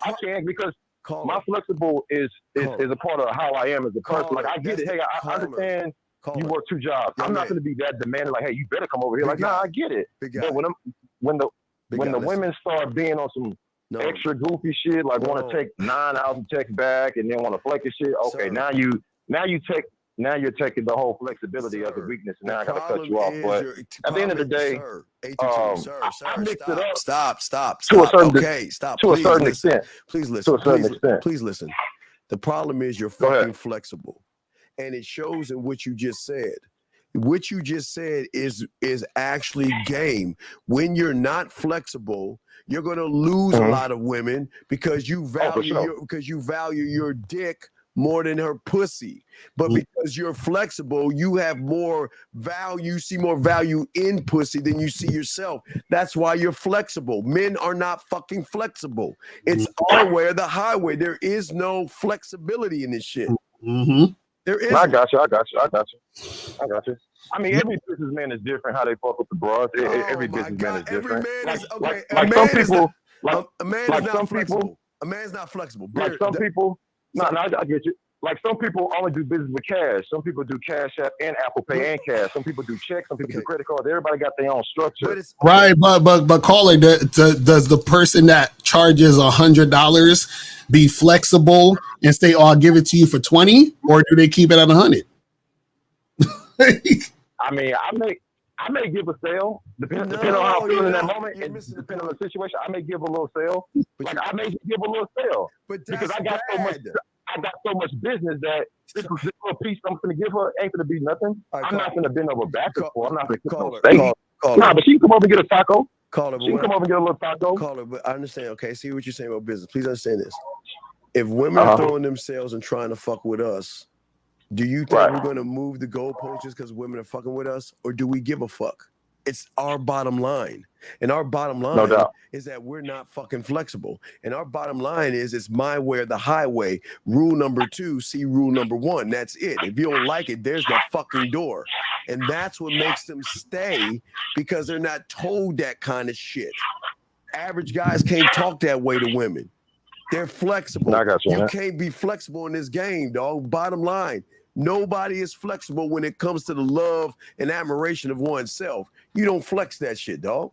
I can't because My flexible is a part of how I am as a person. Like I get it. Hey, I understand you work 2 jobs. I'm not going to be that demanding. Like, hey, you better come over here. Like, nah, I get it. But when the women start being on some extra goofy shit, like want to take 9 hours to text back and then want to flex and shit. Okay, now you're taking the whole flexibility of the weakness. And now I got to cut you off. But at the end of the day, I mixed it up. Stop. To a certain stop. To a certain extent. Please listen. To a certain extent. Please listen. The problem is you're fucking flexible, and it shows in what you just said. What you just said is actually game. When you're not flexible, you're going to lose a lot of women because you value your dick more than her pussy. But because you're flexible, you have more value, you see more value in pussy than you see yourself. That's why you're flexible. Men are not fucking flexible. It's our way or the highway. There is no flexibility in this shit. There is. I got you. I mean, every businessman is different. How they fuck with the bras. Every businessman is different. A man's not flexible. Like some people. No, I get you. Like some people only do business with cash. Some people do Cash App and Apple Pay and cash. Some people do checks. Some people do credit cards. Everybody got their own structure. Right, but caller, does the person that charges $100 be flexible and say, "Oh, I'll give it to you for 20," or do they keep it at 100? I mean, I may give a sale, depending on how I'm feeling in that moment, and depending on the situation. I may give a little sale. Like I may give a little sale because I got so much business that this little piece I'm going to give her ain't going to be nothing. I'm not going to bend over backwards for. I'm not going to call her. Nah, but she can come over and get a taco. She can come over and get a little taco. Caller, but I understand. Okay, see what you're saying about business. Please understand this. If women are throwing themselves and trying to fuck with us, do you think we're going to move the goalposts just because women are fucking with us, or do we give a fuck? It's our bottom line. And our bottom line is that we're not fucking flexible. And our bottom line is it's my way or the highway. Rule number 2, see rule number 1. That's it. If you don't like it, there's the fucking door. And that's what makes them stay, because they're not told that kind of shit. Average guys can't talk that way to women. They're flexible. I got you can't be flexible in this game, dog. Bottom line. Nobody is flexible when it comes to the love and admiration of oneself. You don't flex that shit, dog.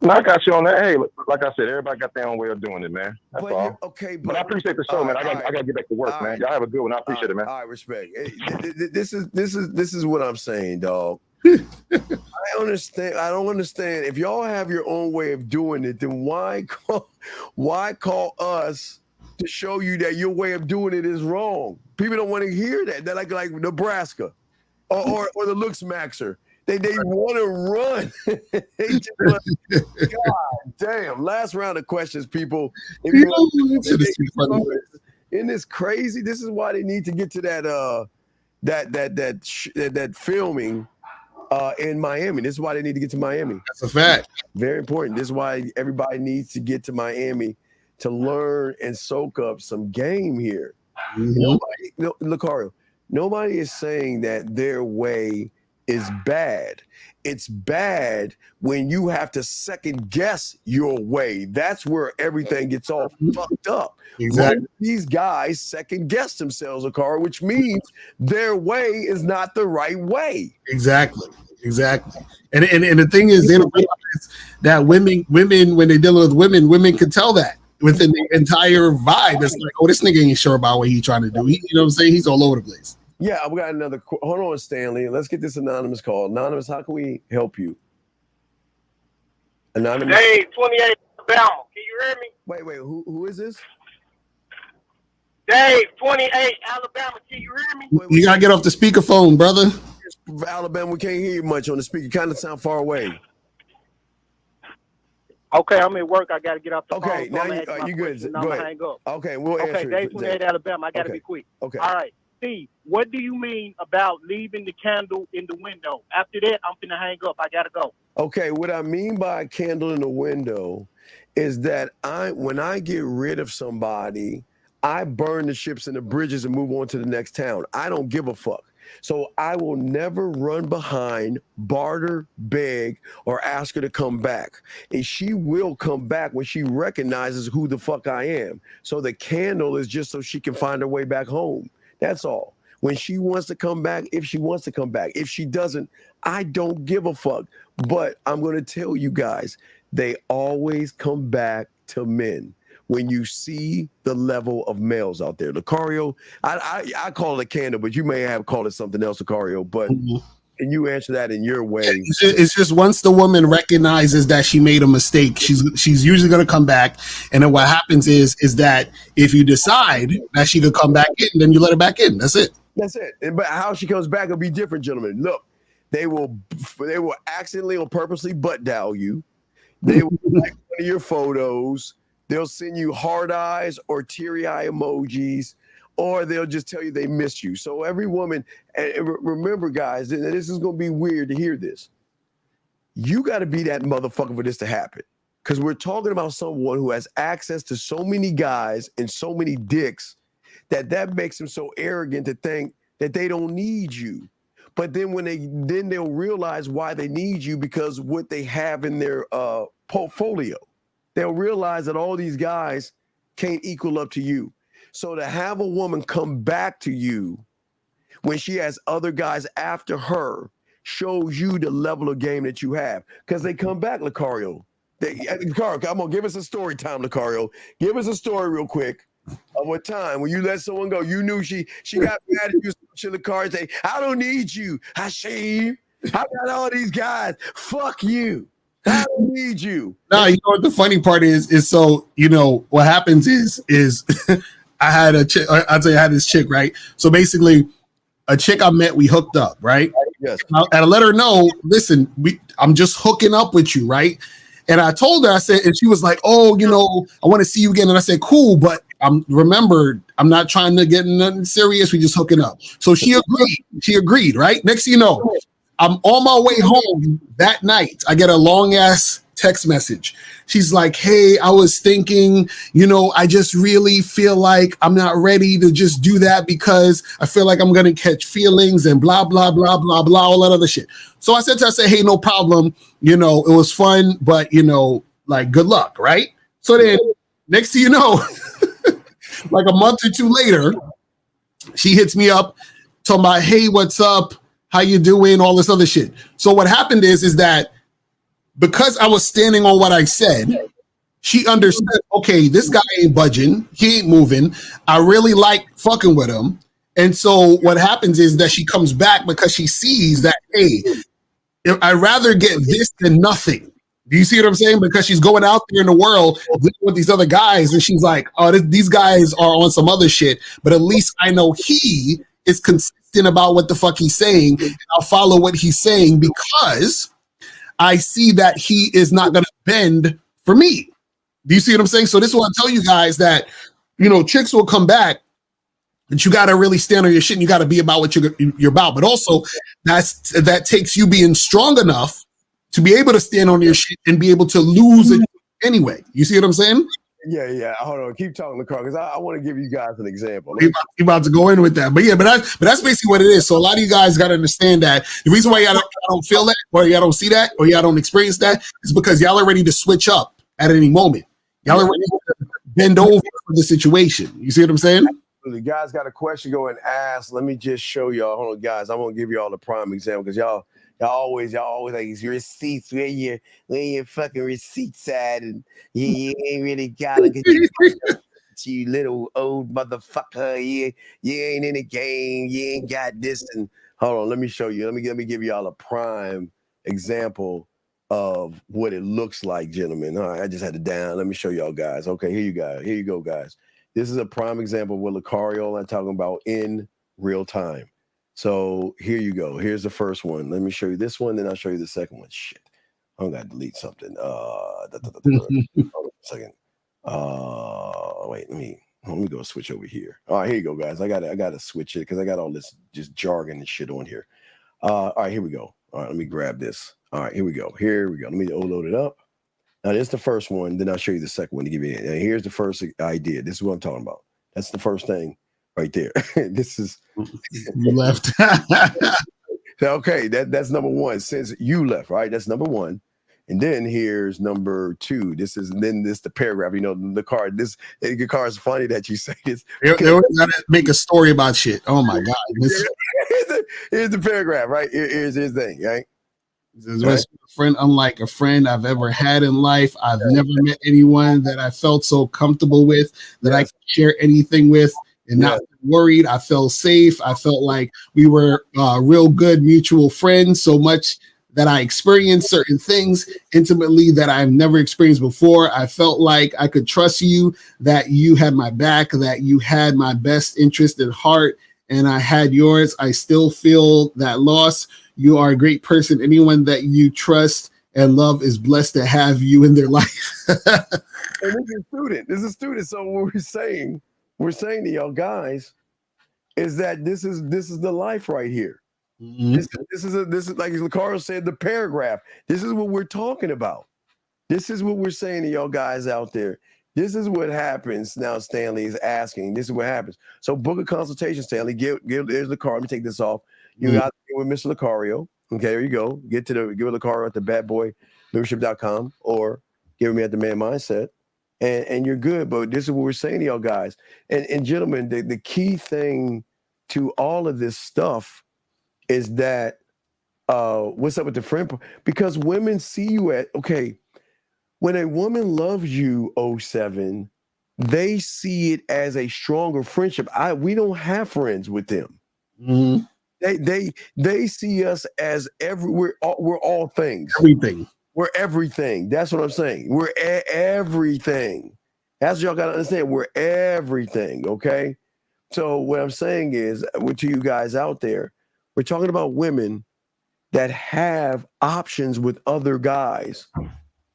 No, I got you on that. Hey, like I said, everybody got their own way of doing it, man. That's all. But I appreciate the show, man. I got to get back to work, man. Y'all have a good one. I appreciate it, man. All right, respect. This is what I'm saying, dog. I don't understand. If y'all have your own way of doing it, then why call us to show you that your way of doing it is wrong? People don't want to hear that. They're like Nebraska or the Looks Maxer. They want to run. They just God damn. Last round of questions, people. Isn't this crazy? This is why they need to get to that filming in Miami. This is why they need to get to Miami. That's a fact. Very important. This is why everybody needs to get to Miami to learn and soak up some game here. Lucario, nobody is saying that their way is bad. It's bad when you have to second guess your way. That's where everything gets all fucked up. Exactly. These guys second guess themselves, Lucario, which means their way is not the right way. Exactly. And the thing is, they don't realize that women, when they're dealing with women can tell that within the entire vibe. It's like, oh, this nigga ain't sure about what he's trying to do. You know what I'm saying? He's all over the place. Yeah, we got another. Hold on, Stanley. Let's get this anonymous call. Anonymous, how can we help you? Anonymous. Hey, 28 Alabama. Can you hear me? Wait. Who is this? Dave, 28 Alabama. Can you hear me? You gotta get off the speakerphone, brother. Alabama, we can't hear you much on the speaker. You kind of sound far away. Okay, I'm at work. I got to get off the phone. Okay, now you good. Go ahead. Hang up. Okay, we'll answer. Okay, Dave, 28 Alabama. I got to be quick. Okay. All right. Steve, what do you mean about leaving the candle in the window? After that, I'm finna hang up. I got to go. Okay, what I mean by a candle in the window is that when I get rid of somebody, I burn the ships and the bridges and move on to the next town. I don't give a fuck. So I will never run behind, barter, beg, or ask her to come back. And she will come back when she recognizes who the fuck I am. So the candle is just so she can find her way back home. That's all. When she wants to come back, if she wants to come back. If she doesn't, I don't give a fuck. But I'm going to tell you guys, they always come back to men. When you see the level of males out there, Lucario, I call it a candle, but you may have called it something else, Lucario. But can you answer that in your way? It's just once the woman recognizes that she made a mistake, she's usually going to come back. And then what happens is that if you decide that she could come back in, then you let her back in. That's it. That's it. But how she comes back will be different, gentlemen. Look, they will accidentally or purposely butt dial you. They will like one of your photos. They'll send you hard eyes or teary eye emojis, or they'll just tell you they miss you. So every woman, and remember, guys, and this is going to be weird to hear this. You got to be that motherfucker for this to happen, because we're talking about someone who has access to so many guys and so many dicks that makes them so arrogant to think that they don't need you. But then they'll realize why they need you, because what they have in their portfolio. They'll realize that all these guys can't equal up to you. So to have a woman come back to you when she has other guys after her shows you the level of game that you have. Because they come back, Lucario. Lucario, come on, give us a story time, Lucario. Give us a story real quick of what time when you let someone go. You knew she got mad at you, Lucario, say, I don't need you. Hasheem. I got all these guys. Fuck you. I don't need you. No, you know what the funny part is so, you know, what happens is I had a chick, I'll tell you, I had this chick, right? So basically, a chick I met, we hooked up, right? Yes. And I let her know, listen, I'm just hooking up with you, right? And I told her, I said, and she was like, oh, you know, I want to see you again. And I said, cool, but remember, I'm not trying to get nothing serious. We just hooking up. So she agreed. She agreed, right? Next thing you know, I'm on my way home that night. I get a long ass text message. She's like, hey, I was thinking, you know, I just really feel like I'm not ready to just do that because I feel like I'm going to catch feelings and blah, blah, blah, blah, blah, all that other shit. So I said to her, I said, hey, no problem. You know, it was fun, but, you know, like, good luck, right? So then next thing you know, like a month or two later, she hits me up talking about, hey, what's up? How you doing? All this other shit. So what happened is that because I was standing on what I said, she understood, okay, this guy ain't budging. He ain't moving. I really like fucking with him. And so what happens is that she comes back because she sees that, hey, I'd rather get this than nothing. Do you see what I'm saying? Because she's going out there in the world with these other guys, and she's like, oh, these guys are on some other shit, but at least I know he is consistent about what the fuck he's saying. I'll follow what he's saying because I see that he is not going to bend for me. Do you see what I'm saying? So this is what I tell you guys, that, you know, chicks will come back, but you got to really stand on your shit and you got to be about what you're about. But also that takes you being strong enough to be able to stand on your shit and be able to lose it anyway. You see what I'm saying? Yeah. Hold on. Keep talking, Lucario, because I want to give you guys an example. You're about to go in with that. But yeah, but that's basically what it is. So a lot of you guys got to understand that the reason why y'all don't feel that, or y'all don't see that, or y'all don't experience that is because y'all are ready to switch up at any moment. Y'all are ready to bend over for the situation. You see what I'm saying? The guys got a question, go and ask. Let me just show y'all. Hold on, guys. I'm going to give you all the prime example because y'all always like these receipts. Where your fucking receipts at? And you ain't really got it. You little old motherfucker. You ain't in the game. You ain't got this. And hold on, let me show you. Let me give y'all a prime example of what it looks like, gentlemen. All right, I just had it down. Let me show y'all guys. Okay, here you go, guys. This is a prime example of what Lucario I'm talking about in real time. So here you go. Here's the first one. Let me show you this one, then I'll show you the second one. Shit. I'm gonna delete something. Hold on a second. Wait, let me go switch over here. All right, here you go, guys. I gotta switch it because I got all this just jargon and shit on here. All right, here we go. All right, let me grab this. All right, here we go. Let me load it up. Now, this is the first one. Then I'll show you the second one to give you. And here's the first idea. This is what I'm talking about. That's the first thing right there. This is you left. Okay, that's number one. Since you left, right? That's number one. And then here's number two. This the paragraph. You know, the card. The card is funny that you say this. They always gotta make a story about shit. Oh my god! Here's the paragraph. Right here's his thing. Right. Right. A friend unlike a friend I've ever had in life. I've never met anyone that I felt so comfortable with that I could share anything with and not worried. I felt safe. I felt like we were real good mutual friends, so much that I experienced certain things intimately that I've never experienced before. I felt like I could trust you, that you had my back, that you had my best interest at heart, and I had yours. I still feel that loss. You are a great person. Anyone that you trust and love is blessed to have you in their life. And this is a student. So what we're saying to y'all guys is that this is the life right here. Mm-hmm. This is like Carl said, the paragraph. This is what we're talking about. This is what we're saying to y'all guys out there. This is what happens now. Stanley is asking. This is what happens. So book a consultation, Stanley. There's the card. Let me take this off. You got to get with Mr. Lucario. Okay, there you go. Give Lucario at the badboymembership.com or give me at the Man Mindset, and you're good. But this is what we're saying to y'all guys. And gentlemen, the key thing to all of this stuff is that what's up with the friend? Because women see you when a woman loves you, 07, they see it as a stronger friendship. We don't have friends with them. Mm-hmm. They see us as we're all things. Everything. We're everything. That's what I'm saying. We're everything. That's what y'all gotta understand. We're everything. Okay. So what I'm saying is, to you guys out there, we're talking about women that have options with other guys.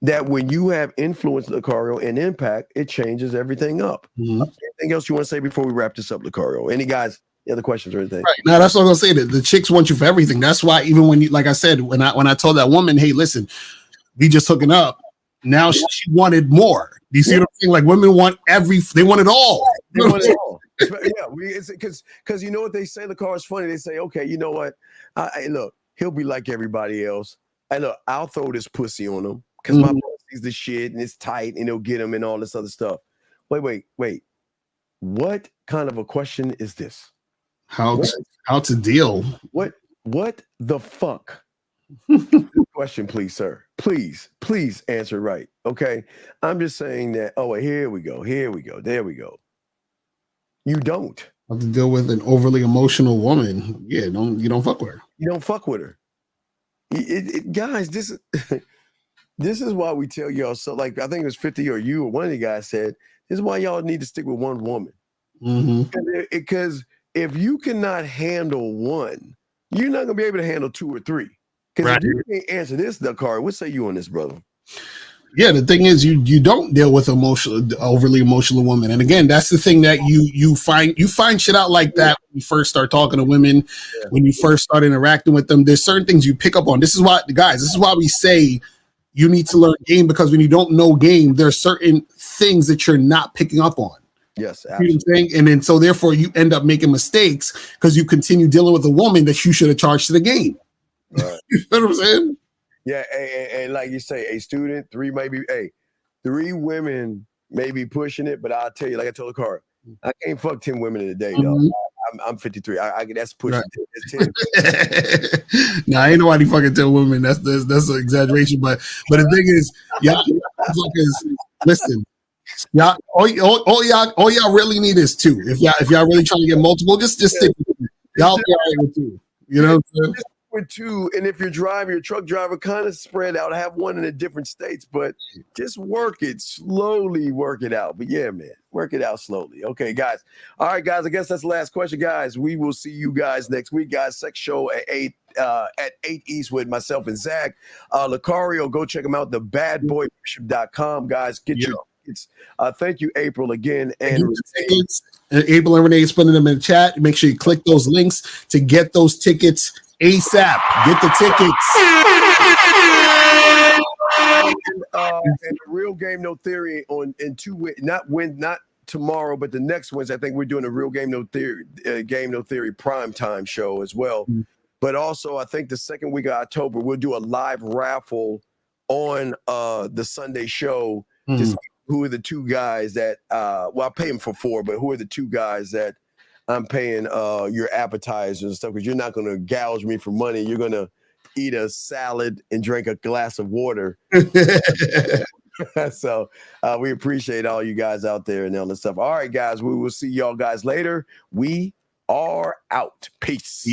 That when you have influence, Lucario, and impact, it changes everything up. Mm-hmm. Anything else you want to say before we wrap this up, Lucario? Any guys? Other questions or anything? Right. Now that's what I'm gonna say. That the chicks want you for everything. That's why even when you, like I said, when I told that woman, hey, listen, we just hooking up. Now she wanted more. Do you see what I'm saying? Like women want they want it all. They want it all. It's because you know what they say. The car is funny. They say, okay, you know what? Look, he'll be like everybody else. Look, I'll throw this pussy on him because my pussy's the shit and it's tight and it'll get him and all this other stuff. Wait. What kind of a question is this? How to deal? What the fuck? Question, please, sir. Please answer right. Okay. I'm just saying that. Oh, wait, here we go. There we go. You don't have to deal with an overly emotional woman. Yeah, you don't fuck with her. You don't fuck with her. Guys, this is why we tell y'all. So, like, I think it was 50 or you or one of the guys said, this is why y'all need to stick with one woman. Mm-hmm. Because if you cannot handle one, you're not gonna be able to handle two or three. Because if you can't answer this, Dakar, what say you on this, brother? Yeah, the thing is, you don't deal with overly emotional women, and again, that's the thing that you find shit out like that when you first start talking to women, when you first start interacting with them. There's certain things you pick up on. This is why we say you need to learn game, because when you don't know game, there are certain things that you're not picking up on. Yes, absolutely. You know what I'm saying? And then so therefore you end up making mistakes because you continue dealing with a woman that you should have charged to the game. Right. You know what I'm saying? Yeah, and like you say, a student, three women may be pushing it, but I'll tell you, like I told Carl, I can't fuck 10 women in a day, though. I'm 53. That's pushing. Right. 10. No, ain't nobody fucking 10 women. That's an exaggeration. But the thing is, y'all fuckers, listen. Y'all, all y'all really need is two. If y'all really trying to get multiple, just stick with it. Y'all be all right with two. You know what I'm saying? With two, and if you're driving, your truck driver, kind of spread out. Have one in the different states, but just work it slowly. Work it out. But yeah, man, work it out slowly. Okay, guys. All right, guys. I guess that's the last question, guys. We will see you guys next week, guys. Sex show at 8 East with myself and Zach. Lucario, go check them out. Thebadboymembership.com, guys. Get your tickets. Thank you, April, again. And tickets. April and Renee is putting them in the chat. Make sure you click those links to get those tickets ASAP. Get the tickets. And the Real Game No Theory not tomorrow, but the next Wednesday, I think we're doing a Real Game No Theory primetime show as well. But also, I think the second week of October, we'll do a live raffle on the Sunday show to see who are the two guys that, well, I pay them for 4, but who are the two guys that I'm paying your appetizers and stuff, because you're not going to gouge me for money. You're going to eat a salad and drink a glass of water. So we appreciate all you guys out there and all this stuff. All right, guys, we will see y'all guys later. We are out. Peace.